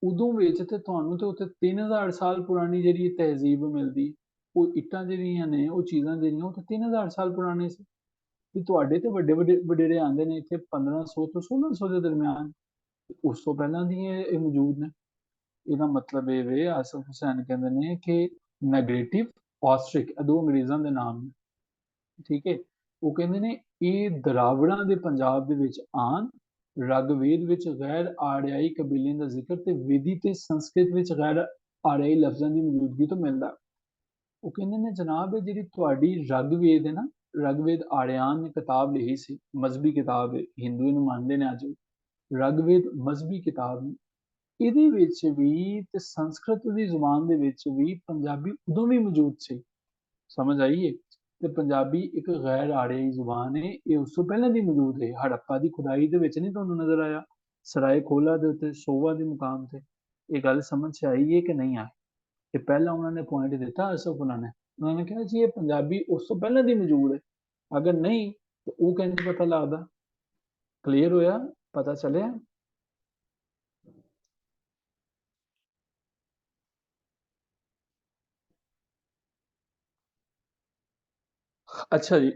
ਉਦੋਂ ਵਿੱਚ ਤੇ ਤੁਹਾਨੂੰ ਤੇ ਉੱਥੇ 3000 ਸਾਲ ਪੁਰਾਣੀ ਜਿਹੜੀ ਤਹਿਜ਼ੀਬ ਮਿਲਦੀ। ਉਹ ਇੱਟਾਂ ਜਿਹੜੀਆਂ ਨੇ, ਉਹ ਚੀਜ਼ਾਂ ਜਿਹੜੀਆਂ ਉਹ ਤੇ 3000 ਸਾਲ ਪੁਰਾਣੇ ਸੀ। ਤੇ ਤੁਹਾਡੇ ਤੇ ਵੱਡੇ ਵੱਡੇ ਵਡੇਰੇ ਆਉਂਦੇ ਨੇ ਇੱਥੇ 1500 ਤੋਂ 1600 ਦੇ ਦਰਮਿਆਨ, ਉਸ ਤੋਂ ਪਹਿਲਾਂ ਦੀਆਂ ਇਹ ਮੌਜੂਦ ਨੇ। ਇਹਦਾ ਮਤਲਬ ਇਹ ਵੇ, ਆਸਿਫ ਹੁਸੈਨ ਕਹਿੰਦੇ ਨੇ ਕਿ ਨੈਗੇਟਿਵ ਔਸਟ੍ਰਿਕ, ਇਹ ਦੋ ਅੰਗਰੇਜ਼ਾਂ ਦੇ ਨਾਮ ਨੇ, ਠੀਕ ਹੈ। ਉਹ ਕਹਿੰਦੇ ਨੇ ਇਹ ਦਰਾਵੜਾਂ ਦੇ ਪੰਜਾਬ ਦੇ ਵਿੱਚ ਆਣ, ਰਗਵੇਦ ਵਿੱਚ ਗੈਰ ਆਰਿਆਈ ਕਬੀਲਿਆਂ ਦਾ ਜ਼ਿਕਰ ਤੇ ਵੇਦੀ ਤੇ ਸੰਸਕ੍ਰਿਤ ਵਿੱਚ ਗੈਰ ਆਰਿਆਈ ਲਫ਼ਜ਼ਾਂ ਦੀ ਮੌਜੂਦਗੀ ਤੋਂ ਮਿਲਦਾ। ਉਹ ਕਹਿੰਦੇ ਨੇ ਜਨਾਬ ਇਹ ਜਿਹੜੀ ਤੁਹਾਡੀ ਰਗਵੇਦ ਹੈ ਨਾ, ਰਗਵੇਦ ਆਰਿਆਨ ਨੇ ਕਿਤਾਬ ਲਿਖੀ ਸੀ, ਮਜ਼ਹਬੀ ਕਿਤਾਬ ਹੈ, ਹਿੰਦੂ ਇਹਨੂੰ ਮੰਨਦੇ ਨੇ ਅੱਜ। ਰਗਵੇਦ ਮਜ਼ਹਬੀ ਕਿਤਾਬ ਨੇ, ਇਹਦੇ ਵਿੱਚ ਵੀ ਤੇ ਸੰਸਕ੍ਰਿਤ ਦੀ ਜ਼ੁਬਾਨ ਦੇ ਵਿੱਚ ਵੀ ਪੰਜਾਬੀ ਉਦੋਂ ਵੀ ਮੌਜੂਦ ਸੀ, ਸਮਝ ਆਈਏ। ਤੇ ਪੰਜਾਬੀ ਇੱਕ ਗੈਰ ਆਰਿਆਈ ਜ਼ੁਬਾਨ ਹੈ, ਇਹ ਉਸ ਤੋਂ ਪਹਿਲਾਂ ਦੀ ਮੌਜੂਦ ਹੈ। ਹੜੱਪਾ ਦੀ ਖੁਦਾਈ ਦੇ ਵਿੱਚ ਨਹੀਂ ਤੁਹਾਨੂੰ ਨਜ਼ਰ ਆਇਆ? ਸਰਾਏ ਖੋਲਾ ਦੇ ਉੱਤੇ ਸੋਵਾ ਦੇ ਮੁਕਾਮ ਤੇ ਇਹ ਗੱਲ ਸਮਝ 'ਚ ਆਈ ਹੈ ਕਿ ਨਹੀਂ ਆਈ? ਇਹ ਪਹਿਲਾਂ ਉਹਨਾਂ ਨੇ ਪੁਆਇੰਟ ਦਿੱਤਾ ਆਸਫ ਉਹਨਾਂ ਨੇ ਕਿਹਾ ਜੀ ਇਹ ਪੰਜਾਬੀ ਉਸ ਤੋਂ ਪਹਿਲਾਂ ਦੀ ਮੌਜੂਦ ਹੈ। ਅਗਰ ਨਹੀਂ ਤਾਂ ਉਹ ਕਹਿੰਦੇ ਪਤਾ ਲੱਗਦਾ। ਕਲੀਅਰ ਹੋਇਆ? ਪਤਾ ਚੱਲਿਆ? ਅੱਛਾ ਜੀ,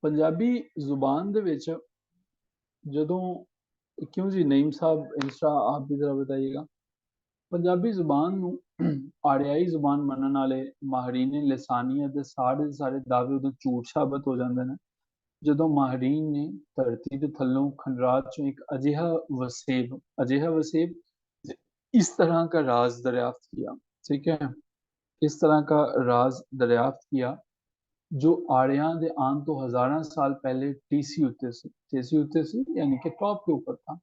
ਪੰਜਾਬੀ ਜ਼ੁਬਾਨ ਦੇ ਵਿੱਚ ਜਦੋਂ, क्यों जी नईम साहब इंस्टा आप भी ज़रा बताइएगा। पंजाबी ज़ुबान नू आरियाई ज़ुबान मनन वाले माहरीन लिसानियत दे सारे दावे उदों झूठ साबित हो जाते हैं ਜਦੋਂ ਮਾਹਰੀਨ ਨੇ ਧਰਤੀ ਦੇ ਥੱਲੋਂ ਖੰਡਰਾਤ ਚੋਂ ਇੱਕ ਅਜਿਹਾ ਵਸੇਬ इस तरह का राज दरियाफ्त किया, ठीक है, इस तरह का राज दरियाफ्त किया जो आर्यां दे आन तो हज़ारां साल पहले टीसी उत्ते से यानी कि टॉप के ऊपर था।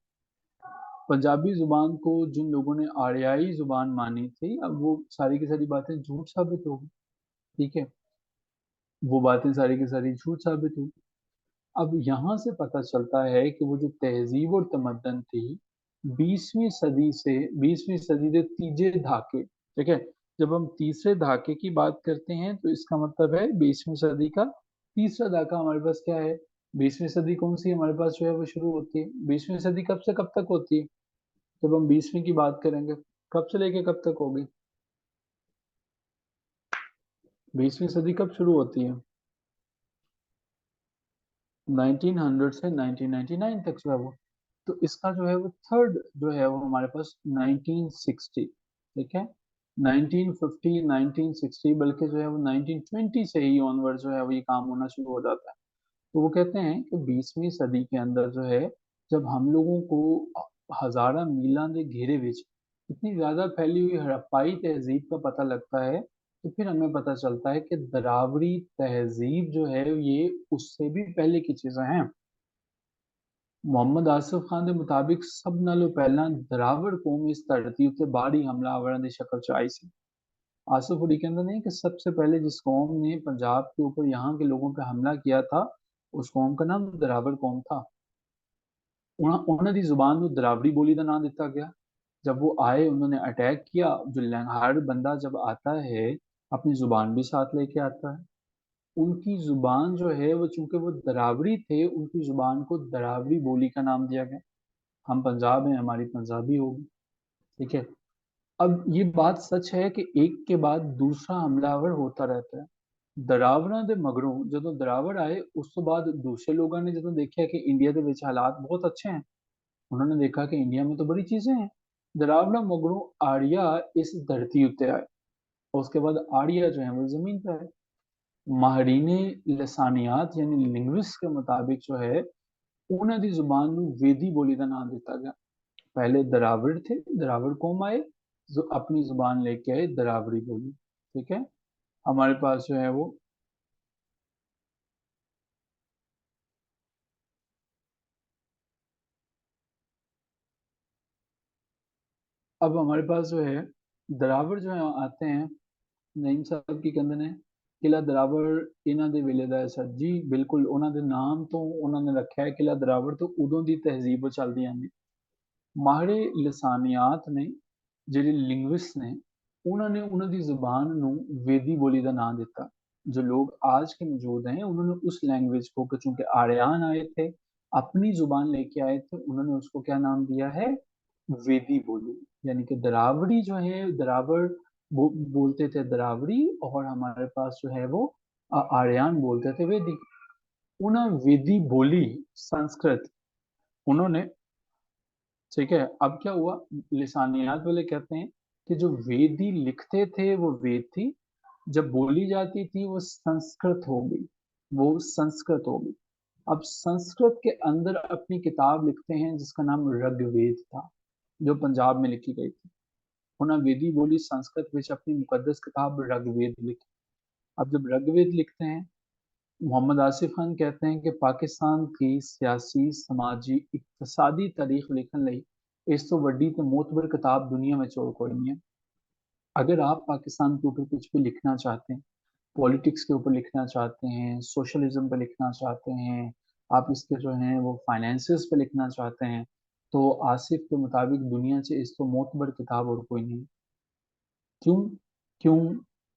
पंजाबी ज़ुबान को जिन लोगों ने आर्याई ज़ुबान मानी थी, अब वो सारी की सारी बातें झूठ साबित हो गई, ठीक है, वो बातें सारी की सारी झूठ साबित हुई। अब यहाँ से पता चलता है कि वो जो तहजीब और तमद्दन थी 20वीं सदी के तीजे दहाके, ठीक है, जब हम तीसरे दहाके की बात करते हैं तो इसका मतलब है 20वीं सदी का तीसरा दहाका हमारे पास क्या है, 20वीं सदी कौन सी हमारे पास जो है वो शुरू होती है, 20वीं सदी कब से कब तक होती है, जब हम 20वीं की बात करेंगे कब से लेके कब तक होगी, 20वीं सदी कब शुरू होती है, 1900 से 1999 तक जो है वो। तो इसका जो है वो थर्ड जो है वो हमारे पास 1960, ठीक है, 1950 1960, बल्कि जो है वो 1920 से ही ऑनवर्ड जो है वो ये काम होना शुरू हो जाता है। तो वो कहते हैं कि 20वीं सदी के अंदर जो है, जब हम लोगों को हजारा मीलों के घेरे विच इतनी ज्यादा फैली हुई हड़प्पाई तहजीब का पता लगता है, तो फिर हमें पता चलता है कि दरावरी तहजीब जो है ये उससे भी पहले की चीजें हैं। ਮੁਹੰਮਦ ਆਸਿਫ ਖਾਨ ਦੇ ਮੁਤਾबिक सब नालों पहला दरावड़ कौम इस धरती उत्ते बाहरी हमलावरों की शक्ल च आई सी। आसिफ उड़ी कहते हैं कि सबसे पहले जिस कौम ने पंजाब के ऊपर यहाँ के लोगों पे हमला किया था, उस कौम का नाम दरावड़ कौम था। उन्होंने दी जुबान को दरावड़ी बोली का नाम दिता गया। जब वो आए उन्होंने अटैक किया, जो हर बंदा जब आता है अपनी जुबान भी साथ लेके आता है। उनकी जुबान जो है वो, चूंकि वो दरावड़ी थे, उनकी जुबान को दरावड़ी बोली का नाम दिया गया। हम पंजाब हैं, हमारी पंजाबी होगी, ठीक है। अब ये बात सच है कि एक के बाद दूसरा हमलावर होता रहता है। दरावरां ਦੇ ਮਗਰੋਂ ਜਦੋਂ ਦਰਾਵੜ ਆਏ, ਉਸ ਤੋਂ ਬਾਅਦ दूसरे लोगों ने ਜਦੋਂ देखा कि इंडिया ਦੇ ਵਿੱਚ हालात बहुत अच्छे हैं, उन्होंने देखा कि इंडिया में तो बड़ी चीजें हैं। दरावड़ा मगरों आर्या इस धरती उत्ते आए, और उसके बाद आर्या जो है वो जमीन पे आए। माहरीने लसानियात यानी लिंग्विस्ट के मुताबिक जो है, उन्होंने दी जुबान ਨੂੰ वेदी बोली का नाम दिता गया। पहले दरावड़ थे, दरावड़ कौम आए जो अपनी जुबान लेके आए दरावड़ी बोली, ठीक है। हमारे पास जो है वो, अब हमारे पास जो है दरावड़ जो है आते हैं। ਨਈਮ ਸਾਹਿਬ ਕੀ ਕਹਿੰਦੇ ਨੇ, ਕਿਲਾ ਦਰਾਵੜ ਇਹਨਾਂ ਦੇ ਵੇਲੇ ਦਾ ਹੈ ਸਰ ਜੀ, ਬਿਲਕੁਲ ਉਹਨਾਂ ਦੇ ਨਾਮ ਤੋਂ ਉਹਨਾਂ ਨੇ ਰੱਖਿਆ ਹੈ ਕਿਲਾ ਦਰਾਵੜ, ਤੋਂ ਉਦੋਂ ਦੀ ਤਹਿਜ਼ੀਬ ਉਹ ਚੱਲਦੀ ਆਉਂਦੀ। ਮਾਹਰੇ ਲਸਾਨੀਆਤ ਨੇ, ਜਿਹੜੇ ਲਿੰਗੁਇਸਟ ਨੇ, ਉਹਨਾਂ ਨੇ ਉਹਨਾਂ ਦੀ ਜ਼ੁਬਾਨ ਨੂੰ वेदी बोली का नाम दिता। जो लोग आज के मौजूद हैं उन्होंने उस लैंग्वेज को, चूंकि आर्यन आए थे अपनी जुबान लेके आए थे, उन्होंने उसको क्या नाम दिया है, वेदी बोली। यानी कि दरावड़ी जो है, दरावड़ बोलते थे दरावड़ी, और हमारे पास जो है वो आर्यन बोलते थे वेदी। उन्हें वेदी बोली संस्कृत उन्होंने, ठीक है। अब क्या हुआ, लिसानियात वाले कहते हैं कि जो वेदी लिखते थे वो वेद थी, जब बोली जाती थी वो संस्कृत हो गई, वो संस्कृत हो गई। अब संस्कृत के अंदर अपनी किताब लिखते हैं जिसका नाम ऋग्वेद था, जो पंजाब में लिखी गई थी। उन्हें वेदी बोली संस्कृत में अपनी मुकद्दस किताब ऋग्वेद लिखी। अब जब ऋग्वेद लिखते हैं, मोहम्मद आसिफ खान कहते हैं कि पाकिस्तान की सियासी समाजी इकतसादी तारीख लिखन लई इस तो वड्डी तो मोतबर किताब दुनिया में चोर कोई नहीं है। अगर आप पाकिस्तान के ऊपर कुछ भी लिखना चाहते हैं, पॉलिटिक्स के ऊपर लिखना चाहते हैं, सोशलिज्म पे लिखना चाहते हैं, आप इसके जो हैं वो फाइनेंसिस पे लिखना चाहते हैं, तो आसिफ के मुताबिक दुनिया से इस तो मोतबर किताब और कोई नहीं। क्यों? क्यों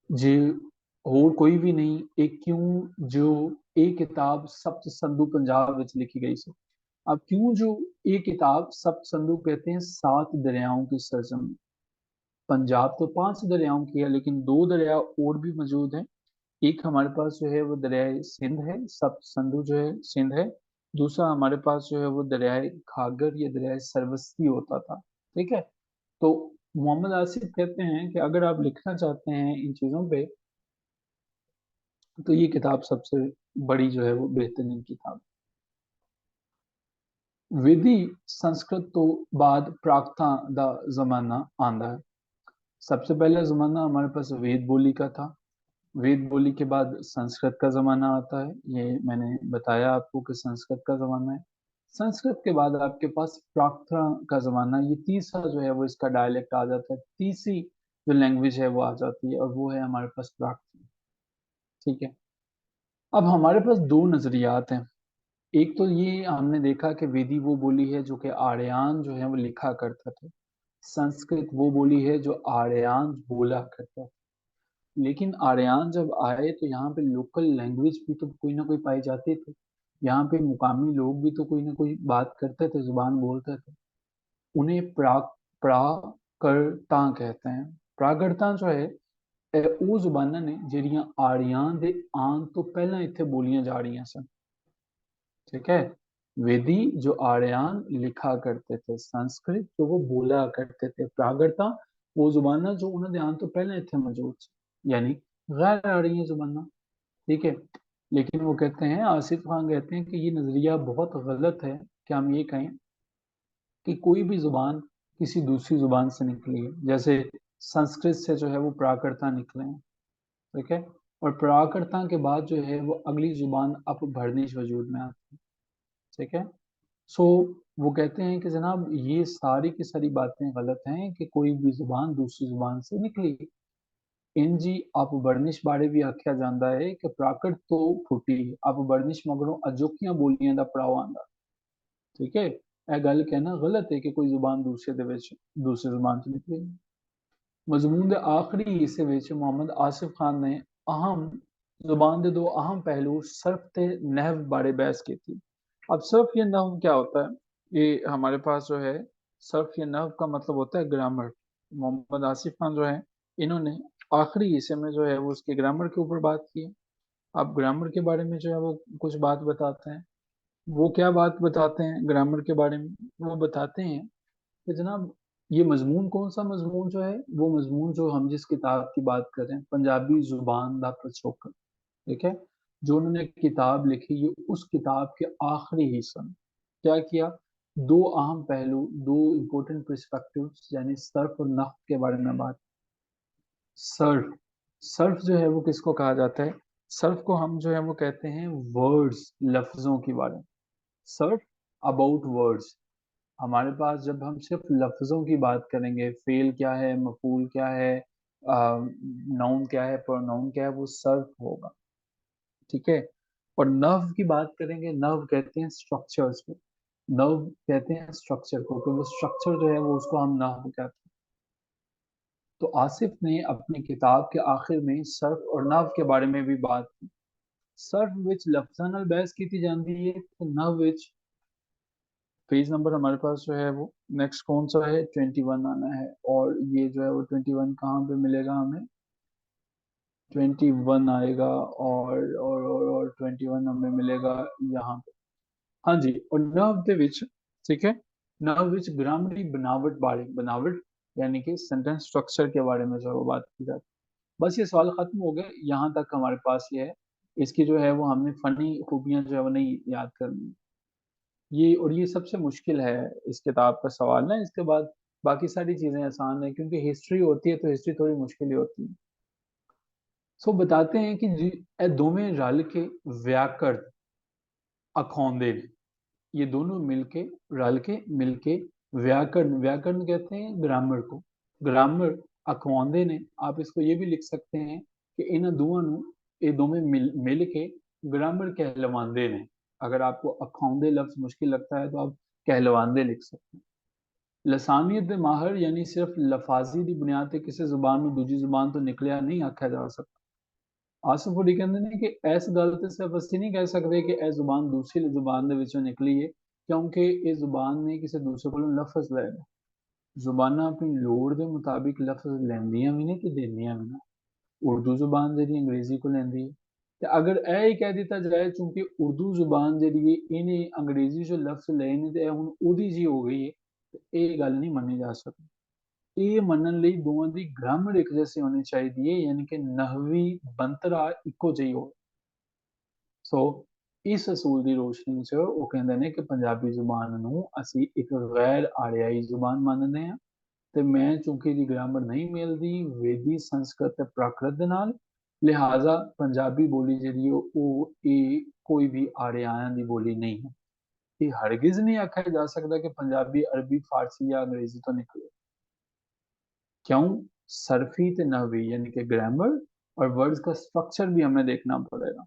जे और कोई भी नहीं, एक क्यों जो एक किताब सप्त संधू पंजाब विच लिखी गई सी। अब क्यों जो एक किताब सप्त संधू कहते हैं, 7 दरियाओं की सरजमी। पंजाब तो 5 दरियाओं की है, लेकिन 2 दरिया और भी मौजूद हैं। एक हमारे पास जो है वो दरियाए सिंध है, सप्त संधू जो है सिंध है। दूसरा हमारे पास जो है वो दरियाए घाघर या दरियाए सरवस्ती होता था, ठीक है। तो मोहम्मद आसिफ कहते हैं कि अगर आप लिखना चाहते हैं इन चीज़ों पे, तो ये किताब सबसे बड़ी जो है वो बेहतरीन किताब। विधि संस्कृत तो बाद प्राक्तन का जमाना आंदा है। सबसे पहला जमाना हमारे पास वेद बोली का था। वेद बोली के बाद संस्कृत का जमाना आता है, ये मैंने बताया आपको कि संस्कृत का जमाना है। संस्कृत के बाद आपके पास प्राक्तन का जमाना, ये तीसरा जो है वो इसका डायलेक्ट आ जाता है, तीसरी जो लैंग्वेज है वो आ जाती है, और वो है हमारे पास प्राक्तन, ठीक है। अब हमारे पास दो नजरियात हैं। एक तो ये हमने देखा कि वेदी वो बोली है जो कि आर्यन जो है वो लिखा करता था, संस्कृत वो बोली है जो आर्यन बोला करता था। लेकिन आर्यन जब आए तो यहाँ पे लोकल लैंग्वेज भी तो कोई ना कोई पाई जाती थी, यहाँ पे मुकामी लोग भी तो कोई ना कोई बात करते थे, जुबान बोलते थे। उन्हें प्राकृता कहते हैं। प्राकृता जो है ਉਹ ਜ਼ੁਬਾਨਾਂ ਨੇ ਜਿਹੜੀਆਂ ਆਰੀਆਂ ਦੇ ਆਉਣ ਤੋਂ ਪਹਿਲਾਂ ਇੱਥੇ ਬੋਲੀਆਂ जा रही सन। ठीक है। वेदी जो आर्यन लिखा करते थे संस्कृत तो वो बोला करते थे। प्राकृता वो जुबाना जो उन्होंने आने तो पहले इतने मौजूद सी, यानी गैर आ रही है जुबाना। ठीक है। लेकिन वो कहते हैं, आसिफ खान कहते हैं कि ये नजरिया बहुत गलत है कि हम ये कहें कि कोई भी जुबान किसी दूसरी जुबान से निकली है। जैसे संस्कृत से जो है वो प्राकृता निकले हैं। ठीक है। और प्राकृता के बाद जो है वो अगली जुबान अपभ्रंश वजूद में आती है। ठीक है। सो वो कहते हैं कि जनाब ये सारी की सारी बातें गलत हैं कि कोई भी जुबान दूसरी जुबान से निकली। इंजी अपभ्रंश बारे भी आख्या जाता है कि प्राकृत तो फुटी अपभ्रंश मगरों अजोकियां बोलियां दा पड़ाव आंदा। ठीक है। यह गल कहना गलत है कि कोई जुबान दूसरे दे विच दूसरी जुबान से निकली। मजमून के आखिरी हिस्से में मोहम्मद आसिफ खान ने अहम जुबान के दो अहम पहलू सर्फ ते नहव बारे बहस की थी। अब सर्फ या नहव क्या होता है, ये हमारे पास जो है सर्फ या नहव का मतलब होता है ग्रामर। मोहम्मद आसिफ खान जो है इन्होंने आखिरी हिस्से में जो है वो उसके ग्रामर के ऊपर बात की है। अब ग्रामर के बारे में जो है वो कुछ बात बताते हैं। वो क्या बात बताते हैं ग्रामर के बारे में, वो बताते हैं कि जनाब ये मजमून कौन सा मजमून जो है, वो मजमून जो हम जिस किताब की बात कर रहे हैं, पंजाबी जुबान दा पिछोकड़। ठीक है। जो उन्होंने किताब लिखी, ये उस किताब के आखिरी हिस्सा में क्या किया, दो अहम पहलू, दो इंपॉर्टेंट पर्सपेक्टिव्स यानी सर्फ और नफ के बारे में बात। सर्फ, सर्फ जो है वो किसको कहा जाता है, सर्फ को हम जो है वो कहते हैं वर्ड्स, लफ्जों के बारे में। Surf about words. हमारे पास जब हम सिर्फ लफ्जों की बात करेंगे, फेल क्या है, मफूल क्या है, नाउन क्या है, प्रोनाउन क्या है, वो सर्फ होगा। ठीक है। और नव की बात करेंगे, नव कहते हैं स्ट्रक्चर्स को, नव कहते हैं स्ट्रक्चर को, तो वो स्ट्रक्चर जो है वो उसको हम नव कहते हैं। तो आसिफ ने अपनी किताब के आखिर में सर्फ और नव के बारे में भी बात की। सर्फ विच लफ्ज़ां नाल बहस की जाती है, तो नव विच पेज नंबर हमारे पास जो है वो नेक्स्ट कौन सा है, 21 आना है। और ये जो है वो 21 कहाँ पे मिलेगा हमें, 21 आएगा। और 21 हमें मिलेगा यहाँ पे। हाँ जी। और नव ਦੇ ਵਿੱਚ, ठीक है, नव ਵਿੱਚ ग्रामरी बनावट बारे, बनावट यानी कि सेंटेंस स्ट्रक्चर के बारे में जो है वो बात की जाती है। बस ये सवाल खत्म हो गए, यहाँ तक हमारे पास ये है। इसकी जो है वो हमने फनी खूबियां जो है वो नहीं याद करनी। ये और ये सबसे मुश्किल है इस किताब का सवाल ना, इसके बाद बाकी सारी चीजें आसान है, क्योंकि हिस्ट्री होती है तो हिस्ट्री थोड़ी मुश्किल ही होती है। सो बताते हैं कि ਇਹ ਦੋਵੇਂ रल के व्याकरण अखाउंदे ने। ये दोनों मिलके, रल के मिलके व्याकरण, व्याकरण कहते हैं ग्रामर को, ग्रामर अखवांदे ने। आप इसको ये भी लिख सकते हैं कि इन दोवां नू ये दोवें मिल के ग्रामर कहलवांदे ने। अगर आपको अखाउंदे लफ्ज मुश्किल लगता है तो आप कहलवांदे लिख सकते हैं। लसानियत दे माहर यानी सिर्फ लफाजी की बुनियाद पर किसी जुबान में दूसरी जुबान तो निकलिया नहीं आख्या जा सकता। आसिफ हुडी कहते हैं कि इस गल ते सिर्फ ਅਸੀਂ नहीं कह सकते कि यह जुबान दूसरी जुबान ਦੇ ਵਿੱਚੋਂ निकली है, क्योंकि इस जुबान ने किसी दूसरे को लफज लए ने। जुबाना अपनी लोड़ के मुताबिक लफज लैंदियां भी ने ते देंदियां भी ने। उर्दू जुबान जी अंग्रेजी को लैंदी है, ते अगर यह ही कह दिता जाए चूंकि उर्दू जुबान जी इन्हें अंग्रेजी जो लफ्ज लए ने ते हुण ओदी जी हो गई है, ते ये गल नहीं मनी जा सकती। ਇਹ ਮੰਨਣ ਲਈ ਦੋਵਾਂ ਦੀ ਗ੍ਰਾਮਰ ਇੱਕ ਜੈਸੀ ਹੋਣੀ ਚਾਹੀਦੀ ਹੈ, ਯਾਨੀ ਕਿ ਨਹਵੀ ਬੰਤਰਾ ਇੱਕੋ ਜਿਹੀ ਹੋਵੇ। ਸੋ ਇਸ ਅਸੂਲ ਦੀ ਰੋਸ਼ਨੀ 'ਚ ਉਹ ਕਹਿੰਦੇ ਨੇ ਕਿ ਪੰਜਾਬੀ ਜ਼ੁਬਾਨ ਨੂੰ ਅਸੀਂ ਇੱਕ ਗੈਰ ਆਰਿਆਈ ਜ਼ੁਬਾਨ ਮੰਨਦੇ ਹਾਂ, ਤੇ ਮੈਂ ਚूंकि ਇਹਦੀ ਗ੍ਰਾਮਰ ਨਹੀਂ ਮਿਲਦੀ ਵੇਦੀ, ਸੰਸਕ੍ਰਿਤ ਤੇ ਪ੍ਰਾਕ੍ਰਿਤ ਦੇ ਨਾਲ, ਲਿਹਾਜ਼ਾ ਪੰਜਾਬੀ ਬੋਲੀ ਜਿਹੜੀ ਉਹ ਇਹ ਕੋਈ ਵੀ ਆਰਿਆਇਆਂ ਦੀ ਬੋਲੀ ਨਹੀਂ ਹੈ। ਇਹ ਹਰगिज नहीं आखा जा सकता कि पंजाबी अरबी फारसी या अंग्रेजी तो निकले। क्यों, सरफी ते नहवी यानी कि ग्रामर और वर्ड्स का स्ट्रक्चर भी हमें देखना पड़ेगा।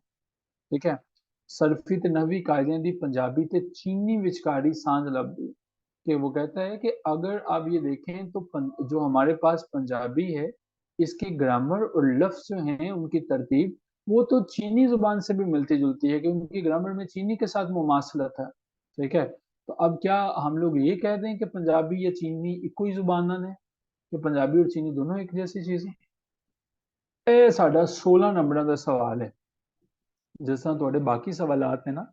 ठीक है। सरफी ते नहवी कायदे दी पंजाबी ते चीनी विचकारी सांझ लभदी कि वो कहता है कि अगर आप ये देखें तो जो हमारे पास पंजाबी है इसकी ग्रामर और लफ्ज जो हैं उनकी तरतीब वो तो चीनी जुबान से भी मिलती जुलती है, कि उनकी ग्रामर में चीनी के साथ मुमासलत है। ठीक है, तो अब क्या हम लोग ये कह दें कि पंजाबी या चीनी इको ही जुबान है, कि पंजाबी और चीनी दोनों एक जैसी चीज है? ਇਹ ਸਾਡਾ 16 ਨੰਬਰਾਂ ਦਾ ਸਵਾਲ ਹੈ। ਜਿਸ ਤਰ੍ਹਾਂ ਤੁਹਾਡੇ ਬਾਕੀ ਸਵਾਲਾਤ ਨੇ ਨਾ,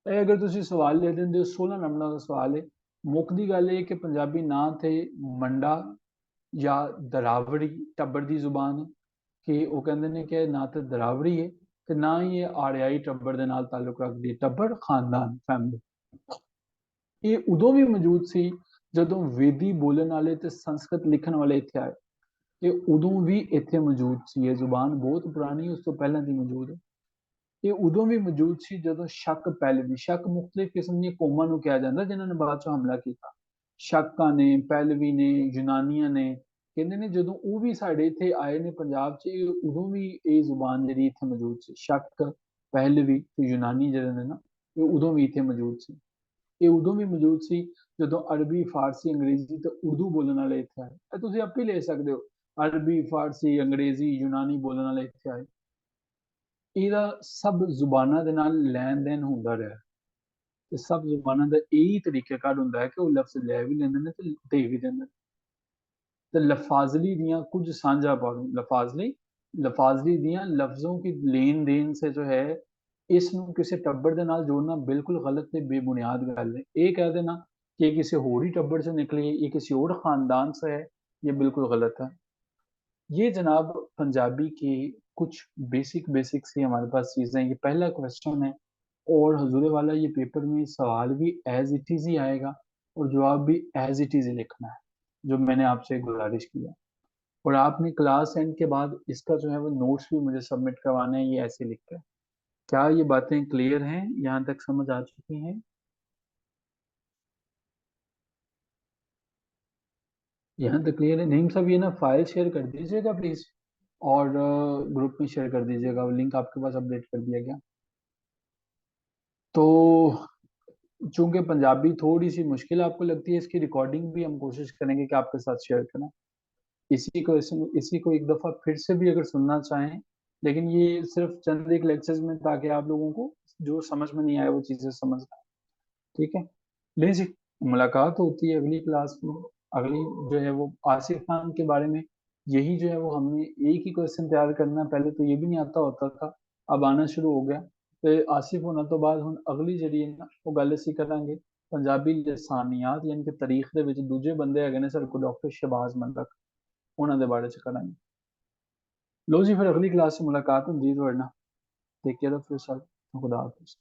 ਇਹ ਅਗਰ ਤੁਸੀਂ ਸਵਾਲ ਲੈ ਦਿੰਦੇ ਹੋ 16 ਨੰਬਰਾਂ ਦਾ ਸਵਾਲ ਹੈ। ਮੁੱਕਦੀ ਗੱਲ ਇਹ ਕਿ ਪੰਜਾਬੀ ਨਾ ਤੇ ਮੰਡਾ ਜਾਂ ਦਰਾਵੜੀ ਟੱਬਰ ਦੀ ਜ਼ੁਬਾਨ ਹੈ, ਕਿ ਉਹ ਕਹਿੰਦੇ ਨੇ ਕਿ ਨਾ ਤੇ ਦਰਾਵੜੀ ਹੈ ਤੇ ਨਾ ਹੀ ਇਹ ਆੜਿਆਈ ਟੱਬਰ ਦੇ ਨਾਲ ਤਾਲੁਕ ਰੱਖਦੀ ਹੈ। ਟੱਬਰ ਖਾਨਦਾਨ ਫੈਮਿਲੀ ਇਹ ਉਦੋਂ ਵੀ ਮੌਜੂਦ ਸੀ ਜਦੋਂ ਵੇਦੀ ਬੋਲਣ ਵਾਲੇ ਤੇ ਸੰਸਕ੍ਰਿਤ ਲਿਖਣ ਵਾਲੇ ਇੱਥੇ ਆਏ। ਇਹ ਉਦੋਂ ਵੀ ਇੱਥੇ ਮੌਜੂਦ ਸੀ। ਇਹ ਜ਼ੁਬਾਨ ਬਹੁਤ ਪੁਰਾਣੀ, ਉਸ ਤੋਂ ਪਹਿਲਾਂ ਦੀ ਮੌਜੂਦ ਹੈ। ਇਹ ਉਦੋਂ ਵੀ ਮੌਜੂਦ ਸੀ ਜਦੋਂ ਸ਼ੱਕ ਪਹਿਲਵੀ, ਸ਼ੱਕ ਮੁxtਲਿਫ ਕਿਸਮ ਦੀਆਂ ਕੌਮਾਂ ਨੂੰ ਕਿਹਾ ਜਾਂਦਾ ਜਿਨ੍ਹਾਂ ਨੇ ਬਾਅਦ ਚੋਂ ਹਮਲਾ ਕੀਤਾ। ਸ਼ੱਕਾਂ ਨੇ, ਪਹਿਲਵੀ ਨੇ, ਯੂਨਾਨੀਆਂ ਨੇ, ਕਹਿੰਦੇ ਨੇ ਜਦੋਂ ਉਹ ਵੀ ਸਾਡੇ ਇੱਥੇ ਆਏ ਨੇ ਪੰਜਾਬ 'ਚ, ਉਦੋਂ ਵੀ ਇਹ ਜ਼ੁਬਾਨ ਜਿਹੜੀ ਇੱਥੇ ਮੌਜੂਦ ਸੀ। ਸ਼ੱਕ, ਪਹਿਲਵੀ ਤੇ ਯੂਨਾਨੀ ਜਿਹੜੇ ਨੇ ਨਾ, ਇਹ ਉਦੋਂ ਵੀ ਇੱਥੇ ਮੌਜੂਦ ਸੀ। ਇਹ ਉਦੋਂ ਵੀ ਮੌਜੂਦ ਸੀ ਜਦੋਂ ਅਰਬੀ, ਫਾਰਸੀ, ਅੰਗਰੇਜ਼ੀ ਤੇ ਉਰਦੂ ਬੋਲਣ ਵਾਲੇ ਇੱਥੇ ਆਏ। ਇਹ ਤੁਸੀਂ ਆਪੇ ਲੈ ਸਕਦੇ ਹੋ, ਅਰਬੀ, ਫਾਰਸੀ, ਅੰਗਰੇਜ਼ੀ, ਯੂਨਾਨੀ ਬੋਲਣ ਵਾਲੇ ਇੱਥੇ ਆਏ। ਇਹਦਾ ਸਭ ਜ਼ੁਬਾਨਾਂ ਦੇ ਨਾਲ ਲੈਣ ਦੇਣ ਹੁੰਦਾ ਰਿਹਾ ਤੇ ਸਭ ਜ਼ੁਬਾਨਾਂ ਦਾ ਇਹੀ ਤਰੀਕੇਕਾਰ ਹੁੰਦਾ ਹੈ ਕਿ ਉਹ ਲਫ਼ਜ਼ ਲੈ ਵੀ ਲੈਂਦੇ ਨੇ ਤੇ ਦੇ ਵੀ ਦਿੰਦੇ ਨੇ। ਤੇ लफाजली दियाँ कुछ साझा पढ़ूं, लफाजली दियाँ लफ्ज़ों की लेन देन से जो है इसनूं किसी टब्बर दे नाल जोड़ना बिल्कुल गलत ते बेबुनियाद गल है। ये कह देना कि ये किसी होर ही टब्बर से निकली है, ये किसी और ख़ानदान से है, ये बिल्कुल गलत है। ये जनाब पंजाबी की कुछ बेसिक सी हमारे पास चीज़ें हैं। ये पहला क्वेश्चन है और हजूर वाला ये पेपर में सवाल भी एज इट इज़ ही आएगा और जवाब भी एज इट इज़ ही लिखना है, जो मैंने आपसे गुजारिश किया। और आपने क्लास एंड के बाद इसका जो है वो नोट्स भी मुझे सबमिट करवाने हैं, ये ऐसे लिख कर। क्या ये बातें क्लियर हैं? यहाँ तक समझ आ चुकी हैं? यहाँ तक क्लियर है? नईम साहब ये ना फाइल शेयर कर दीजिएगा प्लीज, और ग्रुप में शेयर कर दीजिएगा। वो लिंक आपके पास अपडेट कर दिया गया। तो चूंकि पंजाबी थोड़ी सी मुश्किल आपको लगती है, इसकी रिकॉर्डिंग भी हम कोशिश करेंगे कि आपके साथ शेयर करें। इसी को एक दफ़ा फिर से भी अगर सुनना चाहें, लेकिन ये सिर्फ चंद एक लेक्चर्स में, ताकि आप लोगों को जो समझ में नहीं आए वो चीज़ें समझ आए। ठीक है, ले जी, मुलाकात होती है अगली क्लास में। अगली जो है वो आसिफ खान के बारे में, यही जो है वो हमने एक ही क्वेश्चन तैयार करना, पहले तो ये भी नहीं आता होता था, अब आना शुरू हो गया। तो आसिफ होना तो बाद हुण अगली ਜਿਹੜੀ है ना वो गल ਅਸੀਂ ਕਰਾਂਗੇ ਪੰਜਾਬੀ ਲਸਾਨੀਆਤ यानी कि तारीख ਦੇ ਵਿੱਚ ਦੂਜੇ ਬੰਦੇ ਹੈਗੇ ਨੇ ਸਾਡੇ ਕੋਲ, ਡਾਕਟਰ ਸ਼ਹਬਾਜ਼ ਮਲਿਕ, ਉਹਨਾਂ ਦੇ ਬਾਰੇ ਚ ਕਰਾਂਗੇ। लो जी, फिर अगली क्लास से मुलाकात होंगी ਤੁਹਾਡੇ ਨਾਲ। Take care of yourself. खुदा हाफिज़।